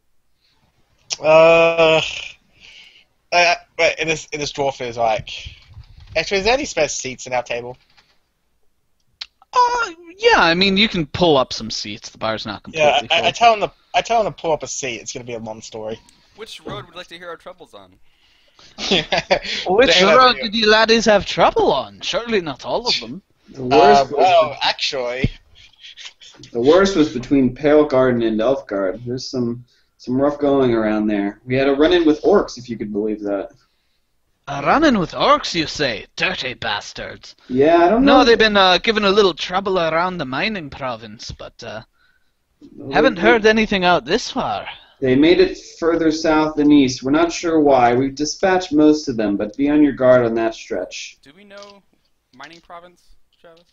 S4: Right, in this dwarf is like... Actually, is there any spare seats in our table?
S1: Yeah, I mean, you can pull up some seats. The bar's not
S4: Yeah,
S1: completely
S4: I
S1: full.
S4: tell him to pull up a seat. It's going to be a long story.
S3: Which road would you like to hear our troubles on?
S1: Which
S4: Damn,
S1: road
S4: yeah.
S1: did you laddies have trouble on? Surely not all of them.
S4: Actually...
S2: The worst was between Pale Garden and Elfgard. There's some rough going around there. We had a run-in with orcs, if you could believe that.
S1: Running with orcs, you say? Dirty bastards.
S2: Yeah, I don't know.
S1: No, they've been giving a little trouble around the mining province, but haven't heard anything out this far.
S2: They made it further south than east. We're not sure why. We've dispatched most of them, but be on your guard on that stretch.
S3: Do we know mining province, Travis?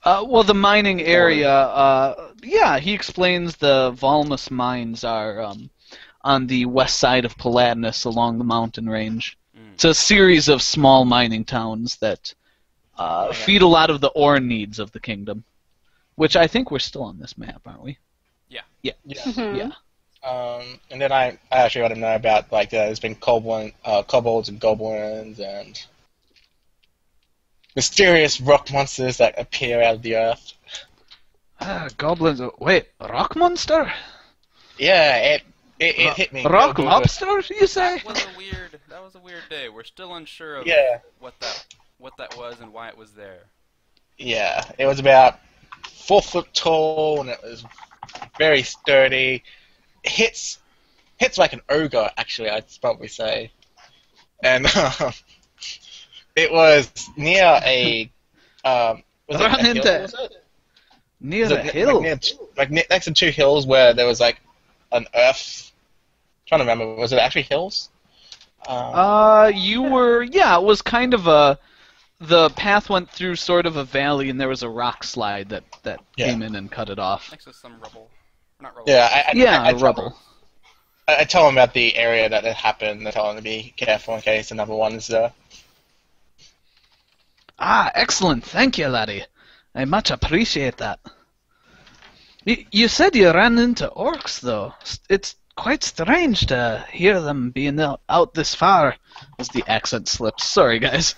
S1: Well, the mining area, yeah, he explains the Valmus mines are on the west side of Palatinus along the mountain range. It's a series of small mining towns that feed a lot of the ore needs of the kingdom, which I think we're still on this map, aren't we?
S3: Yeah.
S1: Yeah.
S5: Mhm.
S1: Yeah.
S4: And then I actually want to know about, like, there's been kobolds and goblins and mysterious rock monsters that appear out of the earth.
S1: Goblins. Wait, rock monster?
S4: Yeah, it hit me.
S1: Rock
S4: real good.
S1: lobster, you say?
S3: That was a weird day. We're still unsure of
S4: Yeah.
S3: what that was and why it was there.
S4: Yeah, it was about 4 foot tall and it was very sturdy. Hits like an ogre, actually, I'd probably say. And it was near a was it
S1: Run
S4: a hill,
S1: into-
S4: was it?
S1: Near
S4: Was
S1: the
S4: it
S1: hill.
S4: next to 2 hills where there was like an earth. Trying to remember, was it actually hills?
S1: You were, yeah, it was kind of the path went through sort of a valley and there was a rock slide that
S4: Yeah.
S1: came in and cut it off.
S3: Next to some rubble. Not rubble.
S4: Yeah, I
S1: Rubble.
S4: I tell them about the area that it happened. I tell them to be careful in case another one is there.
S1: Ah, excellent. Thank you, laddie. I much appreciate that. You said you ran into orcs, though. It's quite strange to hear them being out this far, as the accent slips. Sorry, guys.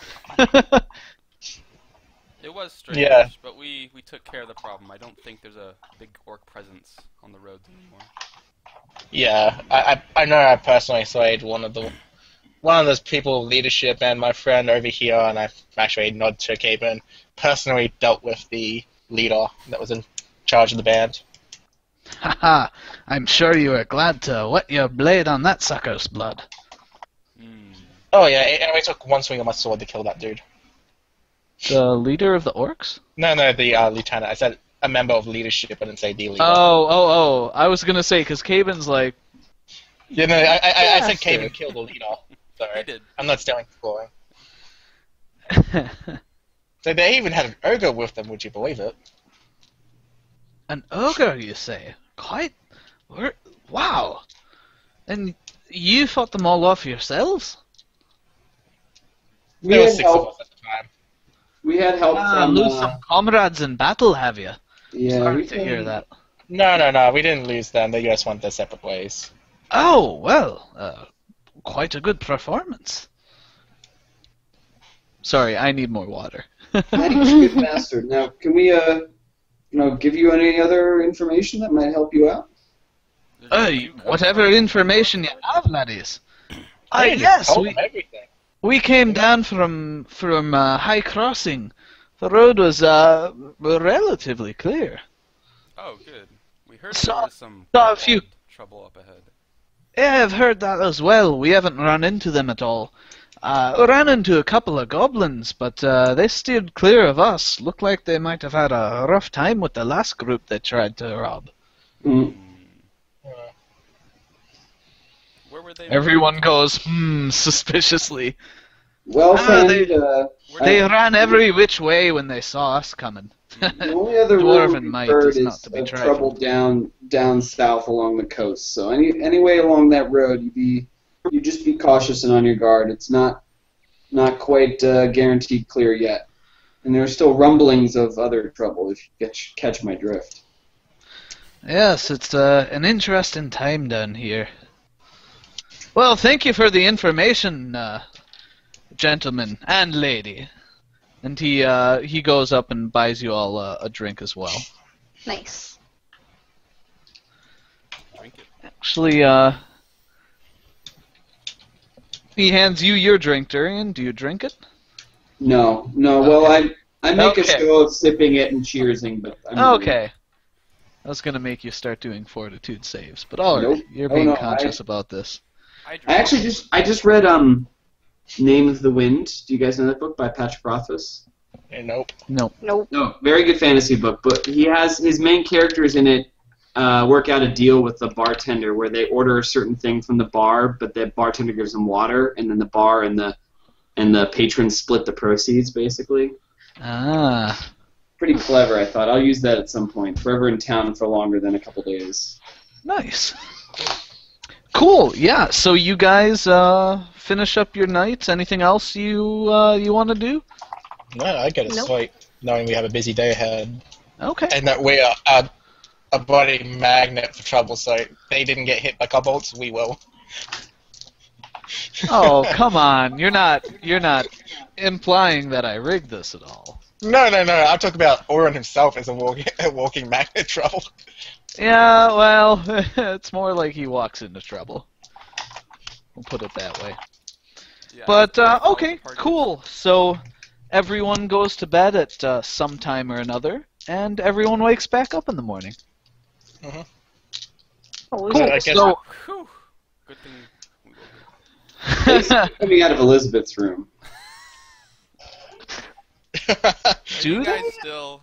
S3: It was strange,
S4: Yeah.
S3: but we took care of the problem. I don't think there's a big orc presence on the roads anymore.
S4: Yeah, I know I personally swayed one of those people of leadership, and my friend over here, and I actually nod to Capen, personally dealt with the leader that was in charge of the band.
S1: Haha, I'm sure you were glad to wet your blade on that sucker's blood.
S4: Oh yeah, it only took one swing of my sword to kill that dude.
S1: The leader of the orcs?
S4: No, the lieutenant. I said a member of leadership. I didn't say the leader.
S1: Oh, I was gonna say, because Caben's like,
S4: Yeah, no, I said
S1: Bastard.
S4: Capen killed the leader.
S3: He
S4: Sorry,
S3: did.
S4: I'm not stealing scoring. So they even had an ogre with them, would you believe it?
S1: An ogre, you say? Quite. Wow. And you fought them all off yourselves?
S2: We
S4: There were
S2: had
S4: 6 of
S2: help.
S4: us at the time.
S2: We had help from.
S1: Lose some comrades in battle, have you?
S2: Yeah,
S1: Sorry
S2: we
S1: to hear that.
S4: No, we didn't lose them. They just went their separate ways.
S1: Oh, well, quite a good performance. Sorry, I need more water.
S2: Mighty good master. Now, can we, give you any other information that might help you out?
S1: Whatever information you have, laddies.
S4: Hey, you
S1: Yes,
S4: told them everything.
S1: we came down from High Crossing. The road was relatively clear.
S3: Oh, good. We heard
S1: Saw-
S3: there was some
S1: saw a few-
S3: trouble up ahead.
S1: Yeah, I've heard that as well. We haven't run into them at all. Ran into a couple of goblins, but they steered clear of us. Looked like they might have had a rough time with the last group they tried to rob.
S2: Mm.
S3: Where were they?
S1: Everyone goes, suspiciously.
S2: Well, friend,
S1: They ran every which way when they saw us coming.
S2: the only other
S1: Dwarven
S2: road we've
S1: might
S2: heard
S1: is not
S2: is
S1: to be
S2: of
S1: trifled.
S2: trouble down south along the coast. So any way along that road, you just be cautious and on your guard. It's not quite guaranteed clear yet, and there are still rumblings of other trouble. If you catch my drift.
S1: Yes, it's an interesting time down here. Well, thank you for the information, gentleman and lady. And he goes up and buys you all a drink as well.
S5: Nice.
S3: Drink it.
S1: Actually, he hands you your drink, Durian. Do you drink it?
S2: No. Well, I make a
S1: Okay.
S2: show of sipping it and cheersing, but I'm
S1: Okay. I was gonna make you start doing fortitude saves, but alright,
S2: Nope.
S1: you're
S2: Oh,
S1: being
S2: no,
S1: conscious about this.
S3: I
S2: I actually just read Name of the Wind. Do you guys know that book by Patrick Rothfuss?
S4: Nope.
S1: No.
S5: Nope.
S2: No, very good fantasy book. But he has his main characters in it work out a deal with the bartender where they order a certain thing from the bar, but the bartender gives them water, and then the bar and the patrons split the proceeds, basically.
S1: Ah.
S2: Pretty clever, I thought. I'll use that at some point. Forever in town for longer than a couple days.
S1: Nice. Cool. Yeah. So you guys finish up your night. Anything else you want to do?
S4: No, I get a
S5: Nope.
S4: sleep knowing we have a busy day ahead.
S1: Okay.
S4: And that we are a bloody magnet for trouble, so they didn't get hit by kobolds, we will.
S1: Oh, come on. You're not implying that I rigged this at all.
S4: No, I'm talking about Orin himself as a walking magnet trouble.
S1: Yeah, well, it's more like he walks into trouble. We'll put it that way.
S3: Yeah,
S1: But,
S3: I thought
S1: okay,
S3: the party-
S1: cool. So, everyone goes to bed at some time or another, and everyone wakes back up in the morning.
S5: Oh,
S1: Cool.
S4: I guess-
S1: So,
S3: Whew. Good thing we woke up.
S2: Coming out of Elizabeth's room.
S1: do
S3: You guys
S1: they?
S3: still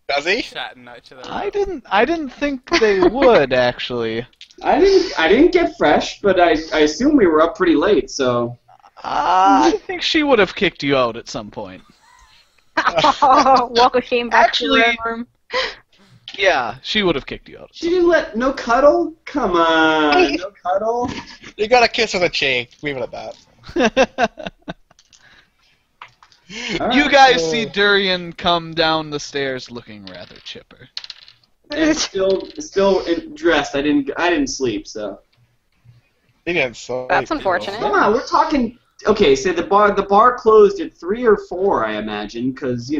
S4: Does he?
S3: chatting at each other?
S1: I didn't think they would, actually.
S2: I didn't get fresh, but I assume we were up pretty late, so
S1: I think she would have kicked you out at some point.
S5: Walk of shame back
S1: Actually-
S5: to the room.
S1: Yeah, she would have kicked you out.
S2: she didn't no cuddle. Come on, no cuddle.
S4: You got a kiss on the cheek. Leave it at that.
S2: All
S1: You
S2: right,
S1: guys
S2: so-
S1: see Durian come down the stairs looking rather chipper.
S2: And still dressed. I didn't sleep, so.
S4: He didn't sleep.
S5: That's unfortunate.
S2: Come on, we're talking. Okay, so the bar closed at 3 or 4, I imagine, because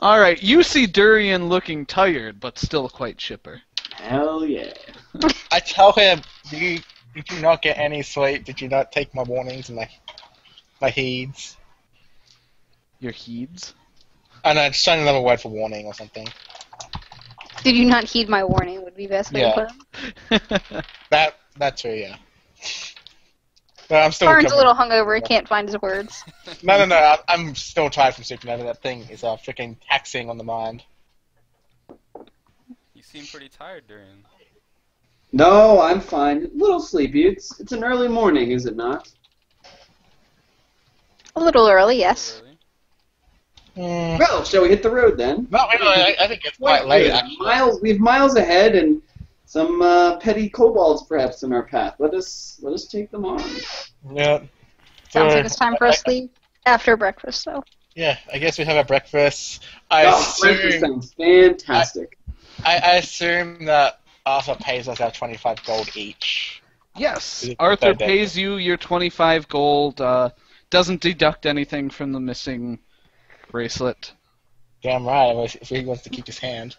S1: Alright, you see Durian looking tired, but still quite chipper.
S2: hell yeah.
S4: I tell him, did you not get any sleep? Did you not take my warnings and my heeds?
S1: Your heeds?
S4: And I'd sign another word for warning or something.
S5: Did you not heed my warning? Would be best way to
S4: Yeah.
S5: put it.
S4: That too, yeah. But I'm still.
S5: Karn's a little hungover. He can't find his words.
S4: No. I'm still tired from sleeping over. That thing is freaking taxing on the mind.
S3: You seem pretty tired, Durian.
S2: No, I'm fine. A little sleepy. It's an early morning, is it not?
S5: A little early, yes.
S3: Really?
S2: Well, shall we hit the road then?
S4: No, I think it's quite late. Actually.
S2: We have miles ahead and some petty kobolds perhaps in our path. Let us take them on.
S4: Yeah.
S5: Sounds like it's time for us to leave after breakfast, though.
S4: Yeah, I guess we have a breakfast.
S2: Breakfast sounds fantastic.
S4: I assume that Arthur pays us our 25 gold each.
S1: Yes, Arthur pays you your 25 gold, doesn't deduct anything from the missing bracelet.
S4: Damn right, if he wants to keep his hand.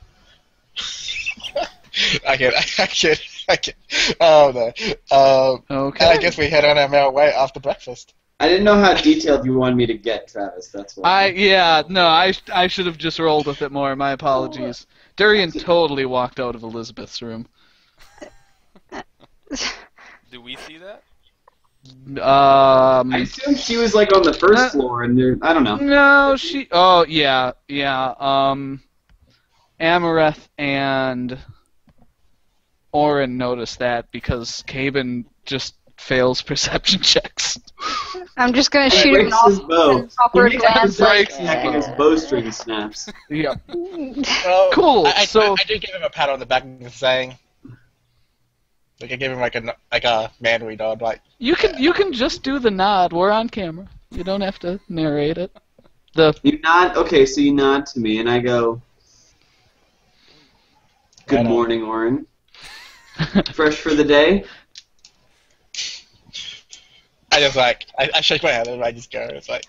S4: I can. Oh no.
S1: Okay.
S4: I guess we head on our way after breakfast.
S2: I didn't know how detailed you wanted me to get, Travis, that's why.
S1: I should have just rolled with it more, my apologies. Durian totally walked out of Elizabeth's room.
S3: Do we see that?
S2: I assume she was like on the first floor, and there. I don't know.
S1: No, oh yeah. Amareth and Orin noticed that because Caben just fails perception checks.
S5: I'm just gonna shoot him an awkward glance.
S2: And his bowstring snaps.
S1: Yeah.
S4: Cool.
S1: I
S4: do give him a pat on the back and saying, like I give him like a manly nod, like.
S1: You can just do the nod. We're on camera. You don't have to narrate it.
S2: You nod. Okay, so you nod to me, and I go. Good morning, Orin. Fresh for the day.
S4: I just I shake my head and I just go. It's like.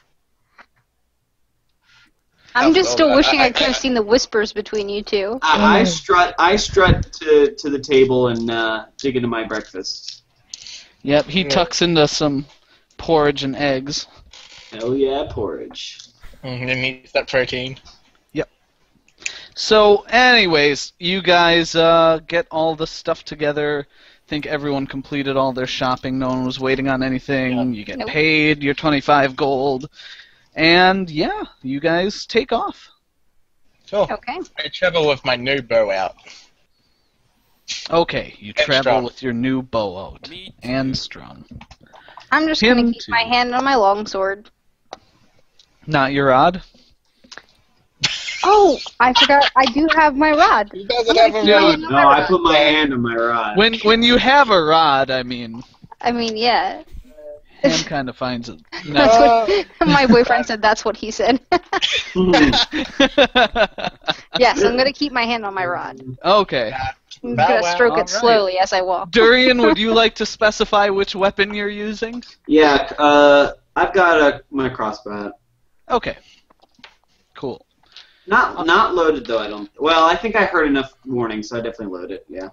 S5: I'm just still wishing I could have seen the whispers between you two.
S2: I strut to the table and dig into my breakfast.
S1: Yep, he tucks into some porridge and eggs.
S2: Hell yeah, porridge.
S4: And eats that protein.
S1: Yep. So, anyways, you guys get all the stuff together. Think everyone completed all their shopping. No one was waiting on anything. Yeah. You get paid your 25 gold. And, yeah, you guys take off.
S4: Cool.
S5: Okay.
S4: I travel with my new bow out.
S1: Okay, you travel with your new bow out. And strung.
S5: I'm just going to keep my hand on my longsword.
S1: Not your rod?
S5: Oh, I forgot. I do have my rod.
S4: He doesn't have a rod.
S2: No, I put my hand on my rod.
S1: When you have a rod, I mean,
S5: yeah.
S1: Hand kind of finds it. No.
S5: That's what my boyfriend said. That's what he said. Yes, I'm gonna keep my hand on my rod.
S1: Okay.
S5: I'm gonna stroke it slowly as I walk.
S1: Durian, would you like to specify which weapon you're using?
S2: Yeah, I've got my crossbow.
S1: Okay. Cool.
S2: Not loaded though. I don't. Well, I think I heard enough warning, so I definitely load it. Yeah.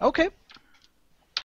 S1: Okay.